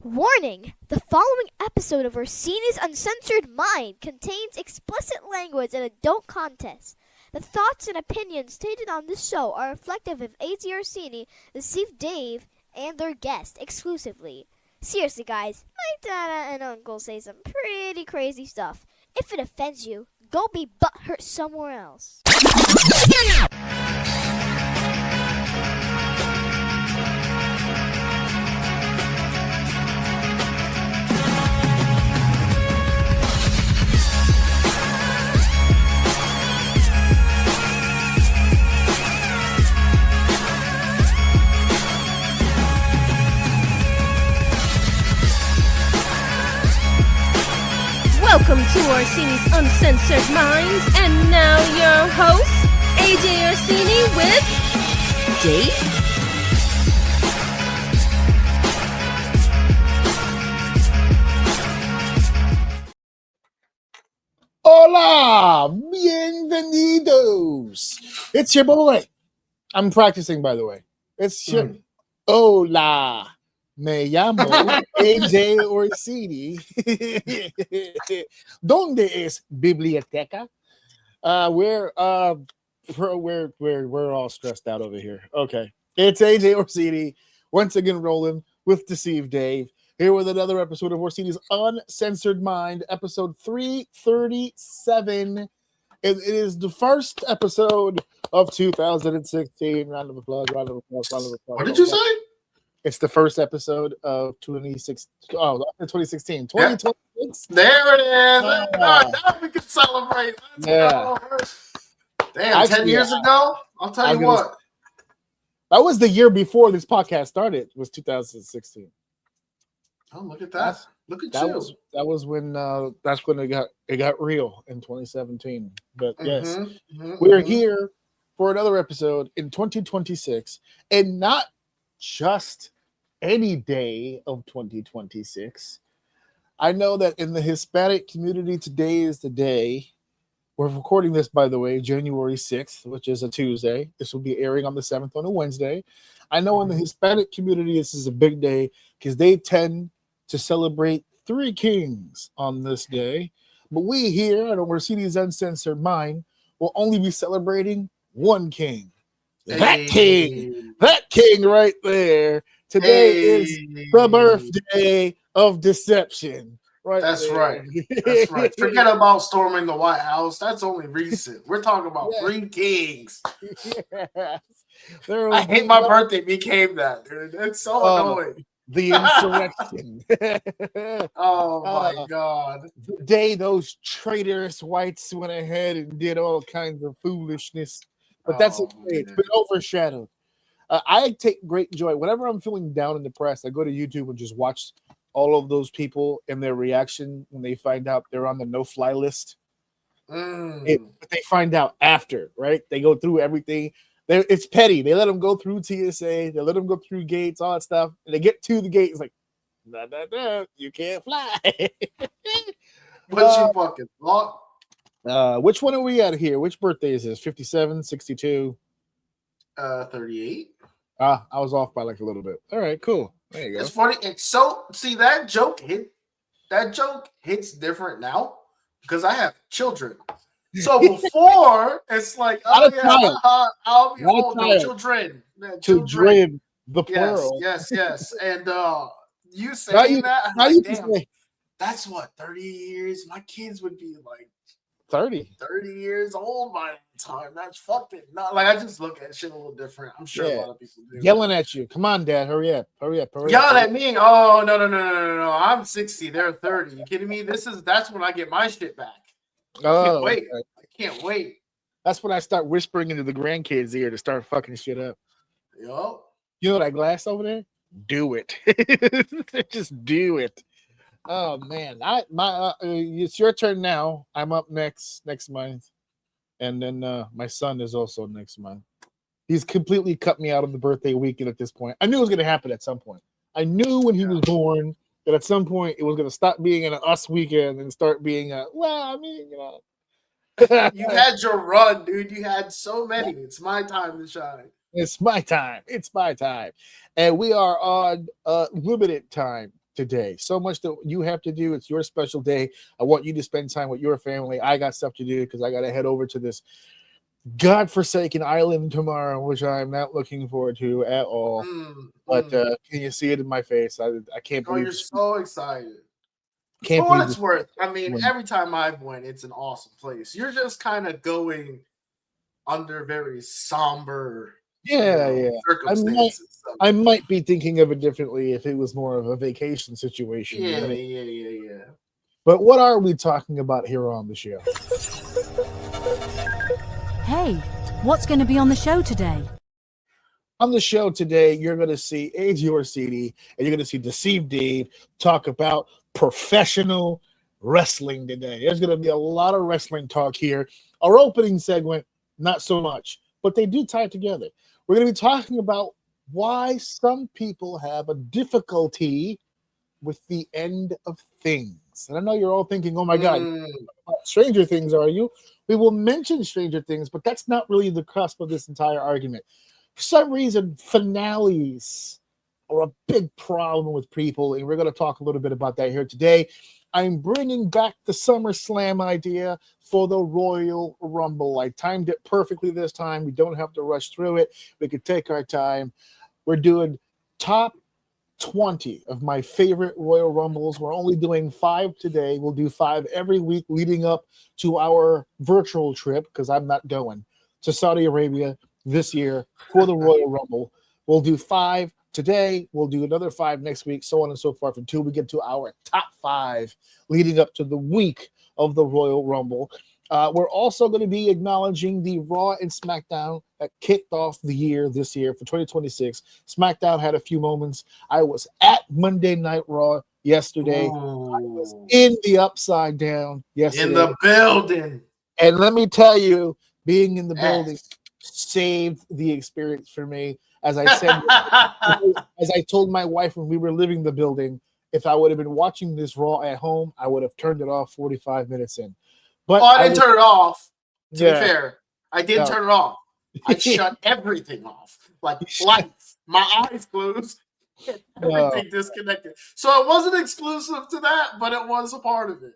Warning! The following episode of Orsini's Uncensored Mind contains explicit language and adult content. The thoughts and opinions stated on this show are reflective of AJ Orsini, the Steve Dave, and their guest exclusively. Seriously, guys, my dad and uncle say some pretty crazy stuff. If it offends you, go be butthurt somewhere else. Welcome to Orsini's Uncensored Minds, and now your host, AJ Orsini with Dave. Hola, bienvenidos. It's your boy. I'm practicing, by the way. It's your Hola. Me llamo AJ Orsini. ¿Dónde es biblioteca? We're all stressed out over here. Okay, it's AJ Orsini once again rolling with Deceive Dave here with another episode of Orsini's Uncensored Mind, episode 337. It is the first episode of 2016. Round of applause. Round of applause. Round of applause. What did you say? It's the first episode of 2016. 2026. There it is. Now we can celebrate. Yeah. Damn, 10 years ago? I'll tell you what. That was the year before this podcast started, was 2016. Oh, look at that. Look at that you. That was when that's when it got real in 2017. But yes, we're here for another episode in 2026, and not just any day of 2026. I know that in the Hispanic community, today is the day. We're recording this, by the way, January 6th, which is a Tuesday. This will be airing on the 7th on a Wednesday. I know in the Hispanic community, this is a big day because they tend to celebrate three kings on this day. But we here at Orsini's Uncensored Mind will only be celebrating one king. That king right there. Today is the birthday of deception. Right. That's right. That's right. Forget about storming the White House. That's only recent. We're talking about three kings. Yes. I hate my birthday became that, dude. It's so annoying. The insurrection. Oh my God. The day those traitorous whites went ahead and did all kinds of foolishness. But that's okay. It's been overshadowed. I take great joy. Whenever I'm feeling down and depressed, I go to YouTube and just watch all of those people and their reaction when they find out they're on the no-fly list. But they find out after, right? They go through everything. It's petty. They let them go through TSA. They let them go through gates, all that stuff. And they get to the gate. It's like, you can't fly. What you fucking thought? Which one are we at here? Which birthday is this? 57, 62? 38. I was off by like a little bit. All right, cool. There you go. It's funny. It's so see that joke hits different now because I have children. So before it's like, oh yeah, I'll be old. No, children. Children, the plural. Yes. And you saying that? How you damn, that's what 30 years. My kids would be like 30 years old by the time. That's fucking not like I just look at shit a little different. I'm sure a lot of people do. Yelling at you. Come on, Dad. Hurry up. Yelling at me. Oh no. I'm 60. They're 30. You kidding me? That's when I get my shit back. I can't wait. That's when I start whispering into the grandkids' ear to start fucking shit up. Yo. You know that glass over there? Do it. Just do it. Oh man, it's your turn now. I'm up next month, and then my son is also next month. He's completely cut me out of the birthday weekend at this point. I knew it was going to happen at some point. I knew when he was born that at some point it was going to stop being an us weekend and start being You had your run, dude. You had so many. It's my time to shine. It's my time. And we are on limited time. today. So much that you have to do. It's your special day. I want you to spend time with your family. I got stuff to do because I got to head over to this godforsaken island tomorrow, which I'm not looking forward to at all. But can you see it in my face? I can't believe. You're so excited. Can't For what believe it's worth, I mean, every time I've went, it's an awesome place. You're just kind of going under very somber, circumstances. I might be thinking of it differently if it was more of a vacation situation. Yeah. But what are we talking about here on the show? Hey, what's going to be on the show today? On the show today, you're going to see ajorsini and you're going to see Deceived Dave talk about professional wrestling today. There's going to be a lot of wrestling talk here. Our opening segment, not so much, but they do tie together. We're going to be talking about why some people have a difficulty with the end of things. And I know you're all thinking, oh my God, Stranger Things, are you? We will mention Stranger Things, but that's not really the cusp of this entire argument. For some reason, finales are a big problem with people, and we're going to talk a little bit about that here today. I'm bringing back the SummerSlam idea for the Royal Rumble. I timed it perfectly this time. We don't have to rush through it. We can take our time. We're doing top 20 of my favorite Royal Rumbles. We're only doing 5 today. We'll do 5 every week leading up to our virtual trip, because I'm not going to Saudi Arabia this year for the Royal Rumble. We'll do 5 today. We'll do another 5 next week, so on and so forth, until we get to our top 5 leading up to the week of the Royal Rumble. We're also going to be acknowledging the Raw and Smackdown that kicked off the year this year for 2026. Smackdown had a few moments. I was at Monday Night Raw yesterday. Ooh. I was in the Upside Down yesterday. In the building. And let me tell you, being in the building saved the experience for me. As I said, as I told my wife when we were leaving the building, if I would have been watching this Raw at home, I would have turned it off 45 minutes in. But I didn't turn it off. To be fair, I did turn it off. I shut everything off, like lights, my eyes closed, everything disconnected. So it wasn't exclusive to that, but it was a part of it.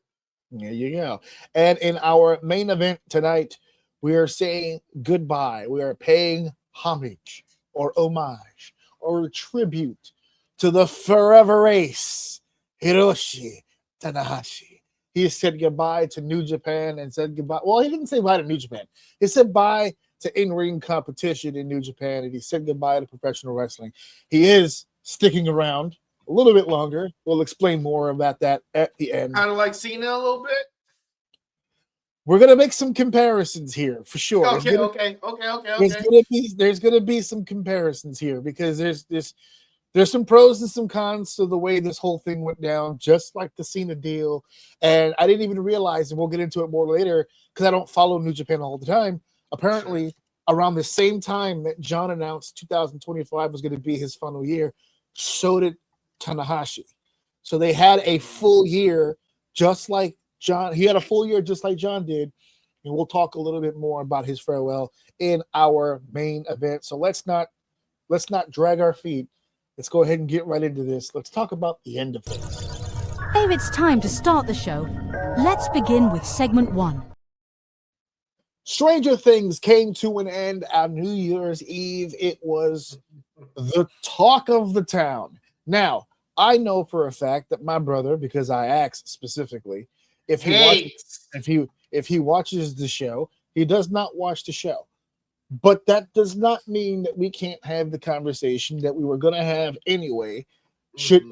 There you go. And in our main event tonight, we are saying goodbye. We are paying homage or homage or tribute to the forever ace, Hiroshi Tanahashi. He said goodbye to New Japan and said goodbye. Well, he didn't say bye to New Japan. He said bye to in-ring competition in New Japan, and he said goodbye to professional wrestling. He is sticking around a little bit longer. We'll explain more about that at the end. Kind of like Cena a little bit. We're gonna make some comparisons here for sure. Okay. There's gonna be some comparisons here because there's some pros and some cons to the way this whole thing went down, just like the Cena deal. And I didn't even realize, and we'll get into it more later, because I don't follow New Japan all the time. Apparently, around the same time that John announced 2025 was going to be his final year, so did Tanahashi. So they had a full year, just like John. He had a full year just like John did. And we'll talk a little bit more about his farewell in our main event. So let's not drag our feet. Let's go ahead and get right into this. Let's talk about the end of things. If it's time to start the show, let's begin with segment 1. Stranger Things came to an end on New Year's Eve. It was the talk of the town. Now, I know for a fact that my brother, because I asked specifically, if he watches the show, he does not watch the show. But that does not mean that we can't have the conversation that we were going to have anyway.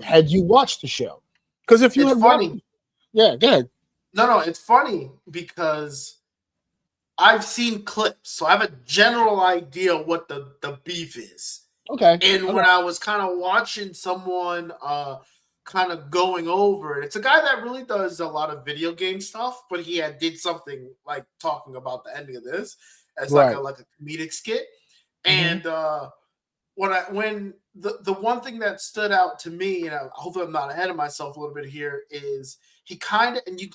Had you watched the show? Because if you had funny, go ahead. No, it's funny because I've seen clips, so I have a general idea what the beef is. Okay. And when I was kind of watching someone kind of going over it, it's a guy that really does a lot of video game stuff, but he did something like talking about the ending of this as like a comedic skit. And when the one thing that stood out to me, and hopefully I'm not ahead of myself a little bit here, is he kind of, and you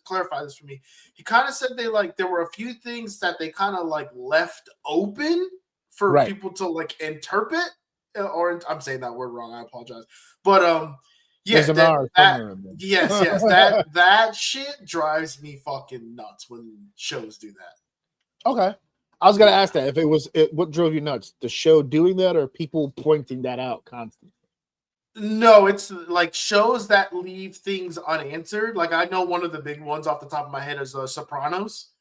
clarify this for me, he kind of said there were a few things that they kind of like left open for people to like interpret, or I'm saying that word wrong, I apologize. But There's an R somewhere. Yes. That shit drives me fucking nuts when shows do that. Okay. I was gonna ask that if what drove you nuts, the show doing that or people pointing that out constantly. No, it's like shows that leave things unanswered. Like I know one of the big ones off the top of my head is Sopranos,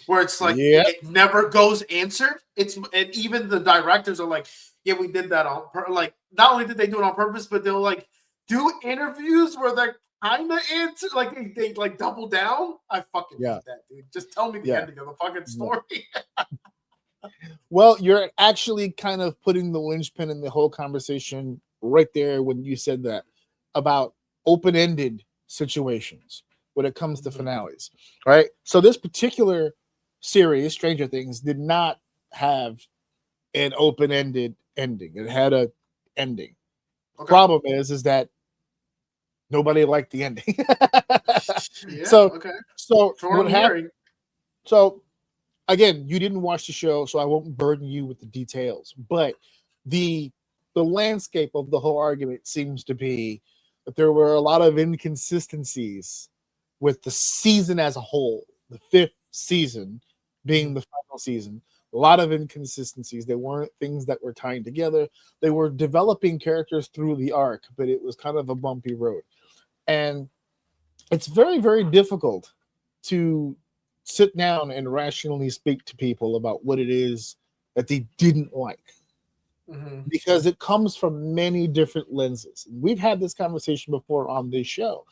where it's like it never goes answered. And even the directors are like, yeah, we did that like not only did they do it on purpose, but they'll like do interviews where they're kind of answer, like they like double down. I fucking hate that, dude. Just tell me the ending of the fucking story. Well, you're actually kind of putting the linchpin in the whole conversation right there when you said that about open-ended situations when it comes to finales, right? So this particular series, Stranger Things, did not have an open-ended ending. It had a ending. Okay. Problem is that nobody liked the ending. So what happened? So again, you didn't watch the show, so I won't burden you with the details. But the landscape of the whole argument seems to be that there were a lot of inconsistencies with the season as a whole. The 5th season being the final season. A lot of inconsistencies. They weren't things that were tying together. They were developing characters through the arc, but it was kind of a bumpy road. And it's very, very difficult to sit down and rationally speak to people about what it is that they didn't like. Because it comes from many different lenses. We've had this conversation before on this show.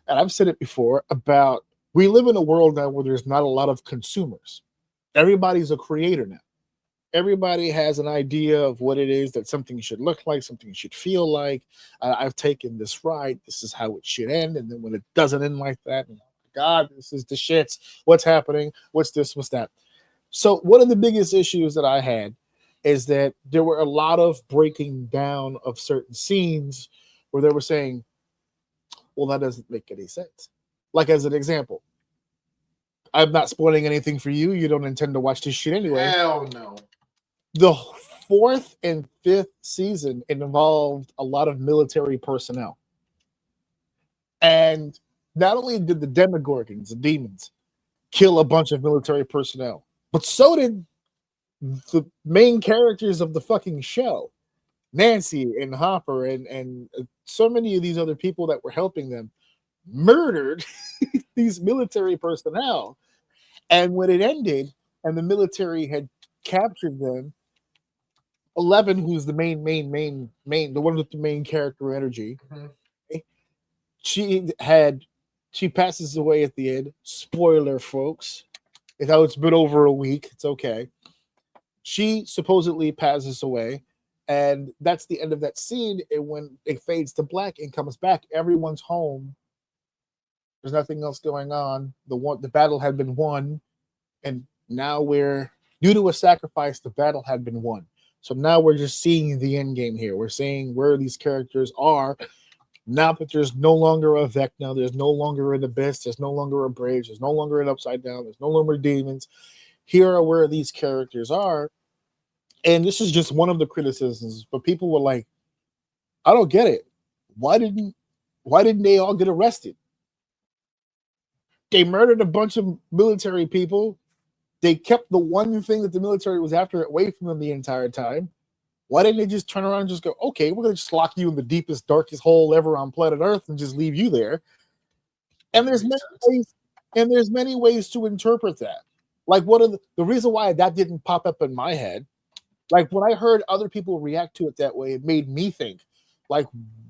And I've said it before about we live in a world now where there's not a lot of consumers. Everybody's a creator now. Everybody has an idea of what it is that something should look like, something should feel like. I've taken this ride. This is how it should end. And then when it doesn't end like that, oh my God, this is the shits. What's happening? What's this? What's that? So one of the biggest issues that I had is that there were a lot of breaking down of certain scenes where they were saying, well, that doesn't make any sense. Like as an example, I'm not spoiling anything for you. You don't intend to watch this shit anyway. Hell no. The 4th and 5th season involved a lot of military personnel. And not only did the Demogorgons, the demons, kill a bunch of military personnel, but so did the main characters of the fucking show, Nancy and Hopper and so many of these other people that were helping them murdered these military personnel. And when it ended and the military had captured them, 11, who's the main, the one with the main character energy, she passes away at the end. Spoiler, folks. It's been over a week. It's okay. She supposedly passes away, and that's the end of that scene. And when it fades to black and comes back, everyone's home. There's nothing else going on. The battle had been won, and now due to a sacrifice, the battle had been won. So now we're just seeing the end game here. We're seeing where these characters are. Now that there's no longer a Vecna, there's no longer an Abyss, there's no longer a Brave, there's no longer an Upside Down, there's no longer demons. Here are where these characters are. And this is just one of the criticisms, but people were like, I don't get it. Why didn't they all get arrested? They murdered a bunch of military people. They kept the one thing that the military was after away from them the entire time. Why didn't they just turn around and just go, okay, we're going to just lock you in the deepest, darkest hole ever on planet Earth and just leave you there? And there's many ways to interpret that. Like the reason why that didn't pop up in my head, like when I heard other people react to it that way, it made me think, like,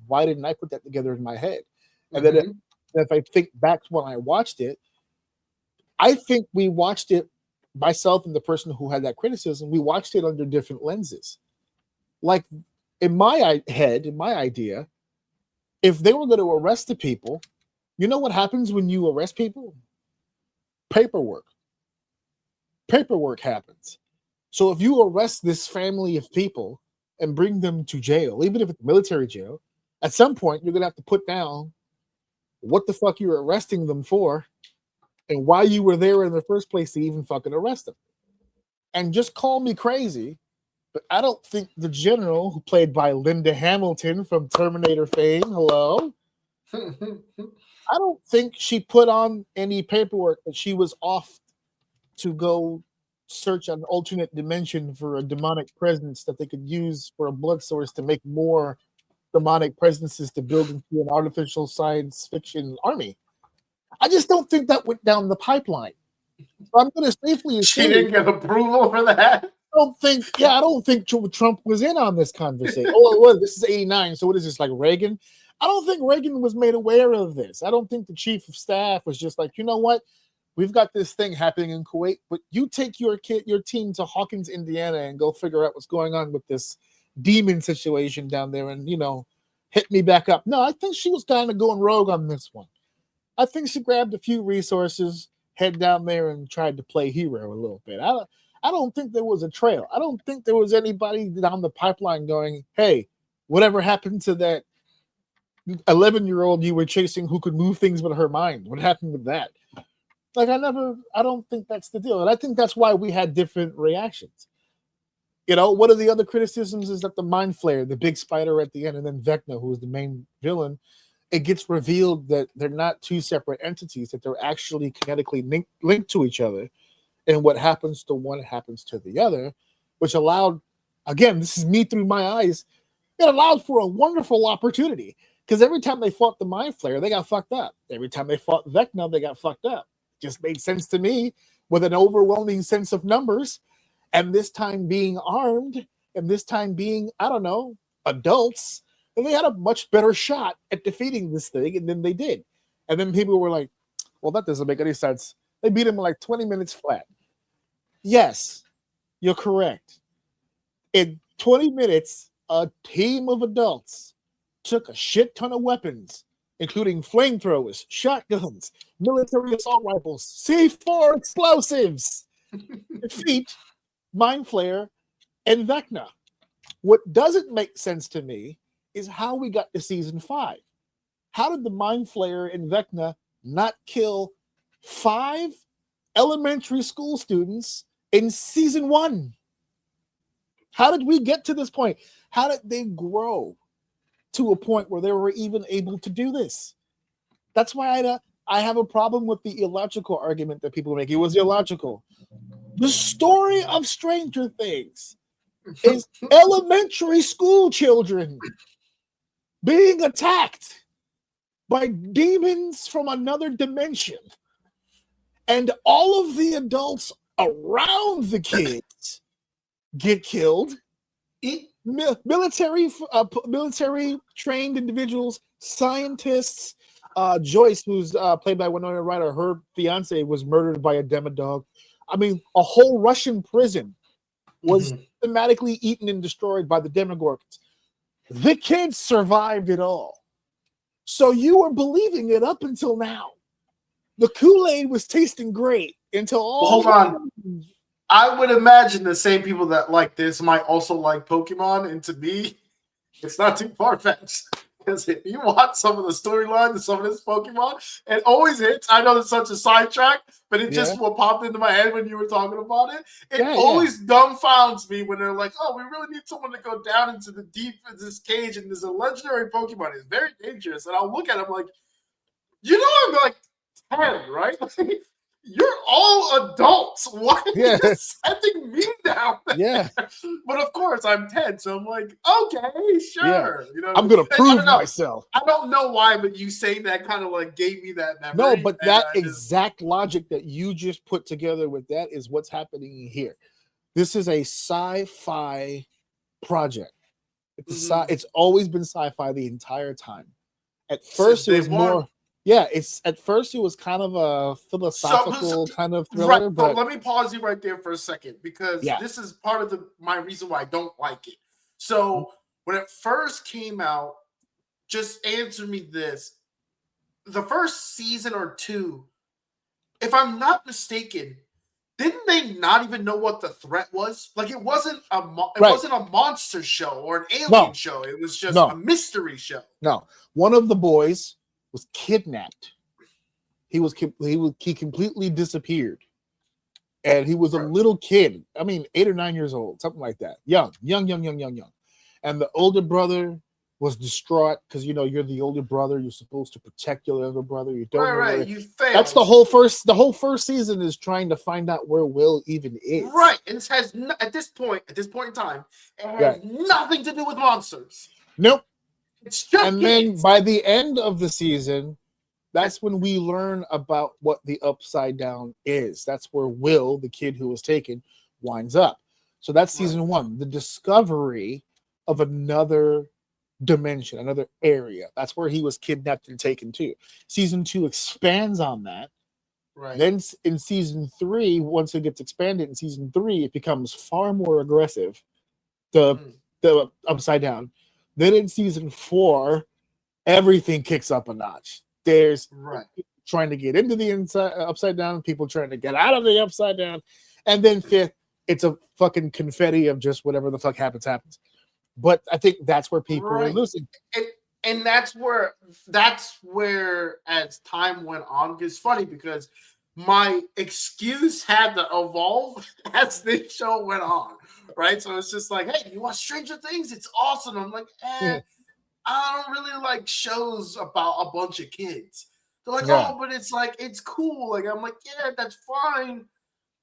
why didn't I put that together in my head? And then if I think back to when I watched it, I think we watched it, myself and the person who had that criticism, we watched it under different lenses. Like in my head, in my idea, if they were going to arrest the people, you know what happens when you arrest people? Paperwork happens. So if you arrest this family of people and bring them to jail, even if it's military jail, at some point you're going to have to put down what the fuck you're arresting them for and why you were there in the first place to even fucking arrest them. And just call me crazy, But I don't think the general, who played by Linda Hamilton from Terminator fame, hello, I don't think she put on any paperwork that she was off to go search an alternate dimension for a demonic presence that they could use for a blood source to make more demonic presences to build into an artificial science fiction army. I just don't think that went down the pipeline. So I'm going to safely assume she didn't get approval for that. I don't think Trump was in on this conversation. Oh, well, this is 89. So what is this, like Reagan? I don't think Reagan was made aware of this. I don't think the chief of staff was just like, you know what? We've got this thing happening in Kuwait, but you take your team to Hawkins, Indiana, and go figure out what's going on with this demon situation down there, and hit me back up. No, I think she was kind of going rogue on this one. I think she grabbed a few resources, head down there, and tried to play hero a little bit. I don't think there was a trail. I don't think there was anybody down the pipeline going, hey, whatever happened to that 11-year-old you were chasing who could move things with her mind? What happened with that? Like, I don't think that's the deal. And I think that's why we had different reactions. One of the other criticisms is that the Mind Flayer, the big spider at the end, and then Vecna, who is the main villain, it gets revealed that they're not two separate entities, that they're actually kinetically linked to each other. And what happens to one happens to the other, which allowed, again, this is me through my eyes, it allowed for a wonderful opportunity. Because every time they fought the Mind Flayer, they got fucked up. Every time they fought Vecna, they got fucked up. Just made sense to me, with an overwhelming sense of numbers, and this time being armed, and this time being, I don't know, adults, and they had a much better shot at defeating this thing, and then they did. And then people were like, well, that doesn't make any sense. They beat him in like 20 minutes flat. Yes, you're correct. In 20 minutes, a team of adults took a shit ton of weapons, including flamethrowers, shotguns, military assault rifles, C4 explosives, defeat Mind Flayer and Vecna. What doesn't make sense to me is how we got to season 5. How did the Mind Flayer and Vecna not kill 5 elementary school students in season 1? How did we get to this point? How did they grow to a point where they were even able to do this? That's why I have a problem with the illogical argument that people make. It was illogical. The story of Stranger Things is elementary school children being attacked by demons from another dimension, and all of the adults around the kids get killed. Military trained individuals, scientists. Joyce, who's played by Winona Ryder, her fiance was murdered by a demodog. I mean, a whole Russian prison was systematically eaten and destroyed by the Demogorgons. The kids survived it all. So you were believing it up until now. The Kool-Aid was tasting great until all. Hold on. I would imagine the same people that like this might also like Pokemon, and to me, it's not too far-fetched. Because if you watch some of the storylines and some of this Pokemon, it always hits. I know it's such a sidetrack, but it just what popped into my head when you were talking about it. It always dumbfounds me when they're like, oh, we really need someone to go down into the deep of this cage, and there's a legendary Pokemon. It's very dangerous. And I'll look at him like, I'm like 10, right? You're all adults. Why are you sending me down there? Yeah. But of course, I'm 10, so I'm like, okay, sure. Yeah. I'm going to prove myself. I don't know why, but you saying that kind of like gave me that memory. No, but that exact logic that you just put together with that is what's happening here. This is a sci-fi project. It's always been sci-fi the entire time. At first, it was more... Yeah, at first it was kind of a philosophical kind of thriller. Right, but let me pause you right there for a second, because this is part of my reason why I don't like it. So when it first came out, just answer me this. The first season or 2, if I'm not mistaken, didn't they not even know what the threat was? Like, it wasn't wasn't a monster show or an alien show. It was just a mystery show. No, one of the boys was kidnapped. He completely disappeared, and he was a little kid. I mean, 8 or 9 years old, something like that. Young. And the older brother was distraught because you're the older brother. You're supposed to protect your younger brother. You don't know right. You failed. That's the whole first season is trying to find out where Will even is. Right, and it has at this point in time, it has nothing to do with monsters. Nope. It's just and then by the end of the season, that's when we learn about what the Upside Down is. That's where Will, the kid who was taken, winds up. So that's season 1, the discovery of another dimension, another area. That's where he was kidnapped and taken to. Season 2 expands on that. Right. Then in season 3, once it gets expanded in season 3, it becomes far more aggressive. The Upside Down. Then in season 4, everything kicks up a notch. There's trying to get into the Upside Down, people trying to get out of the Upside Down, and then 5th, it's a fucking confetti of just whatever the fuck happens. But I think that's where people are losing. And that's where as time went on, it's funny because my excuse had to evolve as this show went on, right? So it's just like, hey, you watch Stranger Things? It's awesome. I'm like, I don't really like shows about a bunch of kids. They're like, oh, but it's cool. Like, I'm like, yeah, that's fine.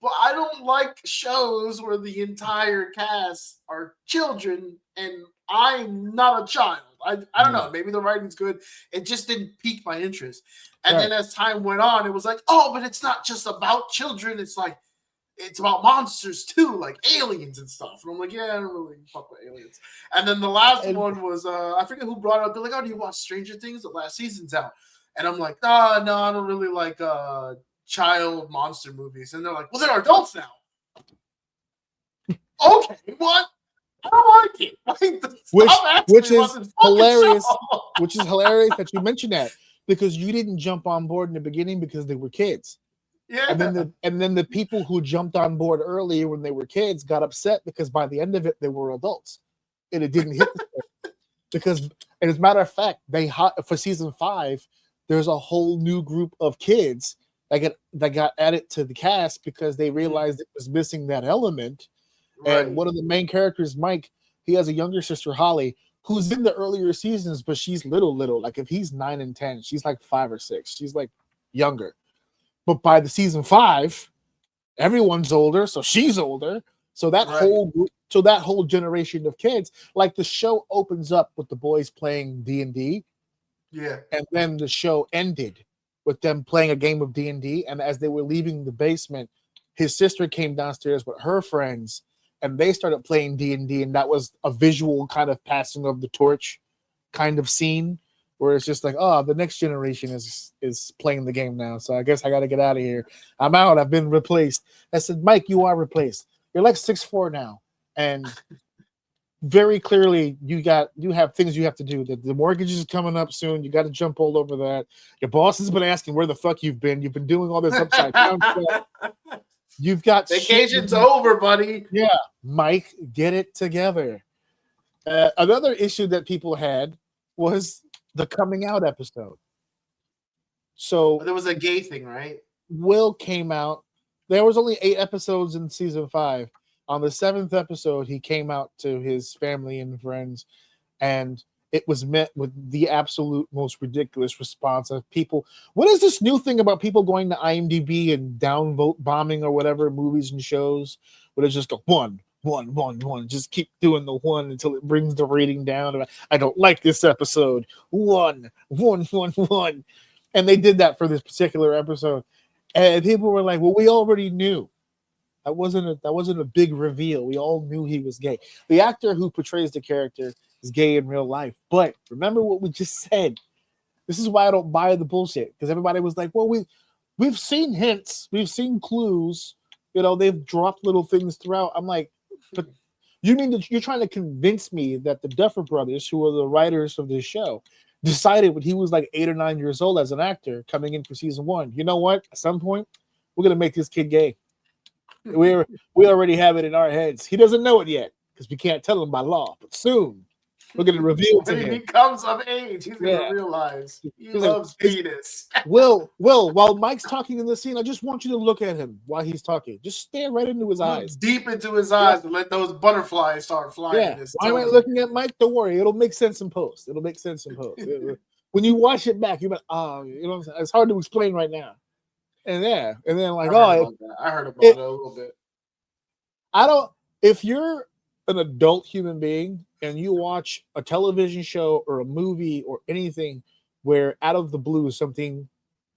But I don't like shows where the entire cast are children and I'm not a child. I don't know. Maybe the writing's good. It just didn't pique my interest. And then as time went on, it was like, oh, but it's not just about children. It's like, it's about monsters too, like aliens and stuff. And I'm like, yeah, I don't really fuck with aliens. And then the last one was, I forget who brought it up. They're like, oh, do you watch Stranger Things? The last season's out. And I'm like, no, I don't really like child monster movies. And they're like, well, they're adults now. Okay, what? I don't like it. Which is hilarious. Which is hilarious that you mentioned that because you didn't jump on board in the beginning because they were kids. Yeah. And then the people who jumped on board earlier when they were kids got upset because by the end of it they were adults, and it didn't hit them. Because, and as a matter of fact, for season 5, there's a whole new group of kids that got added to the cast because they realized it was missing that element. And one of the main characters, Mike, he has a younger sister, Holly, who's in the earlier seasons, but she's little. Like if he's 9 and 10, she's like 5 or 6. She's like younger. But by the season 5, everyone's older, so she's older. So that whole generation of kids, like the show opens up with the boys playing D&D. Yeah. And then the show ended with them playing a game of D&D. And as they were leaving the basement, his sister came downstairs with her friends and they started playing D&D. And that was a visual kind of passing of the torch kind of scene where it's just like, oh, the next generation is playing the game now. So I guess I got to get out of here. I'm out. I've been replaced. I said, Mike, you are replaced. You're like 6'4" now. And very clearly you have things you have to do. The mortgage is coming up soon. You got to jump all over that. Your boss has been asking where the fuck you've been. You've been doing all this upside down stuff. You've got vacation's over, buddy. Yeah, Mike, get it together. Another issue that people had was the coming out episode. So there was a gay thing, right? Will came out. There was only 8 episodes in season 5. On the 7th episode, he came out to his family and friends, and it was met with the absolute most ridiculous response of people. What is this new thing about people going to IMDb and downvote bombing or whatever movies and shows? Where it's just go 1, 1, 1, 1. Just keep doing the 1 until it brings the rating down. I don't like this episode. 1, 1, 1, 1. And they did that for this particular episode. And people were like, well, we already knew. That wasn't a big reveal. We all knew he was gay. The actor who portrays the character is gay in real life. But remember what we just said. This is why I don't buy the bullshit. Because everybody was like, well, we've seen hints. We've seen clues. They've dropped little things throughout. I'm like, but you're trying to convince me that the Duffer Brothers, who are the writers of this show, decided when he was like 8 or 9 years old as an actor coming in for season 1, you know what? At some point, we're going to make this kid gay. We already have it in our heads. He doesn't know it yet because we can't tell him by law, but soon We're gonna reveal to when him. he becomes of age, he's gonna realize he loves penis. Will, while Mike's talking in the scene, I just want you to look at him while he's talking. Just stare right into his eyes. Deep into his eyes and let those butterflies start flying. Yeah. Why am I looking at Mike? Don't worry, it'll make sense in post. When you watch it back, you're like, oh, you know what I'm saying? It's hard to explain right now. And then like, I heard about it a little bit. If you're an adult human being and you watch a television show or a movie or anything where out of the blue something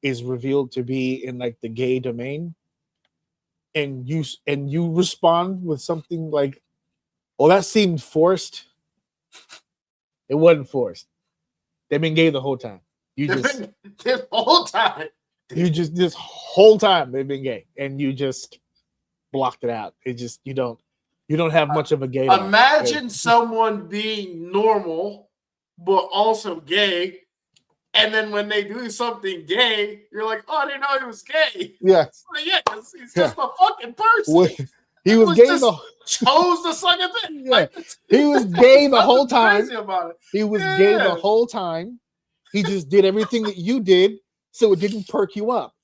is revealed to be in like the gay domain, and you respond with something like, well, that seemed forced. It wasn't forced. They've been gay the whole time. This whole time. This whole time they've been gay, and you just blocked it out. It just you don't have much of a gay. Imagine someone being normal but also gay, and then when they do something gay, you're like, "Oh, I didn't know he was gay." Yeah, because he's just a fucking person. He was gay chose the second thing. Yeah, like, he was gay the whole time. Crazy about it. He was gay the whole time. He just did everything that you did, so it didn't perk you up.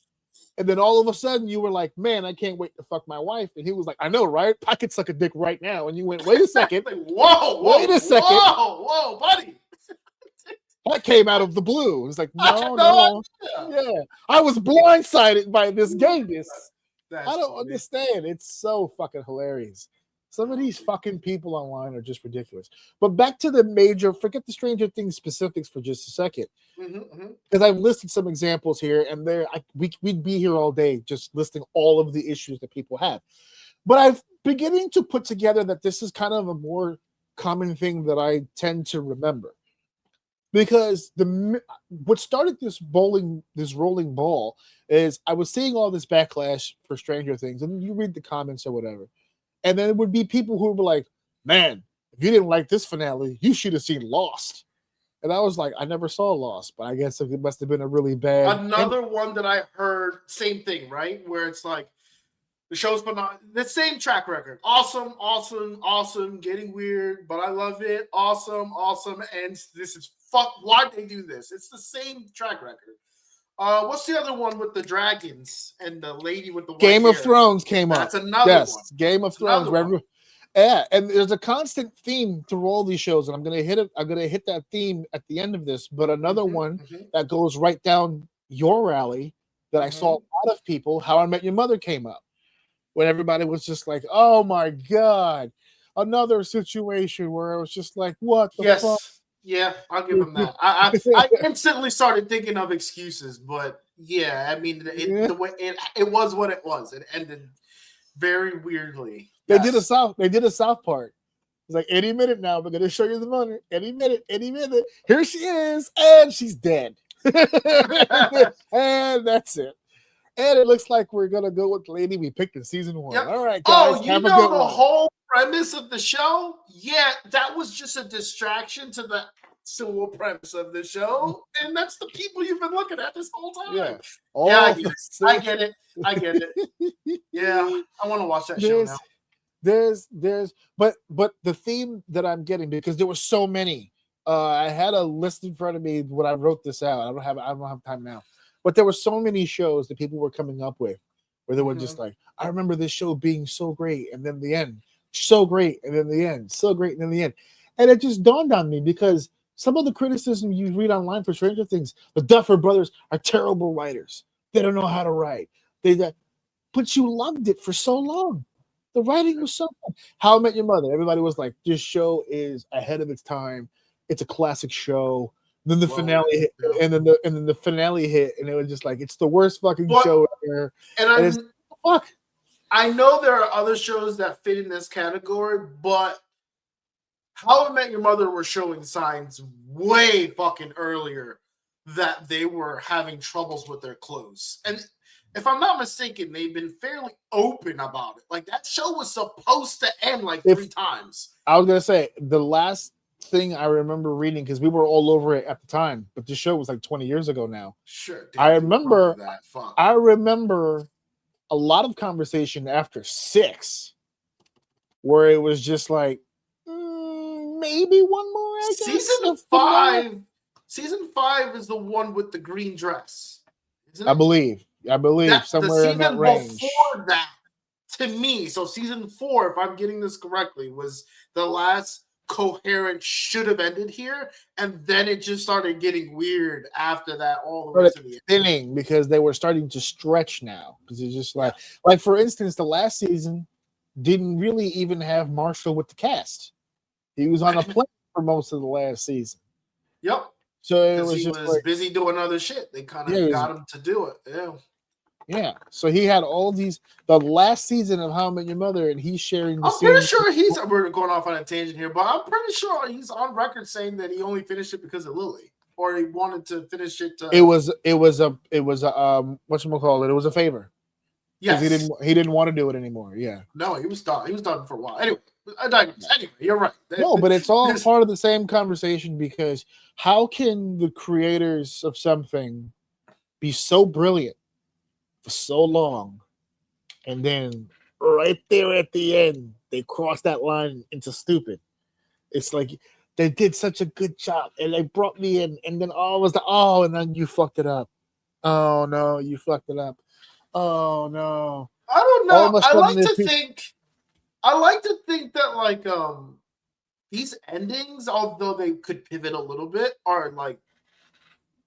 And then all of a sudden, you were like, "Man, I can't wait to fuck my wife." And he was like, "I know, right? I could suck a dick right now." And you went, "Wait a second, wait a second, whoa, buddy." That came out of the blue. It's like, no. Yeah, I was blindsided by this gayness. I don't understand. It's so fucking hilarious. Some of these fucking people online are just ridiculous. But back to the major, forget the Stranger Things specifics for just a second. Because I've listed some examples here, and we'd be here all day just listing all of the issues that people have. But I'm beginning to put together that this is kind of a more common thing that I tend to remember. Because what started this rolling ball is I was seeing all this backlash for Stranger Things, and you read the comments or whatever, and then it would be people who were like, "Man, if you didn't like this finale, you should have seen Lost." And I was like, I never saw Lost, but I guess it must have been a really bad. Another one that I heard, same thing, right? Where it's like the show's been on the same track record. Awesome, getting weird, but I love it. Awesome, and this is fuck. Why'd they do this? It's the same track record. What's the other one with the dragons and the lady with the white Game of hair? Thrones came up. That's another one. Game of Thrones. Yeah, and there's a constant theme through all these shows, and I'm gonna hit that theme at the end of this. But another one that goes right down your alley that I saw a lot of people. How I Met Your Mother came up when everybody was just like, "Oh my god," another situation where it was just like, "What the fuck?" Yeah, I'll give him that. I instantly started thinking of excuses, but yeah, I mean, the way it was what it was. It ended very weirdly. They did a South Park. It's like, any minute now, we're gonna show you the money. Any minute. Here she is, and she's dead. And that's it. And it looks like we're gonna go with the lady we picked in season 1. Yep. All right, guys. Oh, you know the whole premise of the show? Yeah, that was just a distraction to the actual premise of the show, and that's the people you've been looking at this whole time. Yeah, I get it. Yeah, I want to watch that show now. But the theme that I'm getting, because there were so many. I had a list in front of me when I wrote this out. I don't have time now. But there were so many shows that people were coming up with where they were just like, I remember this show being so great, and then the end, so great, and then the end, so great, and then the end. And it just dawned on me, because some of the criticism you read online for Stranger Things, the Duffer Brothers are terrible writers. They don't know how to write. But you loved it for so long. The writing was so good. How I Met Your Mother. Everybody was like, this show is ahead of its time. It's a classic show. Then the finale hit, and then the finale hit, and it was just like, it's the worst fucking show ever. And I know there are other shows that fit in this category, but How I Met Your Mother were showing signs way fucking earlier that they were having troubles with their clothes. And if I'm not mistaken, they've been fairly open about it. Like, that show was supposed to end like 3 times. I was gonna say, the last thing I remember reading, because we were all over it at the time, but the show was like 20 years ago now. Sure. I remember a lot of conversation after 6 where it was just like, maybe one more. I guess. Season 5 is the one with the green dress, isn't it? I believe that somewhere in that range. Before that, to me, so season 4, if I'm getting this correctly, was the last coherent should have ended here, and then it just started getting weird after that all the way to the end. Because they were starting to stretch now. Because it's just like for instance, the last season didn't really even have Marshall with the cast. He was on a plane for most of the last season. Yep. So it was he just was busy doing other shit. They kind of got him to do it. Yeah. Yeah. So he had all these the last season of How I Met Your Mother, and he's sharing the I'm pretty sure we're going off on a tangent here, but I'm pretty sure he's on record saying that he only finished it because of Lily, or he wanted to finish it. It was a whatchamacallit, it was a favor. Yes. He didn't want to do it anymore. Yeah. No, he was done. He was done for a while. Anyway, I digress. Anyway, you're right. No, but it's all part of the same conversation, because how can the creators of something be so brilliant for so long, and then right there at the end they cross that line into stupid? It's like they did such a good job, and they brought me in, and then and then you fucked it up. Oh no, you fucked it up. Oh no. I don't know. I like to think that like these endings, although they could pivot a little bit, are like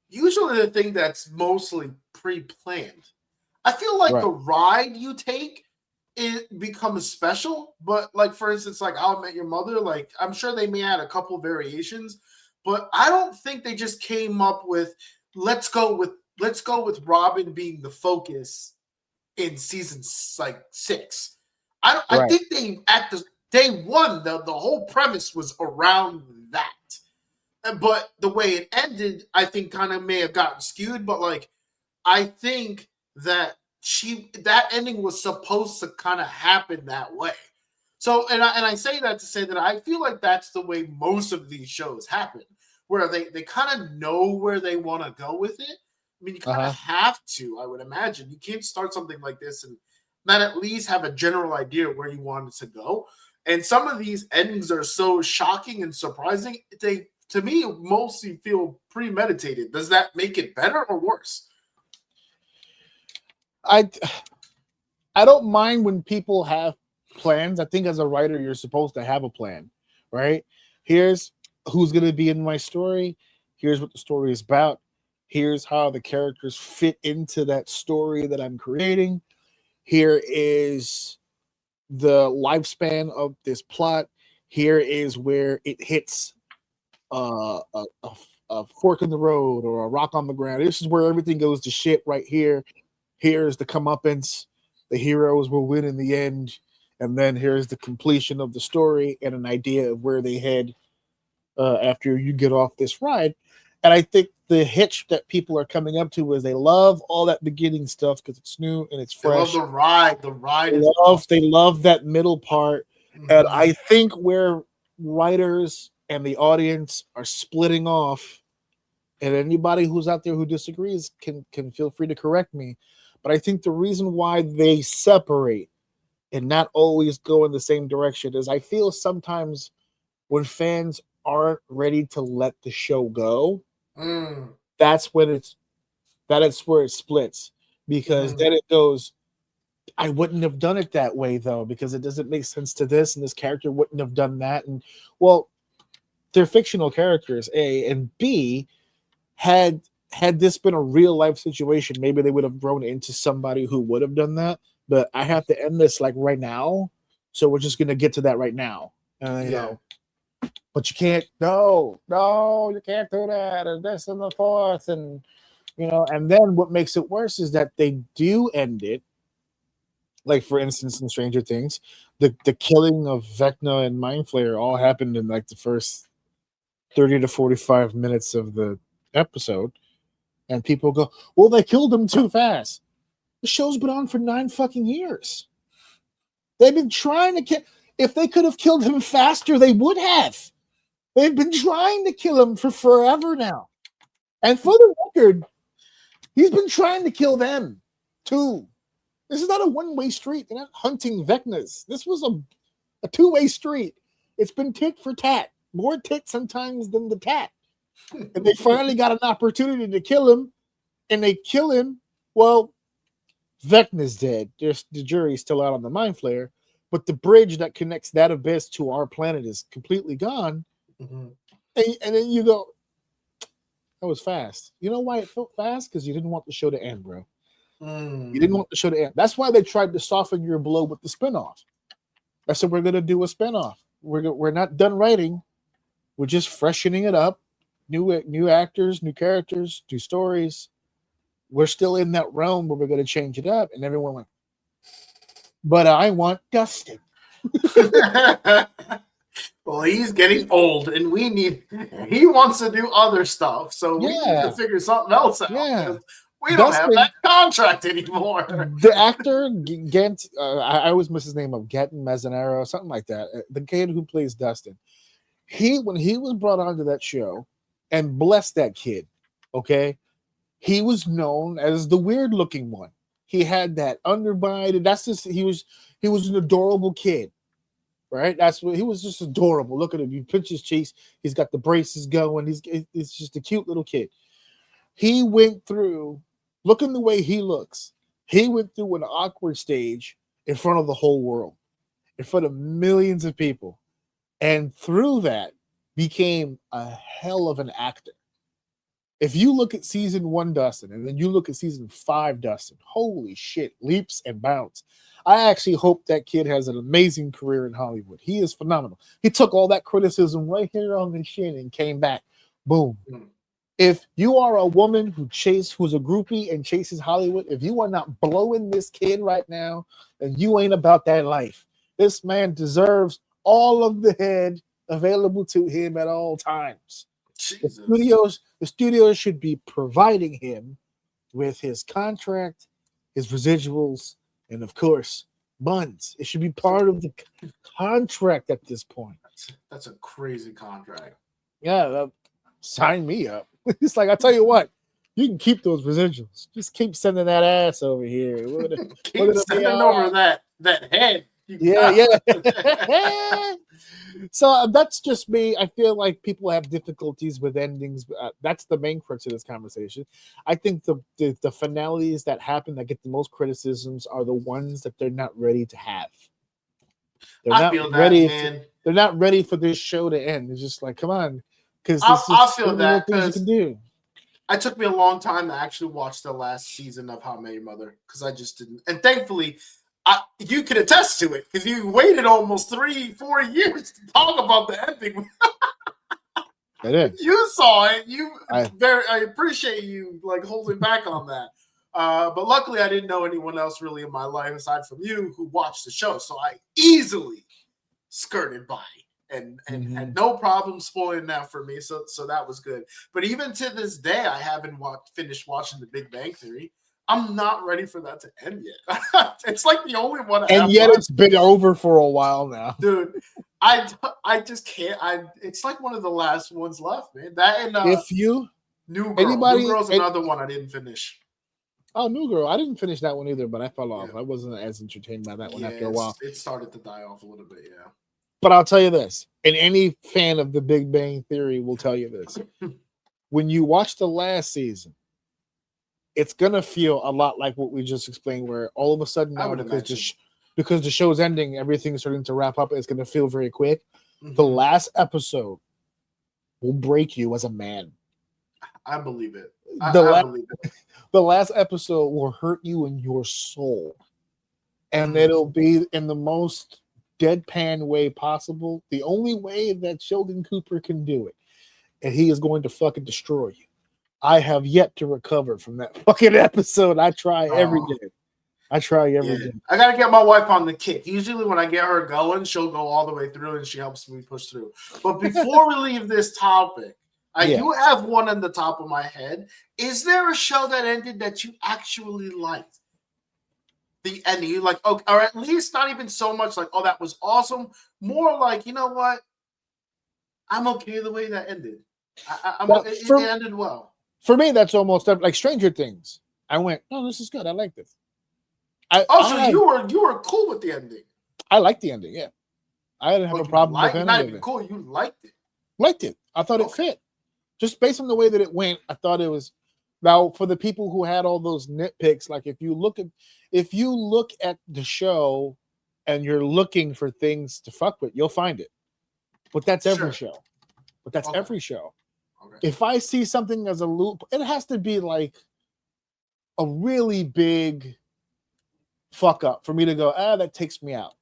usually the thing that's mostly pre-planned. I feel like the ride you take, it becomes special. But like, for instance, like How I Met Your Mother, like I'm sure they may add a couple variations, but I don't think they just came up with let's go with Robin being the focus in season 6. I think they at the day one the whole premise was around that, but the way it ended, I think kind of may have gotten skewed. But like, I think that that ending was supposed to kind of happen that way. So, and I say that to say that I feel like that's the way most of these shows happen, where they kind of know where they want to go with it. I mean, you kind of have to, I would imagine. You can't start something like this and not at least have a general idea where you want it to go. And some of these endings are so shocking and surprising, they, to me, mostly feel premeditated. Does that make it better or worse? I don't mind when people have plans. I think as a writer, you're supposed to have a plan, right? Here's who's going to be in my story. Here's what the story is about. Here's how the characters fit into that story that I'm creating. Here is the lifespan of this plot. Here is where it hits a fork in the road or a rock on the ground. This is where everything goes to shit right here. Here's the comeuppance. The heroes will win in the end. And then here's the completion of the story and an idea of where they head after you get off this ride. And I think the hitch that people are coming up to is they love all that beginning stuff because it's new and it's fresh. They love the ride. The ride they love that middle part. Mm-hmm. And I think where writers and the audience are splitting off, and anybody who's out there who disagrees can feel free to correct me. But I think the reason why they separate and not always go in the same direction is I feel sometimes when fans aren't ready to let the show go, that's where it splits, because then it goes, I wouldn't have done it that way though, because it doesn't make sense to this, and this character wouldn't have done that. And well, they're fictional characters, A, and B, had this been a real life situation, maybe they would have grown into somebody who would have done that. But I have to end this like right now, so we're just gonna get to that right now. And you know, but you can't. No, you can't do that. And this and the fourth, and you know. And then what makes it worse is that they do end it. Like for instance, in Stranger Things, the killing of Vecna and Mind Flayer all happened in like the first 30 to 45 minutes of the episode, and people go, "Well, they killed him too fast." The show's been on for 9 fucking years. They've been trying to kill. If they could have killed him faster, they would have. They've been trying to kill him for forever now. And for the record, he's been trying to kill them too. This is not a one-way street. They're not hunting Vecnas. This was a two-way street. It's been tit for tat more tits sometimes than the cat. And they finally got an opportunity to kill him, and they kill him. Well, Vecna's dead. The jury's still out on the Mind Flayer, but the bridge that connects that abyss to our planet is completely gone. Mm-hmm. And then you go, that was fast. You know why it felt fast? Because you didn't want the show to end, bro. You didn't want the show to end. That's why they tried to soften your blow with the spinoff. I said, we're going to do a spinoff. We're not done writing. We're just freshening it up. New actors, new characters, new stories. We're still in that realm where we're going to change it up. And everyone went, but I want Dustin. Well, he's getting old, and he wants to do other stuff. So we need to figure something else out. Yeah. We don't have that contract anymore. The actor, Gant, I always miss his name of Ganton Mazzanero, something like that. The kid who plays Dustin. When he was brought onto that show, and bless that kid, okay, he was known as the weird looking one. He had that underbite, and that's just he was an adorable kid, right? That's what he was, just adorable. Look at him. You pinch his cheeks, he's got the braces going. He's just a cute little kid. He went through, looking the way he looks, he went through an awkward stage in front of the whole world, in front of millions of people. And through that, became a hell of an actor. If you look at season 1 Dustin, and then you look at season 5 Dustin, holy shit, leaps and bounds. I actually hope that kid has an amazing career in Hollywood. He is phenomenal. He took all that criticism right here on the chin and came back. Boom. If you are a woman who's a groupie and chases Hollywood, if you are not blowing this kid right now, then you ain't about that life. This man deserves all of the head available to him at all times. Jesus. The studios should be providing him with his contract, his residuals, and of course, buns. It should be part of the contract at this point. That's a crazy contract. Yeah, sign me up. It's like, I tell you what, you can keep those residuals. Just keep sending that ass over here. Keep sending over that head. Yeah. So that's just me. I feel like people have difficulties with endings. That's the main crux of this conversation. I think the finales that happen that get the most criticisms are the ones that they're not ready to have. They're not ready for this show to end. It's just like, come on, because I feel that things you can do. It took me a long time to actually watch the last season of How I Met Your Mother because I just didn't. And thankfully, you can attest to it because you waited almost 3-4 years to talk about the ending. I did. You saw it. I appreciate you holding back on that. But luckily, I didn't know anyone else really in my life aside from you who watched the show, so I easily skirted by and had no problem spoiling that for me. So that was good. But even to this day, I haven't finished watching The Big Bang Theory. I'm not ready for that to end yet. It's like the only one. And yet it's been over for a while now. Dude, I just can't. It's like one of the last ones left, man. That and New Girl. New Girl's another one I didn't finish. Oh, New Girl. I didn't finish that one either, but I fell off. I wasn't as entertained by that one after a while. It started to die off a little bit, yeah. But I'll tell you this, and any fan of The Big Bang Theory will tell you this. When you watch the last season, it's gonna feel a lot like what we just explained, where all of a sudden now, because the show's ending, everything's starting to wrap up. It's gonna feel very quick. The last episode will break you as a man. I believe it. The last episode will hurt you in your soul, and it'll be in the most deadpan way possible. The only way that Sheldon Cooper can do it, and he is going to fucking destroy you. I have yet to recover from that fucking episode. I try every day. I gotta get my wife on the kick. Usually when I get her going, she'll go all the way through and she helps me push through. But before we leave this topic, I do have one on the top of my head. Is there a show that ended that you actually liked? The ending, you like, or at least not even so much like, oh, that was awesome. More like, you know what? I'm okay the way that ended. It ended well. For me, that's almost like Stranger Things. I went, oh, this is good. I like this. You were cool with the ending. I liked the ending, yeah. I didn't have a problem with any not of even it. cool. You liked it. liked it. I thought it fit. Just based on the way that it went, I thought it was. Now, for the people who had all those nitpicks, like if you look at the show and you're looking for things to fuck with, you'll find it. But that's every show. Every show. Okay. If I see something as a loop, it has to be like a really big fuck up for me to go, that takes me out.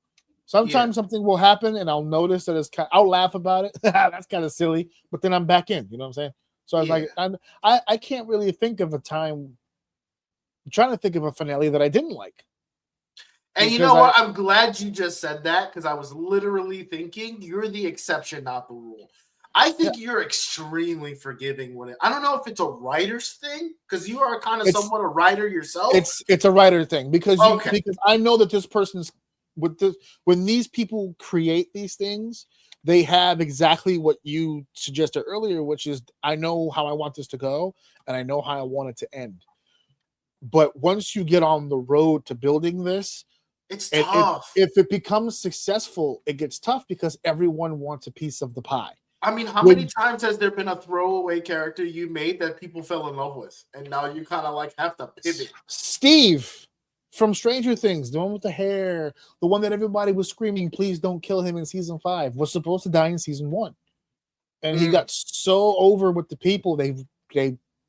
Sometimes something will happen and I'll notice that I'll laugh about it. That's kind of silly, but then I'm back in. You know what I'm saying? So I was like, I can't really think of a time. I'm trying to think of a finale that I didn't like. And you know what? I'm glad you just said that because I was literally thinking you're the exception, not the rule. I think you're extremely forgiving when I don't know if it's a writer's thing because you are kind of somewhat a writer yourself. It's a writer thing because I know that this person's when these people create these things, they have exactly what you suggested earlier, which is I know how I want this to go and I know how I want it to end. But once you get on the road to building this, it's tough. If it becomes successful, it gets tough because everyone wants a piece of the pie. I mean, how many times has there been a throwaway character you made that people fell in love with, and now you kind of like have to pivot? Steve from Stranger Things, the one with the hair, the one that everybody was screaming, "Please don't kill him" in season 5, was supposed to die in season 1, and he got so over with the people they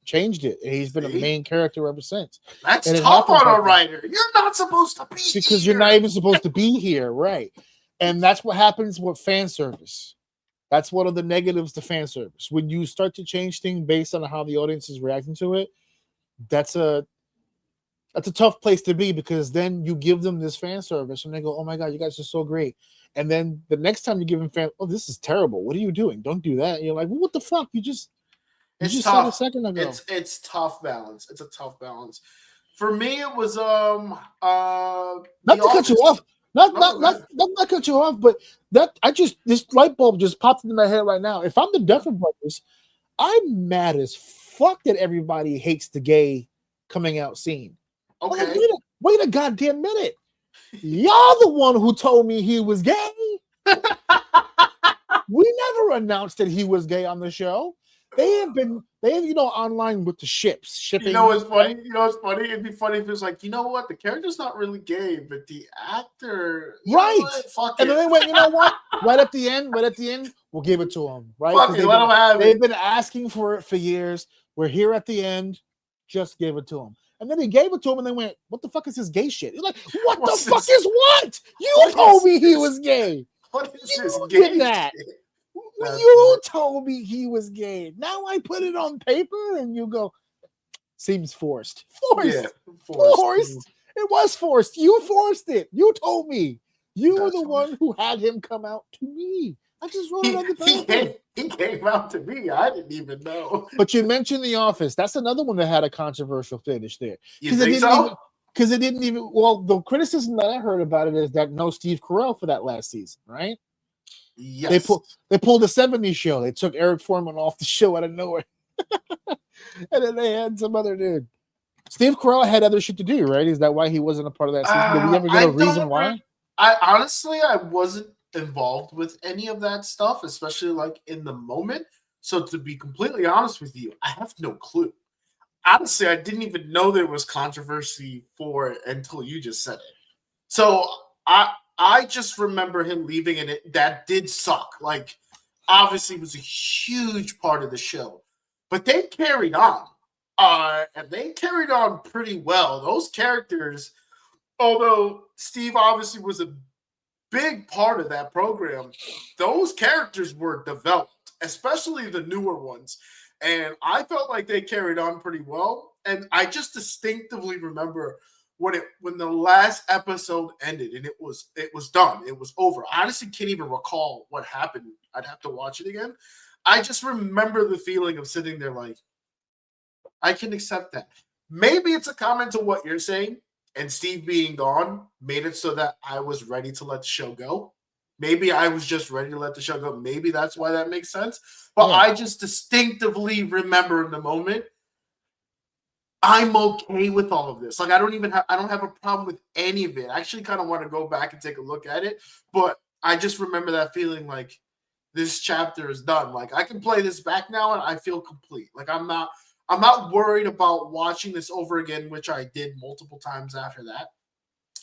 changed it. And he's been a main character ever since. That's tough on a writer. You're not supposed to be because you're not even supposed to be here, right? And that's what happens with fan service. That's one of the negatives to fan service. When you start to change things based on how the audience is reacting to it, that's a tough place to be because then you give them this fan service and they go, "Oh my God, you guys are so great." And then the next time you give them "Oh, this is terrible. What are you doing? Don't do that." And you're like, "Well, what the fuck? You just said a second ago." It's tough balance. It's a tough balance. For me, it was not to cut you off. Not cut you off, but this light bulb just popped into my head right now. If I'm the Duffer Brothers, I'm mad as fuck that everybody hates the gay coming out scene. Okay, like, wait a goddamn minute. Y'all the one who told me he was gay. We never announced that he was gay on the show. They have online with the shipping. You know what's funny? It'd be funny if it was like, you know what? The character's not really gay, but the actor, right? Fuck and it. then they went, you know what? Right at the end, we'll give it to him. Right? Fuck it, let him have it. They've been asking for it for years. We're here at the end. Just give it to him. And then they gave it to him, and they went, "What the fuck is this gay shit?" You're like, "What the fuck is what? You told me he was gay. What is this gay that? You told me he was gay. Now I put it on paper, and you go, seems forced. Forced. It was forced. You forced it. You told me. You were the one who had him come out to me. I just wrote it on the paper. He came out to me. I didn't even know. But you mentioned The Office. That's another one that had a controversial finish there. You think so? Because it didn't even. Well, the criticism that I heard about it is that no Steve Carell for that last season, right? Yes. They pulled a 70s show. They took Eric Foreman off the show out of nowhere. And then they had some other dude. Steve Carell had other shit to do, right? Is that why he wasn't a part of that season? Did we ever get a reason why? I wasn't involved with any of that stuff, especially like in the moment. So to be completely honest with you, I have no clue. Honestly, I didn't even know there was controversy for it until you just said it. So I just remember him leaving, and that did suck. Like, obviously, it was a huge part of the show, but they carried on, and they carried on pretty well. Those characters, although Steve obviously was a big part of that program, those characters were developed, especially the newer ones, and I felt like they carried on pretty well. And I just distinctively remember when the last episode ended and it was done. It was over. I honestly can't even recall what happened. I'd have to watch it again. I just remember the feeling of sitting there like, I can accept that. Maybe it's a comment to what you're saying, and Steve being gone made it so that I was ready to let the show go. Maybe I was just ready to let the show go. Maybe that's why that makes sense. But yeah. I just distinctively remember in the moment, I'm okay with all of this. Like, I don't have a problem with any of it. I actually kind of want to go back and take a look at it, but I just remember that feeling like, this chapter is done. Like, I can play this back now and I feel complete. Like, I'm not worried about watching this over again, which I did multiple times after that.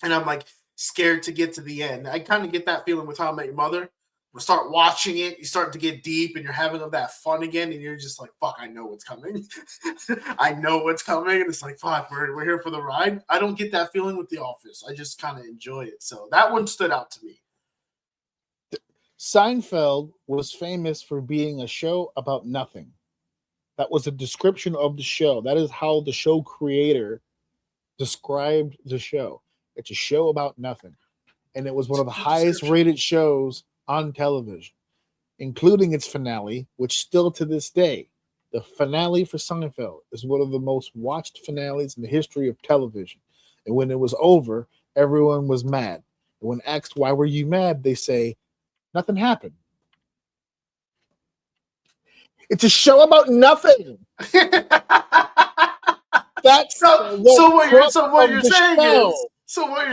And I'm like scared to get to the end. I kind of get that feeling with How I Met Your Mother. We start watching it, you start to get deep, and you're having that fun again, and you're just like, "Fuck, I know what's coming. I know what's coming." And it's like, "Fuck, we're here for the ride." I don't get that feeling with The Office. I just kind of enjoy it. So that one stood out to me. Seinfeld was famous for being a show about nothing. That was a description of the show. That is how the show creator described the show. It's a show about nothing, and it was one of the highest rated shows on television, including its finale, which still to this day, the finale for Seinfeld is one of the most watched finales in the history of television. And when it was over, everyone was mad. And when asked, why were you mad? They say, nothing happened. It's a show about nothing. That's so what you're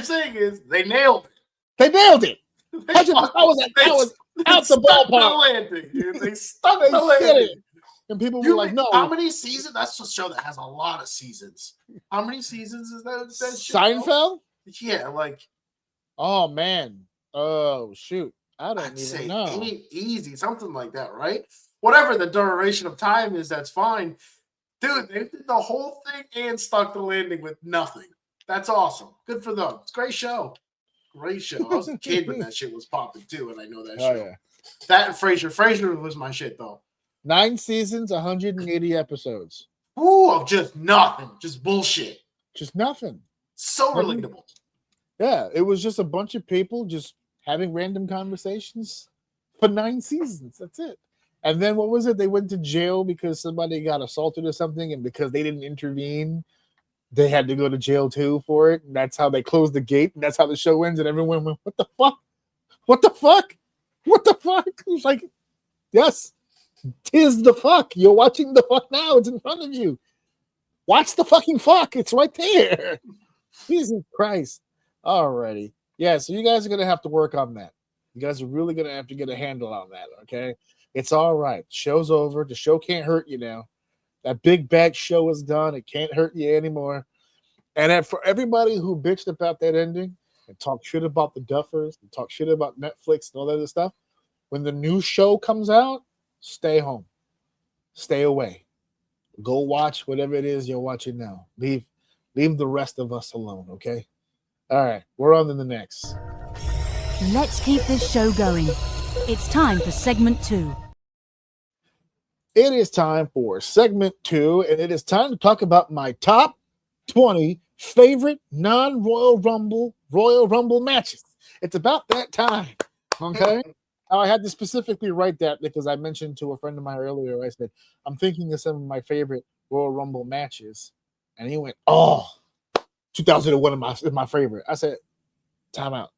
saying is they nailed it. They nailed it. That was out the ballpark. Landing, dude. They stuck the landing. And people were like, no. How many seasons? That's a show that has a lot of seasons. How many seasons is that Seinfeld? Yeah, like. Oh, man. Oh, shoot. I don't even know. Easy, something like that, right? Whatever the duration of time is, that's fine. Dude, they did the whole thing and stuck the landing with nothing. That's awesome. Good for them. It's a great show. Great show. I was a kid when that shit was popping too, and I know that show. Yeah. That and Frasier. Frasier was my shit though. 9 seasons, 180 episodes. Ooh, of just nothing. Just bullshit. Just nothing. So relatable. Yeah, it was just a bunch of people just having random conversations for 9 seasons. That's it. And then what was it? They went to jail because somebody got assaulted or something, and because they didn't intervene, they had to go to jail too for it. And that's how they closed the gate. And that's how the show ends. And everyone went, what the fuck? What the fuck? What the fuck? It's like, yes, 'tis the fuck. You're watching the fuck now. It's in front of you. Watch the fucking fuck. It's right there. Jesus Christ. Alrighty. Yeah, so you guys are going to have to work on that. You guys are really going to have to get a handle on that, okay? It's all right. Show's over. The show can't hurt you now. That big bad show is done. It can't hurt you anymore. And for everybody who bitched about that ending and talked shit about the Duffers and talked shit about Netflix and all that other stuff, when the new show comes out, stay home. Stay away. Go watch whatever it is you're watching now. Leave the rest of us alone, okay? All right, we're on to the next. Let's keep this show going. It's time for segment 2. It is time for segment 2, and it is time to talk about my top 20 favorite non-Royal Rumble matches. It's about that time, okay? I had to specifically write that because I mentioned to a friend of mine earlier, I said, I'm thinking of some of my favorite Royal Rumble matches. And he went, 2001 is my favorite. I said, time out.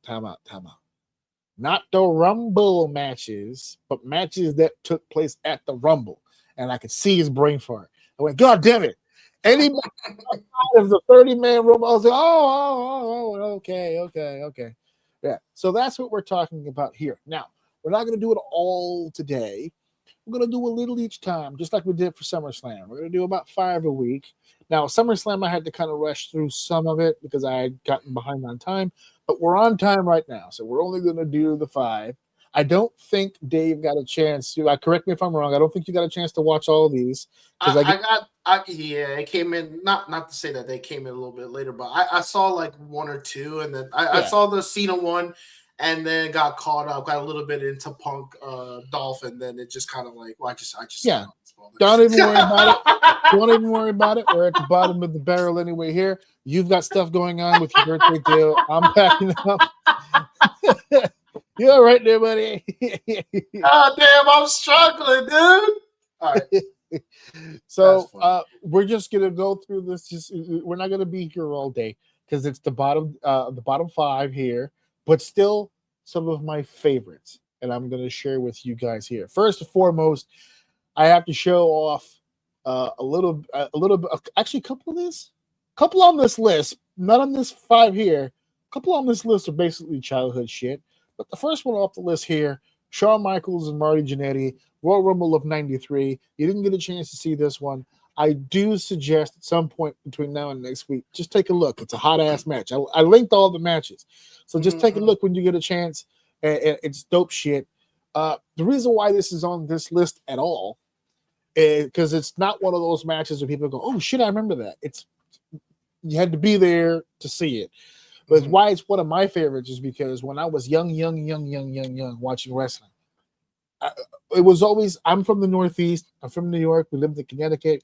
Not the Rumble matches, but matches that took place at the Rumble. And I could see his brain fart. I went, God damn it. Anybody outside of the 30-man Rumble, I was like, okay. Yeah, so that's what we're talking about here. Now, we're not going to do it all today. We're going to do a little each time, just like we did for SummerSlam. We're going to do about 5 a week. Now, SummerSlam, I had to kind of rush through some of it because I had gotten behind on time, but we're on time right now, so we're only going to do the 5. I don't think Dave got a chance to. Correct me if I'm wrong. I don't think you got a chance to watch all of these. It came in. Not to say that they came in a little bit later, but I saw like 1 or 2, and then I saw the Cena one, and then got caught up, got a little bit into Punk, Dolph, and then it just kind of like, well, I just yeah. Don't even worry about it. Don't even worry about it. We're at the bottom of the barrel anyway. Here, you've got stuff going on with your birthday deal. I'm packing up. You all right there, buddy? Oh, damn, I'm struggling, dude. All right. So we're just gonna go through this. We're not gonna be here all day because it's the bottom 5 here, but still some of my favorites, and I'm gonna share with you guys here. First and foremost, I have to show off a little bit. Actually, a couple on this list, not on this 5 here. A couple on this list are basically childhood shit. But the first one off the list here Shawn Michaels and Marty Jannetty, Royal Rumble of 93. You didn't get a chance to see this one. I do suggest at some point between now and next week, just take a look. It's a hot-ass match. I linked all the matches. So just take a look when you get a chance. It's dope shit. The reason why this is on this list at all is because it's not one of those matches where people go, oh, shit, I remember that. You had to be there to see it. But why it's one of my favorites is because when I was young, watching wrestling, it was always, I'm from the Northeast. I'm from New York. We lived in Connecticut.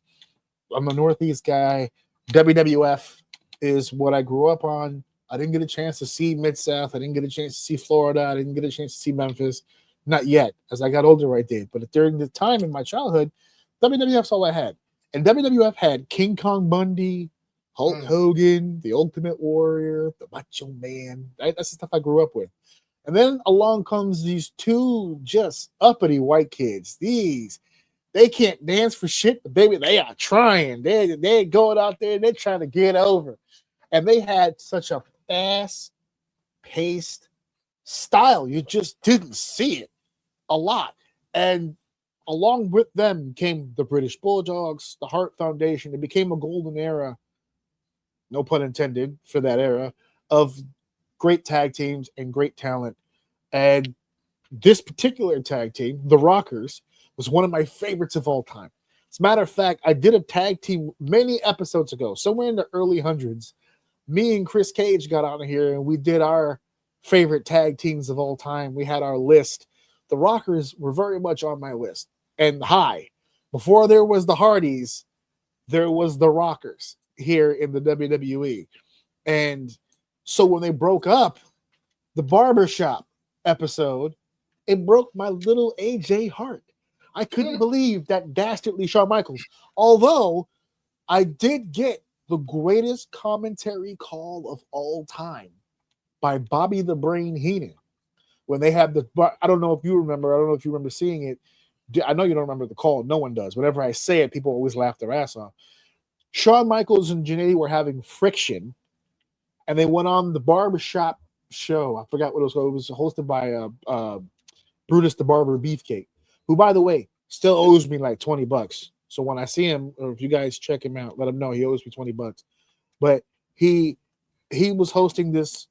I'm a Northeast guy. WWF is what I grew up on. I didn't get a chance to see Mid-South. I didn't get a chance to see Florida. I didn't get a chance to see Memphis. Not yet. As I got older, I did. But during the time in my childhood, WWF's all I had. And WWF had King Kong Bundy, Hulk Hogan, The Ultimate Warrior, The Macho Man. That's the stuff I grew up with. And then along comes these two just uppity white kids. They can't dance for shit, but baby, they are trying. They're going out there and they're trying to get over. And they had such a fast-paced style. You just didn't see it a lot. And along with them came the British Bulldogs, the Hart Foundation. It became a golden era, no pun intended, for that era of great tag teams and great talent. And this particular tag team, the Rockers, was one of my favorites of all time. As a matter of fact, I did a tag team many episodes ago, somewhere in the early hundreds. Me and Chris Cage got on here and we did our favorite tag teams of all time. We had our list. The Rockers were very much on my list. And high. Before there was the Hardys, there was the Rockers here in the WWE. And so when they broke up, the barbershop episode, it broke my little AJ heart. I couldn't believe that dastardly Shawn Michaels. Although I did get the greatest commentary call of all time by Bobby the Brain Heenan. When they had I don't know if you remember. I don't know if you remember seeing it. I know you don't remember the call. No one does. Whenever I say it, people always laugh their ass off. Shawn Michaels and Jannetty were having friction, and they went on the barbershop show. I forgot what it was called. It was hosted by Brutus the Barber Beefcake, who, by the way, still owes me like $20. So when I see him, or if you guys check him out, let him know he owes me $20. But he was hosting this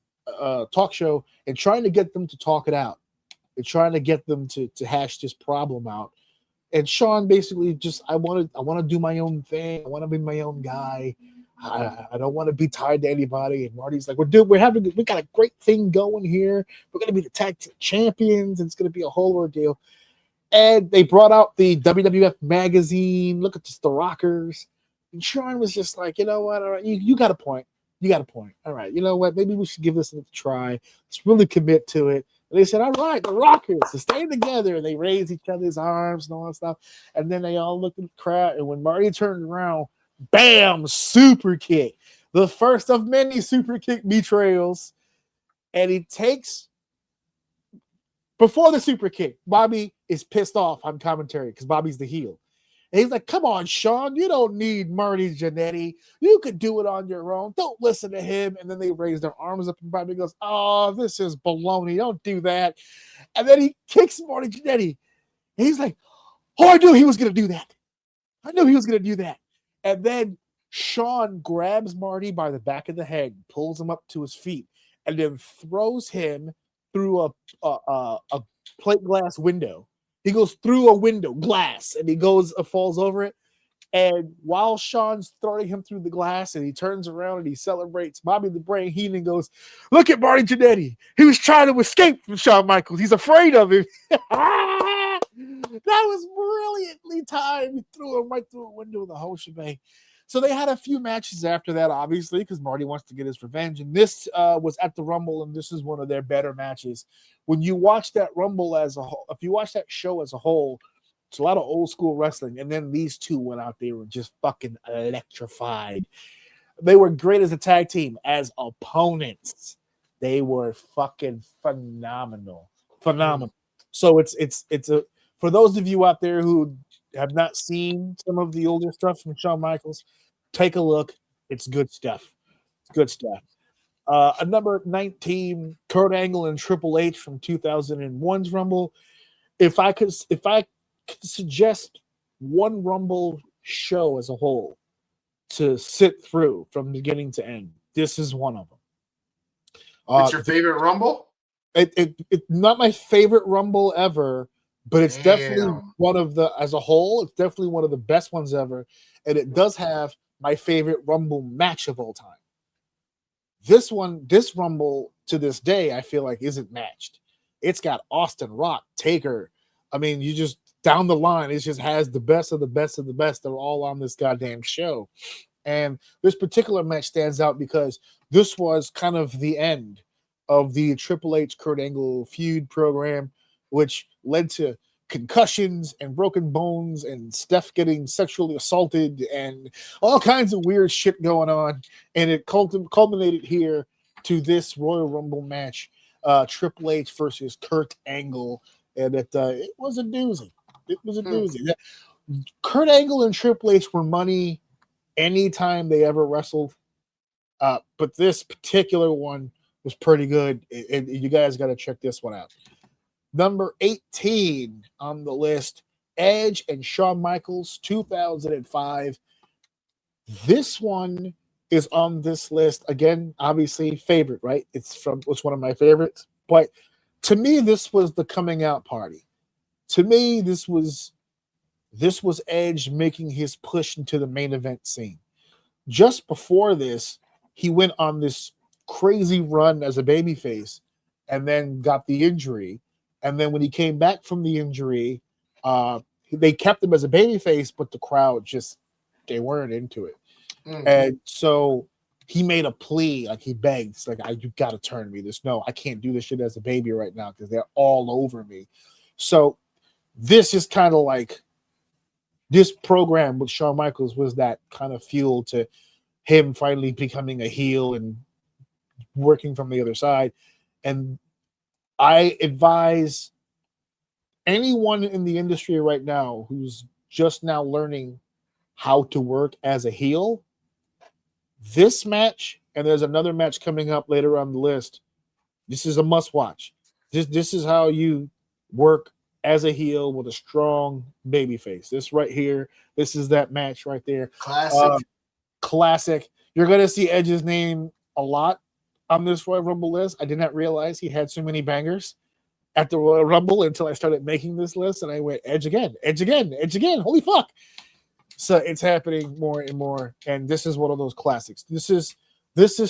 talk show and trying to get them to talk it out and trying to get them to hash this problem out. And Shawn basically just, I want to do my own thing. I want to be my own guy. I don't want to be tied to anybody. And Marty's like, we got a great thing going here. We're going to be the tag team champions. And it's going to be a whole ordeal. And they brought out the WWF magazine. Look at this, the Rockers. And Shawn was just like, you know what? All right, you got a point. You got a point. All right, you know what? Maybe we should give this a try. Let's really commit to it. And they said, all right, the Rockers, to stay together. And they raised each other's arms and all that stuff. And then they all looked at the crowd. And when Marty turned around, bam, super kick. The first of many super kick betrayals. And he takes, before the super kick, Bobby is pissed off on commentary because Bobby's the heel. And he's like, come on, Shawn, you don't need Marty Jannetty. You could do it on your own. Don't listen to him. And then they raise their arms up and Bobby goes, oh, this is baloney. Don't do that. And then he kicks Marty Jannetty. And he's like, oh, I knew he was going to do that. I knew he was going to do that. And then Shawn grabs Marty by the back of the head, pulls him up to his feet, and then throws him through a plate glass window. He goes through a window, glass, and he falls over it. And while Shawn's throwing him through the glass and he turns around and he celebrates, Bobby the Brain Heenan goes, look at Marty Jannetty. He was trying to escape from Shawn Michaels. He's afraid of him. That was brilliantly timed. He threw him right through a window of the whole shebang. So they had a few matches after that, obviously, because Marty wants to get his revenge. And this was at the Rumble, and this is one of their better matches. When you watch that Rumble as a whole, if you watch that show as a whole, it's a lot of old school wrestling. And then these two went out there and just fucking electrified. They were great as a tag team. As opponents, they were fucking phenomenal. Phenomenal. So it's a, for those of you out there who have not seen some of the older stuff from Shawn Michaels, take a look. It's good stuff. It's good stuff. A number 19, Kurt Angle and Triple H from 2001's Rumble. if I could suggest one Rumble show as a whole to sit through from beginning to end, this is one of them. What's your favorite Rumble? It's not my favorite Rumble ever, but it's definitely one of the, as a whole, it's definitely one of the best ones ever. And it does have my favorite Rumble match of all time. This Rumble to this day, I feel like isn't matched. It's got Austin, Rock, Taker. I mean, you just down the line, it just has the best of the best of the best. They're all on this goddamn show. And this particular match stands out because this was kind of the end of the Triple H Kurt Angle feud program, which led to concussions and broken bones and Steph getting sexually assaulted and all kinds of weird shit going on. And it culminated here to this Royal Rumble match, Triple H versus Kurt Angle. And it was a doozy. It was a doozy. Kurt Angle and Triple H were money anytime they ever wrestled. But this particular one was pretty good. And you guys got to check this one out. Number 18 on the list, Edge and Shawn Michaels, 2005. This one is on this list. Again, obviously, favorite, right? It's one of my favorites. But to me, this was the coming out party. To me, this was Edge making his push into the main event scene. Just before this, he went on this crazy run as a babyface and then got the injury. And then when he came back from the injury, they kept him as a babyface, but the crowd they weren't into it. Mm-hmm. And so he made a plea, like he begged, it's like, you got to turn me. I can't do this shit as a baby right now because they're all over me. So this is kind of like, this program with Shawn Michaels was that kind of fuel to him finally becoming a heel and working from the other side. And I advise anyone in the industry right now who's just now learning how to work as a heel, this match, and there's another match coming up later on the list, this is a must watch. This is how you work as a heel with a strong baby face. This right here, this is that match right there. Classic. You're going to see Edge's name a lot on this Royal Rumble list. I did not realize he had so many bangers at the Royal Rumble until I started making this list, and I went, Edge again, Edge again, Edge again. Holy fuck. So it's happening more and more, and this is one of those classics. This is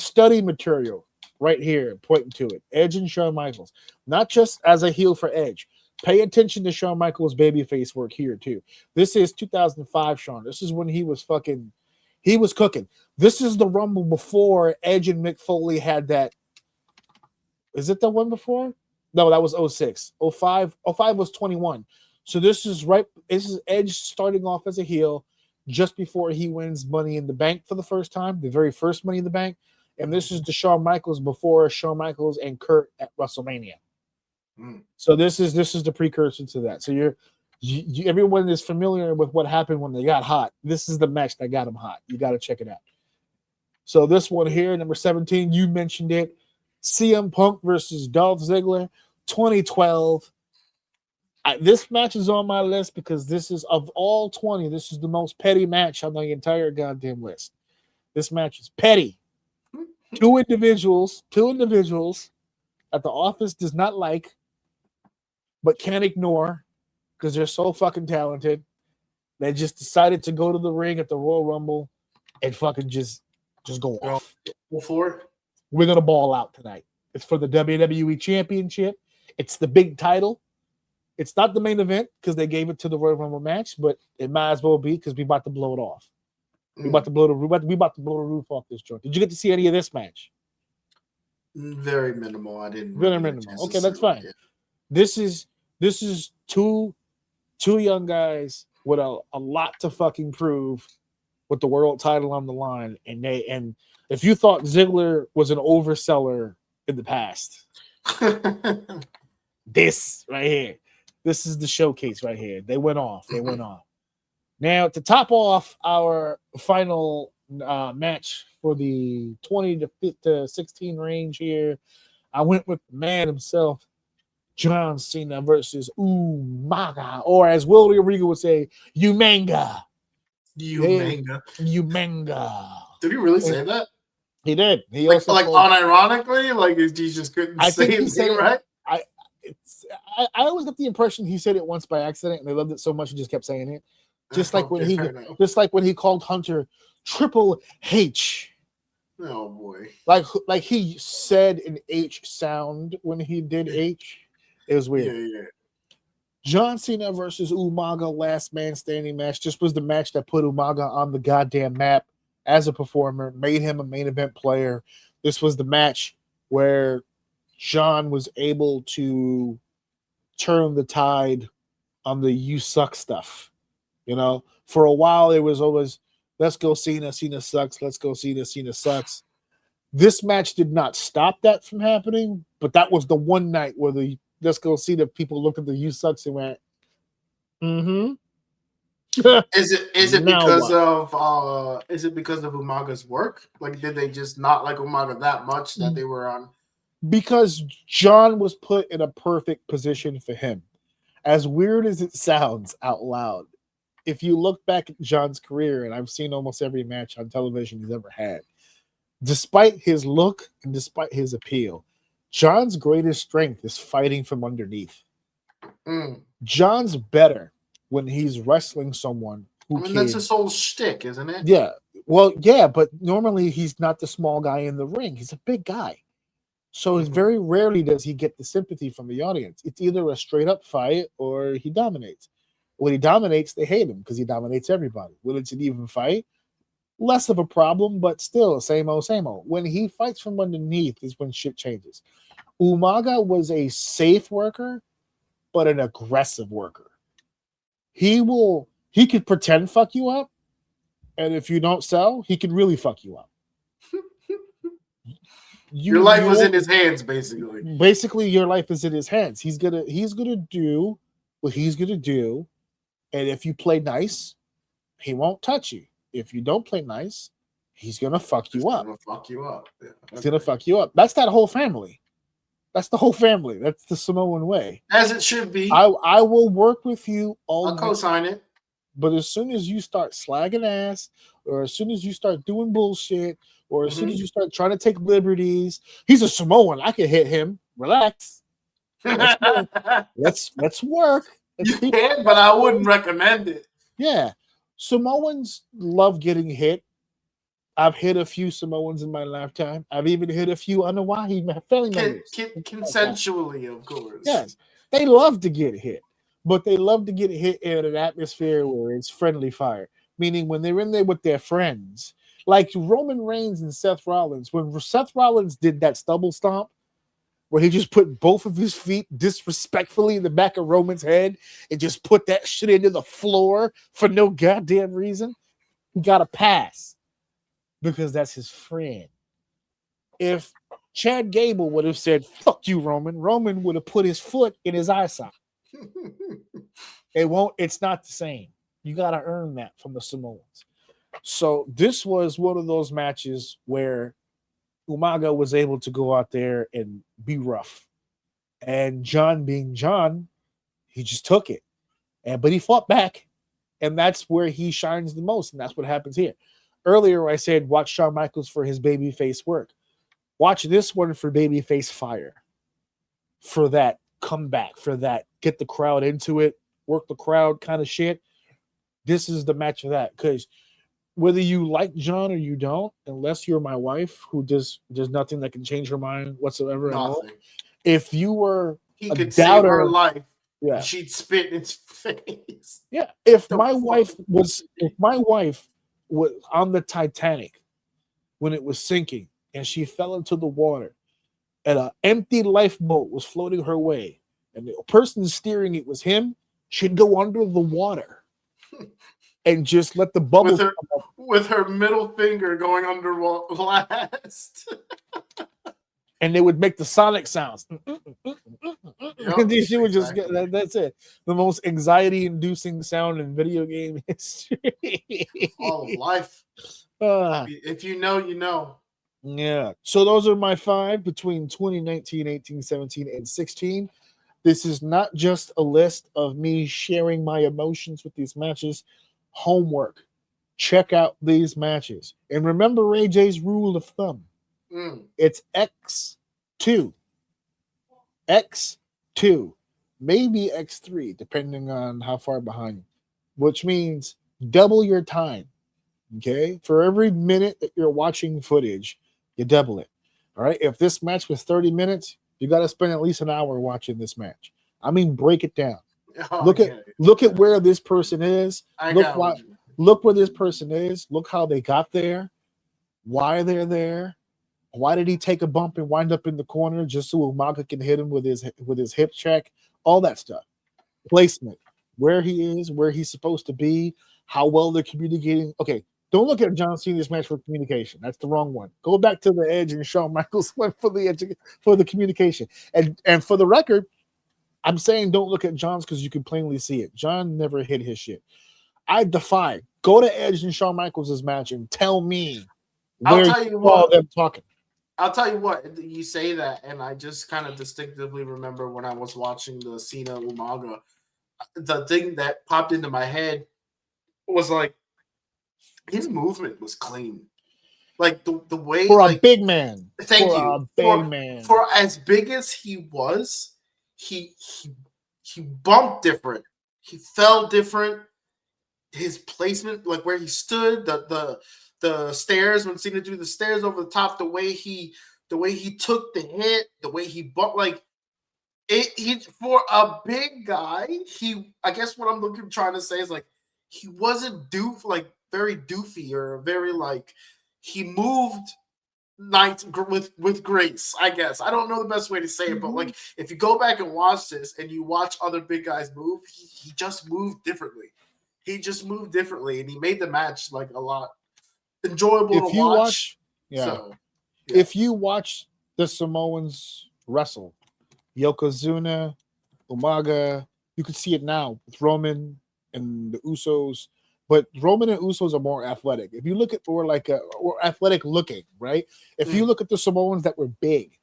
study material right here, pointing to it. Edge and Shawn Michaels. Not just as a heel for Edge. Pay attention to Shawn Michaels' babyface work here, too. This is 2005 Shawn. This is when he was cooking. This is the Rumble before Edge and Mick Foley had that. Is it the one before? No, that was 06. 05 was 21. So this is Edge starting off as a heel just before he wins Money in the Bank for the first time, the very first Money in the Bank. And this is the Shawn Michaels before Shawn Michaels and Kurt at WrestleMania. So this is the precursor to that. So everyone is familiar with what happened when they got hot. This is the match that got them hot. You got to check it out. So this one here, number 17, you mentioned it. CM Punk versus Dolph Ziggler, 2012. This match is on my list because this is, of all 20, this is the most petty match on the entire goddamn list. This match is petty. Two individuals that the office does not like, but can't ignore because they're so fucking talented. They just decided to go to the ring at the Royal Rumble and fucking just go off. Go for it. We're going to ball out tonight. It's for the WWE Championship. It's the big title. It's not the main event because they gave it to the Royal Rumble match, but it might as well be because we about to blow it off. We about to blow the roof off this joint. Did you get to see any of this match? Very minimal. I didn't. Very minimal. Okay, that's fine. Yeah. This is two young guys with a lot to fucking prove with the world title on the line. And if you thought Ziggler was an overseller in the past, this right here, this is the showcase right here. They went off. Now, to top off our final match for the 20 to 16 range here, I went with the man himself, John Cena versus Umaga, or as Will Rodriguez would say, Umanga. Umanga. Umanga. Did he really say that? He did. He like also unironically, like he just couldn't say it right. I always got the impression he said it once by accident, and they loved it so much he just kept saying it. Just like when he called Hunter Triple H. Oh boy! Like he said an H sound when he did H. It was weird. Yeah. John Cena versus Umaga, last man standing match. This was the match that put Umaga on the goddamn map as a performer, made him a main event player. This was the match where John was able to turn the tide on the "you suck" stuff. You know, for a while it was always, let's go Cena, Cena sucks, let's go Cena, Cena sucks. This match did not stop that from happening, but that was the one night where the let's go Cena people looked at the "you sucks" and went, mm-hmm. Is it because of Umaga's work? Like, did they just not like Umaga that much that they were on? Because John was put in a perfect position for him. As weird as it sounds out loud, if you look back at John's career, and I've seen almost every match on television he's ever had, despite his look and despite his appeal, John's greatest strength is fighting from underneath. John's better when he's wrestling someone who that's his whole shtick, isn't it? Yeah. Well, yeah, but normally he's not the small guy in the ring. He's a big guy. So it's very rarely does he get the sympathy from the audience. It's either a straight up fight or he dominates. When he dominates, they hate him because he dominates everybody. When it's an even fight, less of a problem, but still same old, same old. When he fights from underneath is when shit changes. Umaga was a safe worker, but an aggressive worker. He could pretend fuck you up, and if you don't sell, he could really fuck you up. Your life was in his hands, basically. Basically, your life is in his hands. He's gonna do what he's gonna do, and if you play nice, he won't touch you. If you don't play nice, he's gonna fuck you up. Yeah, he's gonna fuck you up. That's that whole family. That's the whole family. That's the Samoan way. As it should be. I will work with you all I'll co-sign it. But as soon as you start slagging ass, or as soon as you start doing bullshit, or as soon as you start trying to take liberties, he's a Samoan. I can hit him. Relax. Let's work. You can, but I wouldn't recommend it. Yeah. Samoans love getting hit. I've hit a few Samoans in my lifetime. I've even hit a few Anawahi family members. Consensually, of course. Yes. They love to get hit. But they love to get hit in an atmosphere where it's friendly fire. Meaning when they're in there with their friends. Like Roman Reigns and Seth Rollins. When Seth Rollins did that stubble stomp, where he just put both of his feet disrespectfully in the back of Roman's head and just put that shit into the floor for no goddamn reason, he got a pass because that's his friend. If Chad Gable would have said, fuck you, Roman would have put his foot in his eye socket. It's not the same. You got to earn that from the Samoans. So this was one of those matches where Umaga was able to go out there and be rough. And John being John, he just took it. But he fought back. And that's where he shines the most. And that's what happens here. Earlier, I said, watch Shawn Michaels for his babyface work. Watch this one for babyface fire. For that comeback, for that get the crowd into it, work the crowd kind of shit. This is the match of that. Because whether you like John or you don't, unless you're my wife, who there's nothing that can change her mind whatsoever. Nothing. If you were he a could doubter, save her life, yeah, she'd spit in its face. Yeah. If my wife was on the Titanic when it was sinking and she fell into the water and an empty lifeboat was floating her way and the person steering it was him, she'd go under the water and just let the bubbles with her middle finger going under blast. And they would make the sonic sounds. And she would just get that's it. The most anxiety-inducing sound in video game history. All of life. If you know, you know. Yeah. So those are my 5 between 2019, 18, 17, and 16. This is not just a list of me sharing my emotions with these matches. Homework. Check out these matches. And remember Ray J's rule of thumb. It's X2. X2. Maybe X3, depending on how far behind you. Which means double your time. Okay? For every minute that you're watching footage, you double it. All right? If this match was 30 minutes, you got to spend at least an hour watching this match. I mean, break it down. Look at where this person is. Look where this person is. Look how they got there. Why they're there. Why did he take a bump and wind up in the corner just so Umaga can hit him with his hip check? All that stuff. Placement. Where he is, where he's supposed to be, how well they're communicating. Okay, don't look at John Cena's match for communication. That's the wrong one. Go back to the Edge and Shawn Michaels one for the communication. And for the record, I'm saying don't look at John's because you can plainly see it. John never hit his shit. I defy. Go to Edge and Shawn Michaels' match and tell me where you saw them talking. I'll tell you what, you say that, and I just kind of distinctively remember when I was watching the Cena Umaga, the thing that popped into my head was like his movement was clean. Like the way for a big man. Thank you. For as big as he was, he bumped different. He fell different. His placement, like where he stood, the stairs when Cena do the stairs over the top, the way he took the hit, the way he bumped, like he for a big guy, I guess what I'm trying to say is like he wasn't very doofy or very like he moved with grace, I guess. I don't know the best way to say it, but like if you go back and watch this and you watch other big guys move, he just moved differently. He just moved differently, and he made the match like a lot enjoyable to watch. If you watch the Samoans wrestle, Yokozuna, Umaga, you can see it now with Roman and the Usos. But Roman and Usos are more athletic. If you look at or athletic looking, right? If you look at the Samoans that were big,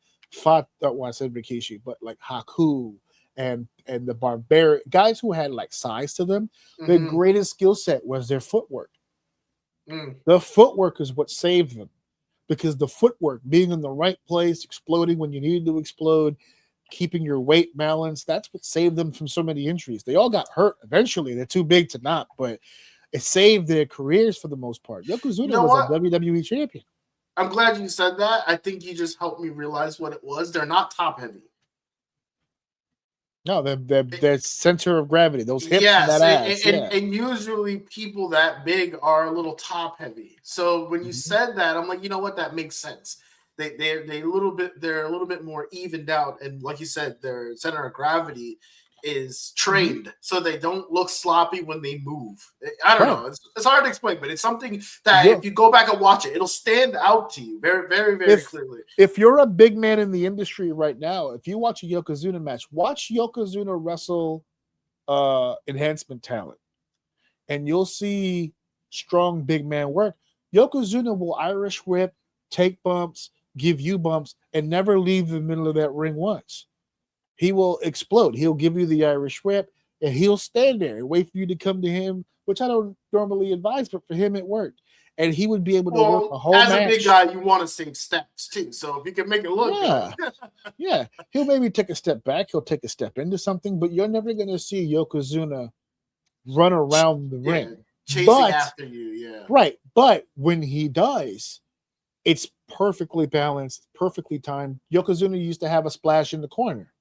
I said Rikishi, but like Haku and the Barbarian guys who had like size to them, their greatest skill set was their footwork. The footwork is what saved them, because the footwork, being in the right place, exploding when you needed to explode, keeping your weight balanced, that's what saved them from so many injuries. They all got hurt eventually. They're too big to not, but it saved their careers for the most part. Yokozuna was a WWE champion. I'm glad you said that. I think you just helped me realize what it was. They're not top heavy. No, they're center of gravity. Those hips and that ass. And usually people that big are a little top heavy. So when you said that, I'm like, you know what? That makes sense. They're a little bit more evened out, and like you said, their center of gravity is trained, so they don't look sloppy when they move. I don't know. It's hard to explain, but it's something that if you go back and watch it, it'll stand out to you very, very, very clearly. If you're a big man in the industry right now, if you watch a Yokozuna match, watch Yokozuna wrestle enhancement talent, and you'll see strong big man work. Yokozuna will Irish whip, take bumps, give you bumps, and never leave the middle of that ring once. He will explode. He'll give you the Irish whip, and he'll stand there and wait for you to come to him, which I don't normally advise, but for him it worked. And he would be able to work a whole match. As a big guy, you want to save steps too. So if you can make it look good. He'll maybe take a step back. He'll take a step into something, but you're never going to see Yokozuna run around the ring. Chasing after you, Right. But when he does, it's perfectly balanced, perfectly timed. Yokozuna used to have a splash in the corner.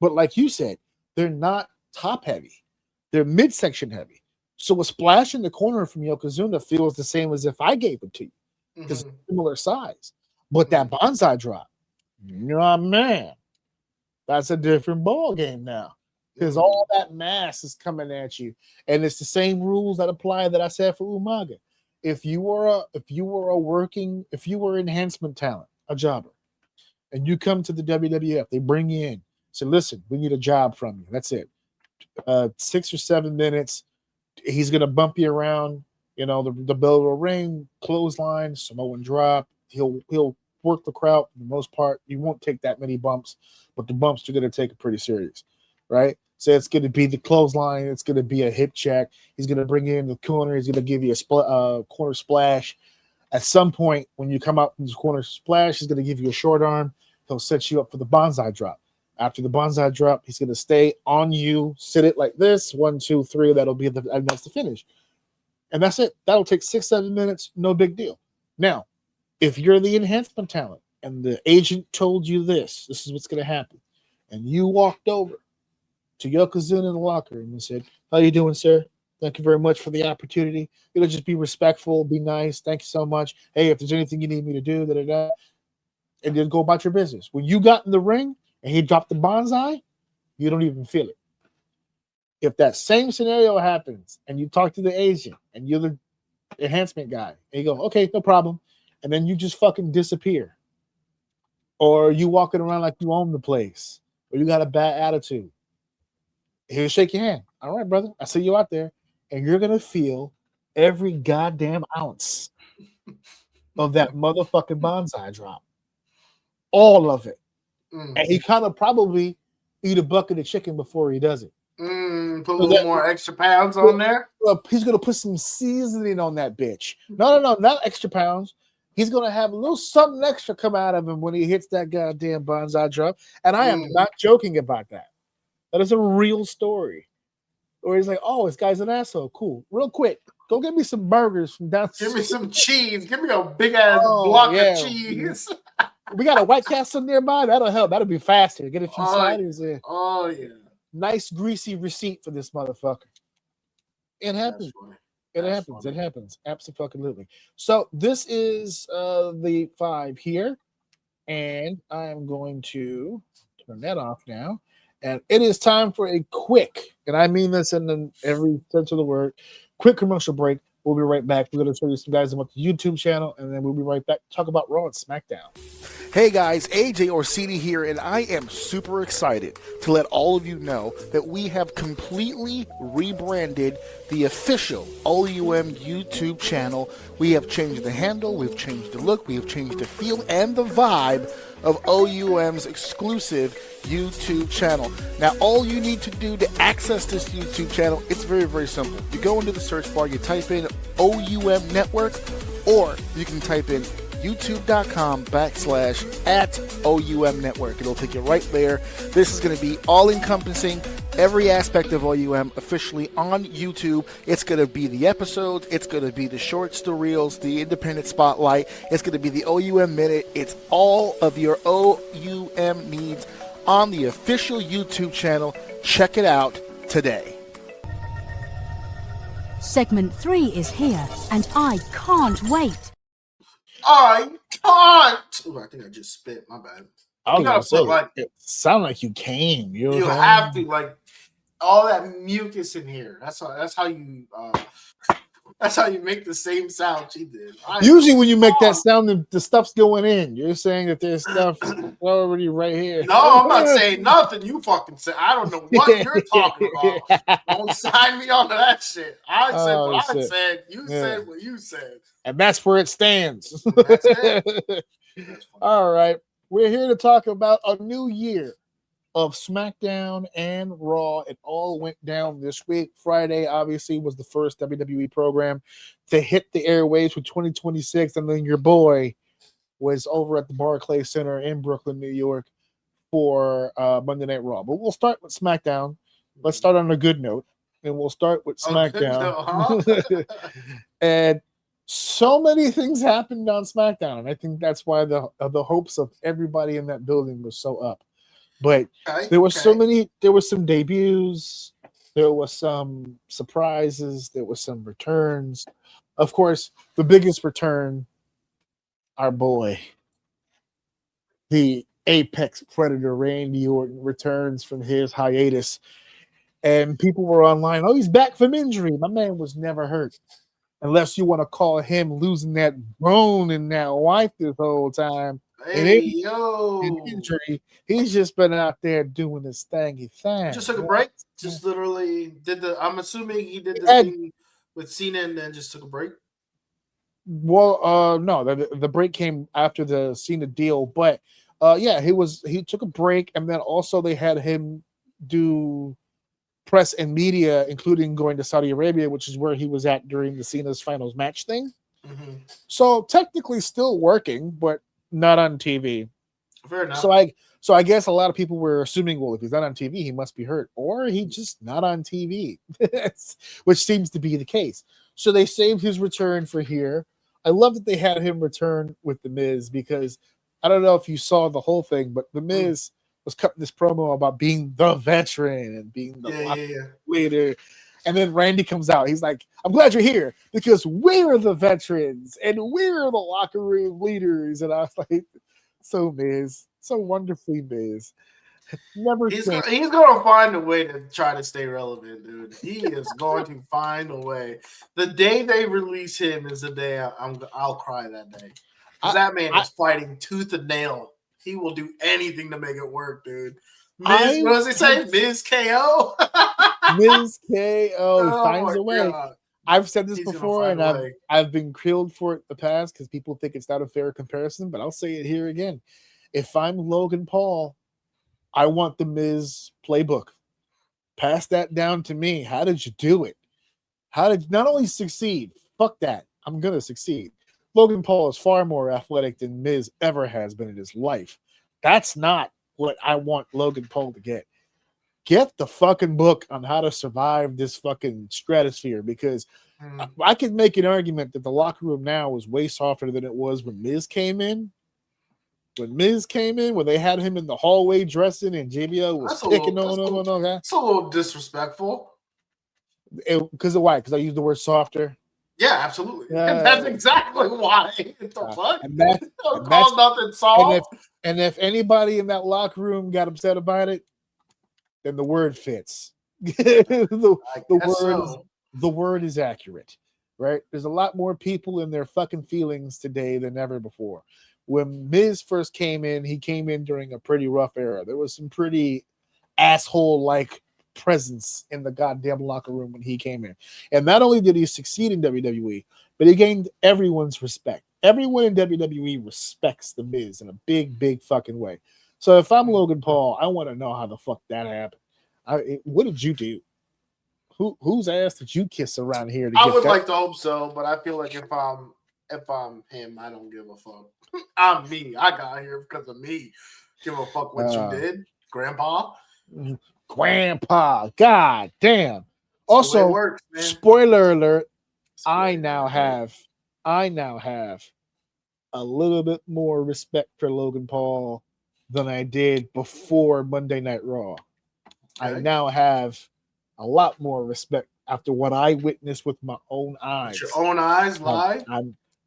But like you said, they're not top heavy. They're midsection heavy. So a splash in the corner from Yokozuna feels the same as if I gave it to you, because it's similar size. But that bonsai drop, man, that's a different ball game now, because all that mass is coming at you, and it's the same rules that apply that I said for Umaga. If you were enhancement talent, a jobber, and you come to the WWF, they bring you in. So listen, we need a job from you. That's it. 6 or 7 minutes. He's gonna bump you around. You know, the bell will ring, clothesline, Samoan drop. He'll work the crowd for the most part. You won't take that many bumps, but the bumps you're gonna take are pretty serious. right? So it's going to be the clothesline. It's going to be a hip check. He's going to bring you in the corner. He's going to give you a corner splash. At some point, when you come out from the corner splash, he's going to give you a short arm. He'll set you up for the bonsai drop. After the bonsai drop, he's going to stay on you, sit it like this, 1, 2, 3. And that's the finish. And that's it. That'll take 6-7 minutes. No big deal. Now, if you're the enhancement talent and the agent told you this is what's going to happen, and you walked over to Yokozuna in the locker room and said, "How you doing, sir? Thank you very much for the opportunity. It'll just be respectful, be nice. Thank you so much. Hey, if there's anything you need me to do, da-da-da," and then go about your business. When you got in the ring and he dropped the bonsai, you don't even feel it. If that same scenario happens and you talk to the agent and you're the enhancement guy and you go, "Okay, no problem," and then you just fucking disappear, or you walking around like you own the place, or you got a bad attitude, he'll shake your hand. "All right, brother, I see you out there," and you're gonna feel every goddamn ounce of that motherfucking bonsai drop, all of it. And he kind of probably eat a bucket of chicken before he does it. Put a little more extra pounds on there. He's gonna put some seasoning on that bitch. No, not extra pounds. He's gonna have a little something extra come out of him when he hits that goddamn bonsai drop. And I am not joking about that. That is a real story. Or he's like, "Oh, this guy's an asshole. Cool. Real quick, go get me some burgers from downstairs. Give me some cheese. Give me a big ass block of cheese. We got a White Castle nearby. That'll help. That'll be faster. Get a few sliders in. Oh yeah. Nice greasy receipt for this motherfucker." It happens. It happens. Absolutely. So this is the 5 here, and I am going to turn that off now. And it is time for a quick, and I mean this in every sense of the word, quick commercial break. We'll be right back. We're going to show you some guys about the YouTube channel, and then we'll be right back to talk about Raw and SmackDown. Hey guys, AJ Orsini here, and I am super excited to let all of you know that we have completely rebranded the official OUM YouTube channel. We have changed the handle, we've changed the look, we have changed the feel and the vibe of OUM's exclusive YouTube channel. Now, all you need to do to access this YouTube channel, it's very, very simple. You go into the search bar, you type in OUM Network, or you can type in youtube.com/@OUM Network. It'll take you right there. This is going to be all-encompassing, every aspect of OUM officially on YouTube. It's going to be the episodes, it's going to be the shorts, the reels, the independent spotlight, it's going to be the OUM Minute. It's all of your OUM needs on the official YouTube channel. Check it out today. Segment 3 is here, and I can't wait. I can't. Ooh, I think I just spit. My bad. I was gonna say, it sounded like you came. You have to, like, all that mucus in here. That's how you make the same sound she did. Usually when you make that sound, the stuff's going in. You're saying that there's stuff already right here. No, I'm not saying nothing. You fucking say. I don't know what you're talking about. Don't sign me onto that shit. I said what I said. You said what you said. And that's where it stands. That's it. All right. We're here to talk about a new year of SmackDown and Raw. It all went down this week. Friday, obviously, was the first WWE program to hit the airwaves for 2026. And then your boy was over at the Barclays Center in Brooklyn, New York for Monday Night Raw. But we'll start with SmackDown. Let's start on a good note. And we'll start with SmackDown. And so many things happened on SmackDown. And I think that's why the hopes of everybody in that building was so up. But there were so many, there were some debuts, there was some surprises, there were some returns. Of course, the biggest return, our boy, the Apex Predator Randy Orton returns from his hiatus. And people were online, "Oh, he's back from injury." My man was never hurt. Unless you want to call him losing that bone and that wife this whole time. Hey, injury. He's just been out there doing his thing. Just took a break. Just literally did I'm assuming he did this thing with Cena and then just took a break. Well, no, the break came after the Cena deal, but he took a break, and then also they had him do press and media, including going to Saudi Arabia, which is where he was at during the Cena's finals match thing. Mm-hmm. So technically still working, but not on TV. Fair enough. So I guess a lot of people were assuming, well, if he's not on TV, he must be hurt, or he's just not on TV, which seems to be the case. So they saved his return for here. I love that they had him return with The Miz, because I don't know if you saw the whole thing, but The Miz was cutting this promo about being the veteran and being the leader. And then Randy comes out. He's like, I'm glad you're here because we're the veterans and we're the locker room leaders. And I was like, so Miz, so wonderfully Miz. He's going to find a way to try to stay relevant, dude. He is going to find a way. The day they release him is the day I'll cry that day. Because that man is fighting tooth and nail. He will do anything to make it work, dude. Miz, what does he say? Miz KO? Miz KO finds a way. God. I've said this before, and I've been grilled for it in the past because people think it's not a fair comparison, but I'll say it here again. If I'm Logan Paul, I want the Miz playbook. Pass that down to me. How did you do it? How did you not only succeed? Fuck that. I'm going to succeed. Logan Paul is far more athletic than Miz ever has been in his life. That's not what I want Logan Paul to get. Get the fucking book on how to survive this fucking stratosphere, because I could make an argument that the locker room now is way softer than it was when Miz came in. When they had him in the hallway dressing and JBL was picking on him. It's a little disrespectful. Because of why? Because I used the word softer. Yeah, absolutely. That's exactly why. What the fuck? Don't call nothing soft. And if anybody in that locker room got upset about it, then the word fits. the word is accurate, right? There's a lot more people in their fucking feelings today than ever before. When Miz first came in, he came in during a pretty rough era. There was some pretty asshole-like presence in the goddamn locker room when he came in. And not only did he succeed in WWE, but he gained everyone's respect. Everyone in WWE respects the Miz in a big, big fucking way. So if I'm Logan Paul, I want to know how the fuck that happened. What did you do? Whose ass did you kiss around here? I would like to hope so, but I feel like if I'm him, I don't give a fuck. I'm me. I got here because of me. Give a fuck what you did, Grandpa. God damn. Also, works, spoiler alert, I now have a little bit more respect for Logan Paul than I did before Monday Night Raw. Okay. I now have a lot more respect after what I witnessed with my own eyes. With your own eyes, live?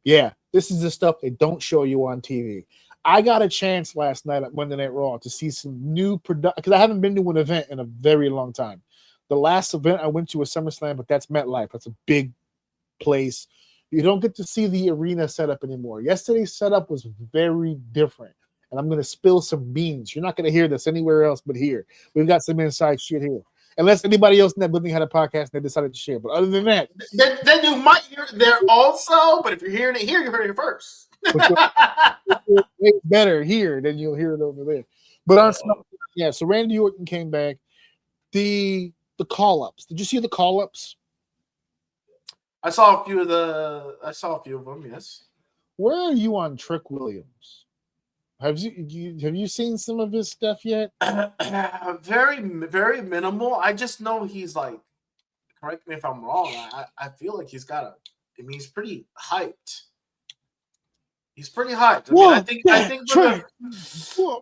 Yeah, this is the stuff they don't show you on TV. I got a chance last night at Monday Night Raw to see some new production, because I haven't been to an event in a very long time. The last event I went to was SummerSlam, but that's MetLife. That's a big place. You don't get to see the arena setup anymore. Yesterday's setup was very different, and I'm going to spill some beans. You're not going to hear this anywhere else but here. We've got some inside shit here. Unless anybody else in that building had a podcast and they decided to share. But other than that, then you might hear it there also. But if you're hearing it here, you're hearing it first. It's better here than you'll hear it over there. But on SmackDown, so Randy Orton came back. The call-ups. Did you see the call-ups? I saw a few of them. Yes. Where are you on Trick Williams? Have you seen some of his stuff yet? Very, very minimal. I just know he's like, correct me if I'm wrong. I feel like he's he's pretty hyped. He's pretty hyped.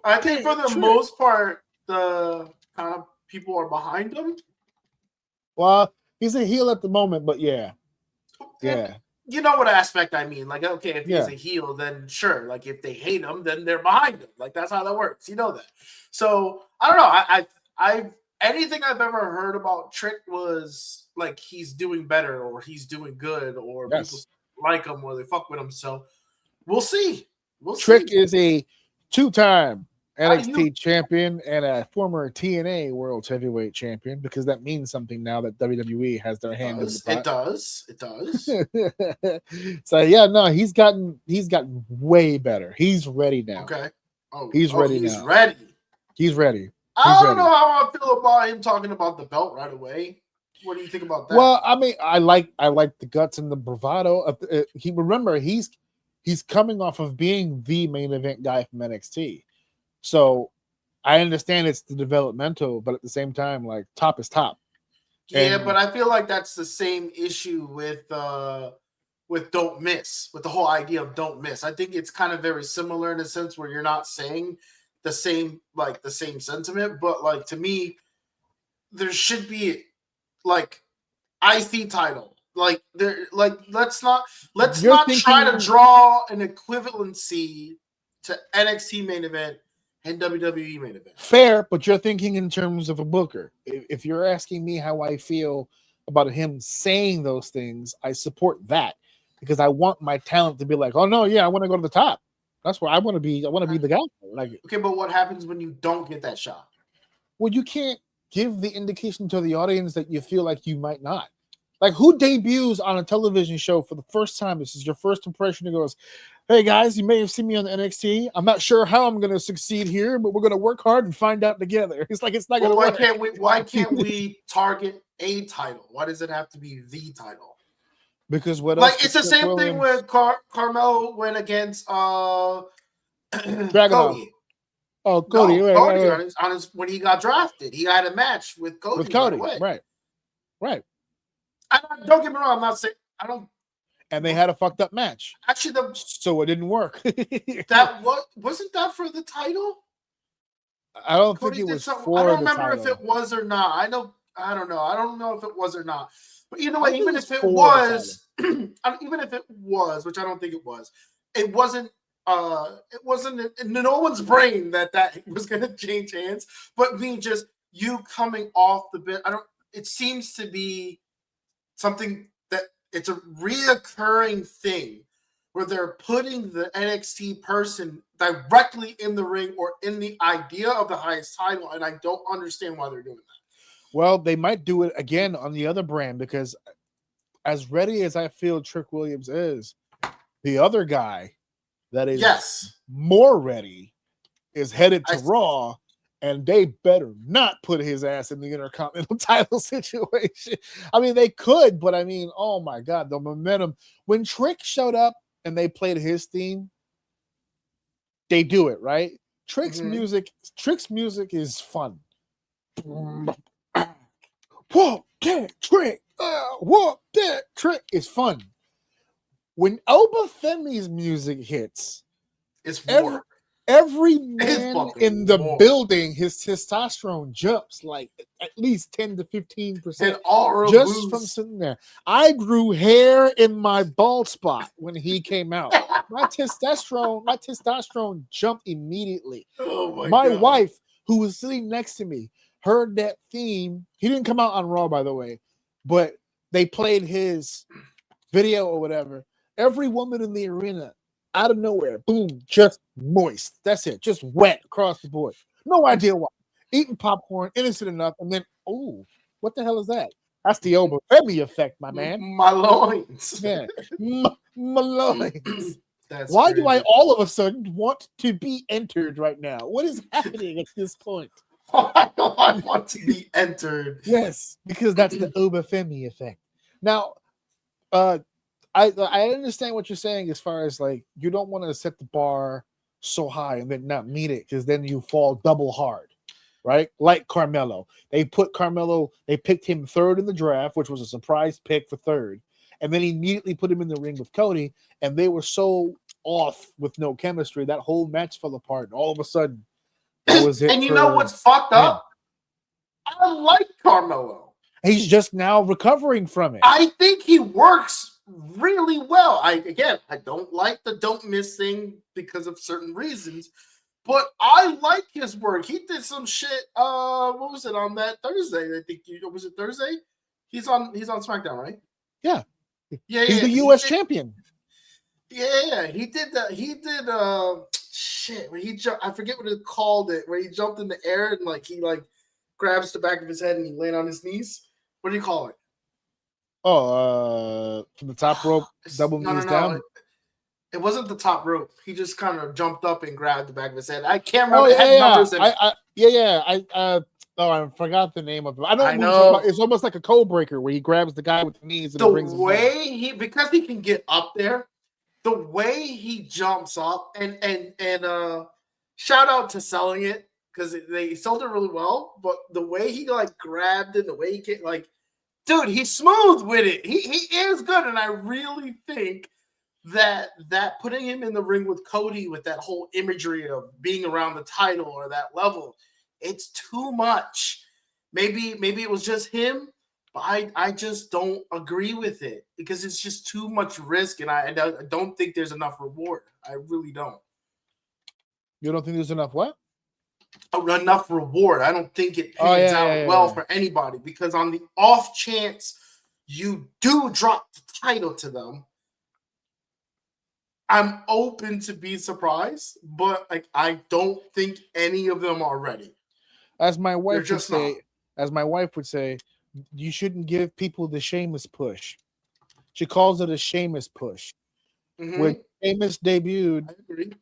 I think for the most part, the kind of people are behind him. Well, he's a heel at the moment, but yeah. You know what aspect I mean. Like, okay, if he's a heel, then sure. Like, if they hate him, then they're behind him. Like, that's how that works. You know that. So, I don't know. I anything I've ever heard about Trick was, like, he's doing better or he's doing good or people like him or they fuck with him. So, we'll see. Trick is a two-time NXT champion and a former TNA World Heavyweight champion, because that means something now that WWE has their hand in the pot. It does. So he's gotten way better. He's ready now. Okay. He's ready now. He's ready. I don't know how I feel about him talking about the belt right away. What do you think about that? Well, I mean, I like the guts and the bravado. He's coming off of being the main event guy from NXT, so I understand it's the developmental, but at the same time, like top is top. Yeah, but I feel like that's the same issue with Don't Miss, with the whole idea of Don't Miss. I think it's kind of very similar in a sense where you're not saying the same sentiment, but like to me, there should be like IC title. Like there, like let's not try to draw an equivalency to NXT main event and WWE main event. Fair, but you're thinking in terms of a booker. If you're asking me how I feel about him saying those things, I support that because I want my talent to be like, oh no, yeah, I want to go to the top. That's where I want to be. I want to be the guy. Like, okay, but what happens when you don't get that shot? Well, you can't give the indication to the audience that you feel like you might not. Like, who debuts on a television show for the first time? This is your first impression. He goes, hey guys, you may have seen me on the NXT. I'm not sure how I'm going to succeed here, but we're going to work hard and find out together. It's like it's not going to work. Why can't we target a title? Why does it have to be the title? Because what like else it's the same thing with Carmelo went against Dragunov. Cody. Oh, Cody, no, Cody right. On his when he got drafted, he had a match with Cody. Right. Don't get me wrong. I'm not saying I don't. And they had a fucked up match. Actually, so it didn't work. Wasn't that for the title? I don't think it was for. I don't remember if it was or not. I don't know. I don't know if it was or not. But you know what? Even if it was, which I don't think it was, it wasn't. It wasn't in no one's brain that was going to change hands. But me just you coming off the bit. It seems to be something that it's a reoccurring thing where they're putting the NXT person directly in the ring or in the idea of the highest title, and I don't understand why they're doing that. Well, they might do it again on the other brand because as ready as I feel Trick Williams is, the other guy that is more ready is headed to Raw, and they better not put his ass in the Intercontinental title situation. I mean, they could, but I mean, oh my God, the momentum. When Trick showed up and they played his theme, they do it, right? Trick's music is fun. Whoa, that Trick! Whoa, that Trick is fun. When Obafemi's music hits, it's war. Every man in the building, his testosterone jumps like at least 10 to 15% just from sitting there. I grew hair in my bald spot when he came out. My testosterone jumped immediately. Oh my God. Wife, who was sitting next to me, heard that theme. He didn't come out on Raw, by the way, but they played his video or whatever. Every woman in the arena, out of nowhere, boom, just moist. That's it, just wet across the board. No idea why. Eating popcorn, innocent enough, and then, oh, what the hell is that? That's the Obafemi effect, my man. My loins. Yeah, my loins. Why do I all of a sudden want to be entered right now? What is happening at this point? Why do I want to be entered? Yes, because that's the Obafemi effect. Now, I understand what you're saying as far as like you don't want to set the bar so high and then not meet it because then you fall double hard, right? Like Carmelo. They picked him third in the draft, which was a surprise pick for third. And then immediately put him in the ring with Cody, and they were so off with no chemistry, that whole match fell apart. And all of a sudden, that was it. And you know what's fucked up? I like Carmelo. He's just now recovering from it. I think he works really well. I don't like the don't miss thing because of certain reasons, but I like his work. He did some shit. What was it on that Thursday? I think was it Thursday? He's on Smackdown, right? Yeah. He's the U.S. champion. Yeah, he did that. He did shit where he jumped. I forget what it called it. Where he jumped in the air and like he grabs the back of his head and he landed on his knees. What do you call it? Oh, from the top rope, double knees down. It wasn't the top rope. He just kind of jumped up and grabbed the back of his head. I can't remember. It had numbers in it. I forgot the name of it. I know. It's almost like a code breaker where he grabs the guy with the knees and brings him down. Because he can get up there, the way he jumps up and shout out to selling it because they sold it really well. But the way he like grabbed it, the way he can dude, he's smooth with it. He is good, and I really think that putting him in the ring with Cody with that whole imagery of being around the title or that level, it's too much. Maybe it was just him, but I just don't agree with it because it's just too much risk, and I don't think there's enough reward. I really don't. You don't think there's enough what? Enough reward. I don't think it pans out well for anybody because on the off chance you do drop the title to them, I'm open to be surprised, but like I don't think any of them are ready. As my wife would say, you shouldn't give people the Sheamus push. She calls it a Sheamus push. Mm-hmm. When Sheamus debuted, I agree.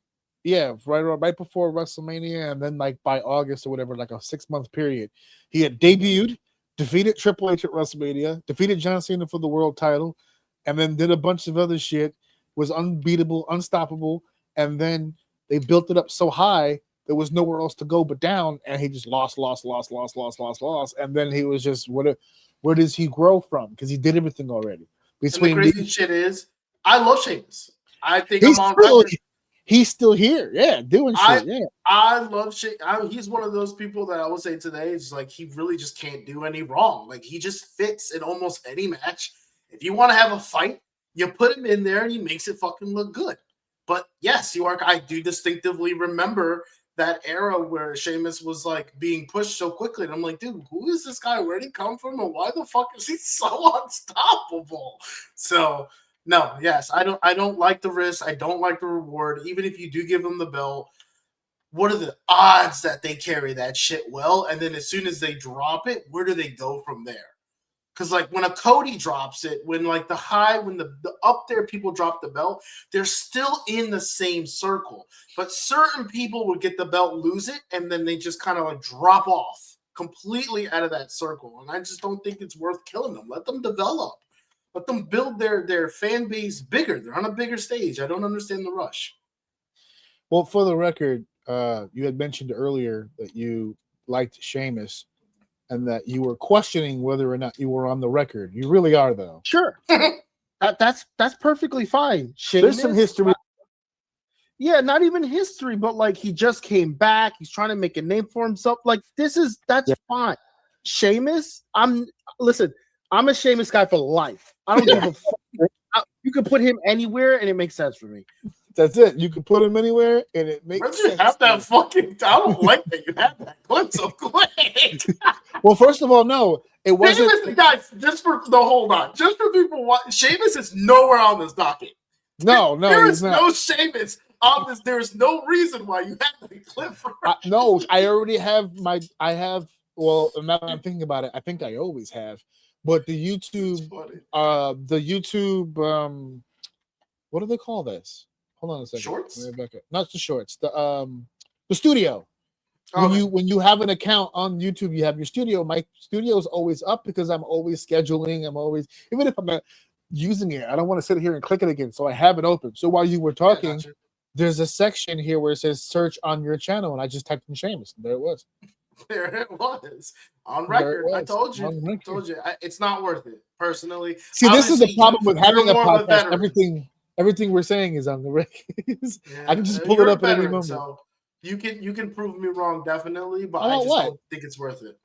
Yeah, right before WrestleMania, and then like by August or whatever, like a 6-month period, he had debuted, defeated Triple H at WrestleMania, defeated John Cena for the world title, and then did a bunch of other shit. Was unbeatable, unstoppable, and then they built it up so high there was nowhere else to go but down, and he just lost, and then he was just where does he grow from? Because he did everything already. And the crazy shit is, I love Sheamus. I think I'm on record. He's still here, doing shit. I love shit. He's one of those people that I will say today is like he really just can't do any wrong. Like he just fits in almost any match. If you want to have a fight, you put him in there and he makes it fucking look good. But yes, I do distinctively remember that era where Sheamus was like being pushed so quickly. And I'm like, dude, who is this guy? Where'd he come from? And why the fuck is he so unstoppable? So no, yes, I don't like the risk. I don't like the reward. Even if you do give them the belt, what are the odds that they carry that shit well? And then as soon as they drop it, where do they go from there? Because like when a Cody drops it, when like the up there people drop the belt, they're still in the same circle. But certain people would get the belt, lose it, and then they just kind of like drop off completely out of that circle. And I just don't think it's worth killing them. Let them develop. Let them build their fan base bigger. They're on a bigger stage. I don't understand the rush. Well, for the record, you had mentioned earlier that you liked Sheamus and that you were questioning whether or not you were on the record. You really are, though. Sure. That's perfectly fine. Sheamus, there's some history. Yeah, not even history, but like he just came back. He's trying to make a name for himself. Like that's fine. Sheamus, I'm a Sheamus guy for life. I don't give a fuck. You can put him anywhere and it makes sense for me. That's it. You can put him anywhere and it makes sense. You have that fucking. I don't like that you have that clip so quick. Well, first of all, no, it wasn't. Sheamus, guys, hold on. Just for people, Sheamus is nowhere on this docket. No, there is no Sheamus on this. There is no reason why you have that clip. No, I already have Well, now that I'm thinking about it, I think I always have. But the YouTube, what do they call this? Hold on a second. Shorts? Not the shorts. The studio. Okay. When you have an account on YouTube, you have your studio. My studio is always up because I'm always scheduling. I'm always, even if I'm not using it, I don't want to sit here and click it again. So I have it open. So while you were talking, there's a section here where it says search on your channel, and I just typed in Sheamus, and there it was. There it was on record. I told you. It's not worth it personally. See, this is the problem with having a podcast. Everything we're saying is on the record. I can just pull it up at any moment. So you can prove me wrong, definitely, but I just don't think it's worth it.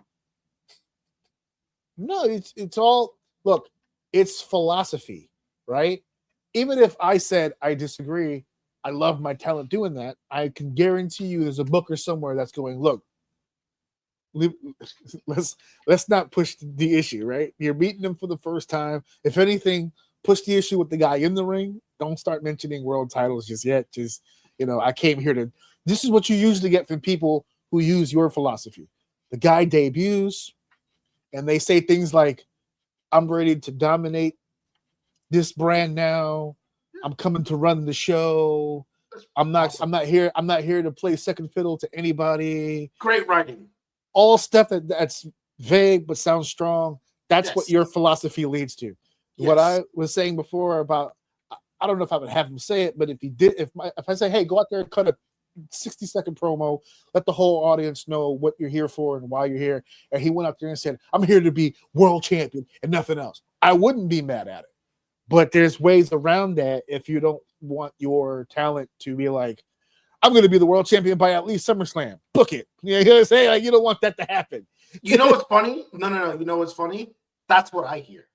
No, it's all look. It's philosophy, right? Even if I said I disagree, I love my talent doing that. I can guarantee you, there's a booker somewhere that's going, look. Let's not push the issue, right? You're meeting them for the first time. If anything, push the issue with the guy in the ring. Don't start mentioning world titles just yet. Just, I came here to. This is what you usually get from people who use your philosophy. The guy debuts, and they say things like, "I'm ready to dominate this brand now. I'm coming to run the show. I'm not here to play second fiddle to anybody. Great writing. All stuff that's vague but sounds strong. That's what your philosophy leads to. Yes. What I was saying before about, I don't know if I would have him say it, but if I say, hey, go out there and cut a 60-second promo, let the whole audience know what you're here for and why you're here, and he went out there and said, I'm here to be world champion and nothing else, I wouldn't be mad at it. But there's ways around that if you don't want your talent to be like, I'm going to be the world champion by at least SummerSlam. Book it. You know what I'm saying? Like, you don't want that to happen. You know what's funny? No. You know what's funny? That's what I hear.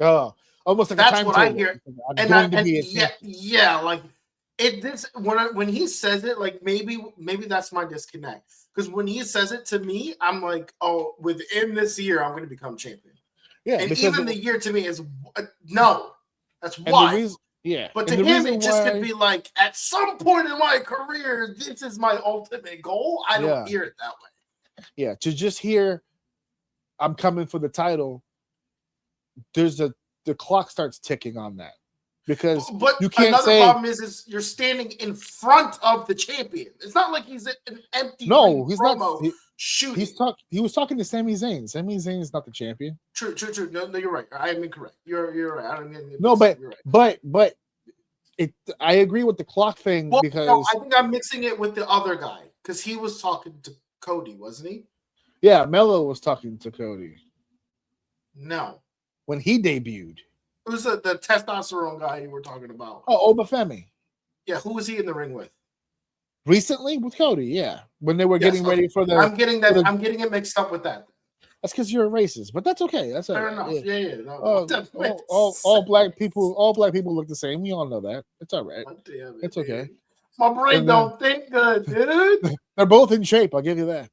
Oh, almost like that's what I hear. And like it. This when he says it, like maybe that's my disconnect. Because when he says it to me, I'm like, oh, within this year, I'm going to become champion. Yeah, and even the year to me is no. That's why. But to him, it just could be like, at some point in my career, this is my ultimate goal. I don't hear it that way. Yeah, to just hear, I'm coming for the title. The clock starts ticking on that, because you can't another say, problem is you're standing in front of the champion. It's not like he's an empty. No, he's promo not. Shooting. He was talking to Sami Zayn. Sami Zayn is not the champion. True. No, you're right. I am incorrect. You're right. I don't mean no, but you're right. but I agree with the clock thing, because I think I'm mixing it with the other guy, because he was talking to Cody, wasn't he? Yeah, Mello was talking to Cody. No, when he debuted. Who's the testosterone guy you were talking about? Oh, Obafemi. Yeah, who was he in the ring with? Recently with Cody, yeah. When they were getting ready for the I'm getting it mixed up with that. That's because you're a racist, but that's okay. That's fair enough. Yeah. No, all black people look the same. We all know that. It's all right. It's okay. My brain don't think good, dude. They're both in shape. I'll give you that.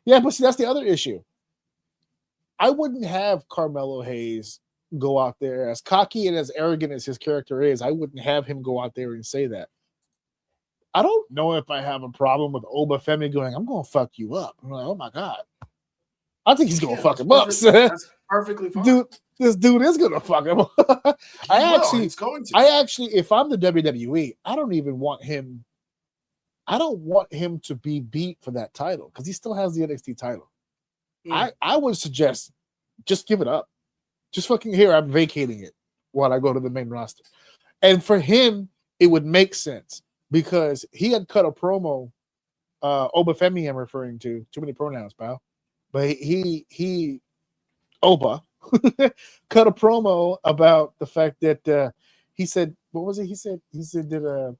Yeah, but see, that's the other issue. I wouldn't have Carmelo Hayes go out there, as cocky and as arrogant as his character is. I wouldn't have him go out there and say that. I don't know if I have a problem with Obafemi going, I'm going to fuck you up. I'm like, oh my God. I think he's going to fuck him up. That's perfectly fine. Dude, this dude is going to fuck him up. I actually, if I'm the WWE, I don't even want him. I don't want him to be beat for that title, because he still has the NXT title. I would suggest just give it up. Just fucking here, I'm vacating it while I go to the main roster. And for him, it would make sense, because he had cut a promo, Obafemi I'm referring to. Too many pronouns, pal. But he Oba, cut a promo about the fact that he said, what was it? He said that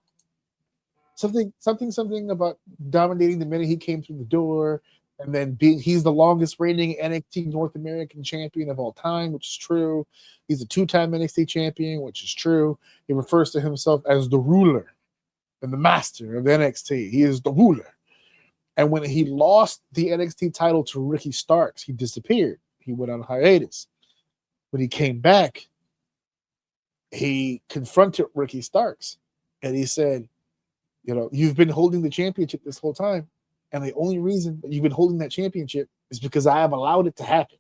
something about dominating the minute he came through the door. And then he's the longest reigning NXT North American champion of all time, which is true. He's a 2-time NXT champion, which is true. He refers to himself as the ruler and the master of NXT. He is the ruler. And when he lost the NXT title to Ricky Starks, he disappeared. He went on hiatus. When he came back, he confronted Ricky Starks. And he said, you've been holding the championship this whole time. And the only reason that you've been holding that championship is because I have allowed it to happen.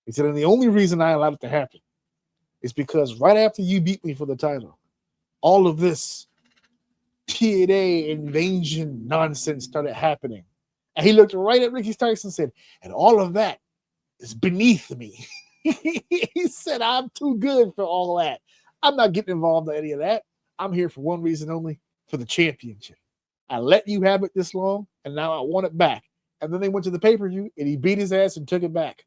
He said, and the only reason I allowed it to happen is because right after you beat me for the title, all of this TNA invasion nonsense started happening. And he looked right at Ricky Starks and said, and all of that is beneath me. He said, I'm too good for all that. I'm not getting involved in any of that. I'm here for one reason only, for the championship. I let you have it this long, and now I want it back. And then they went to the pay-per-view, and he beat his ass and took it back.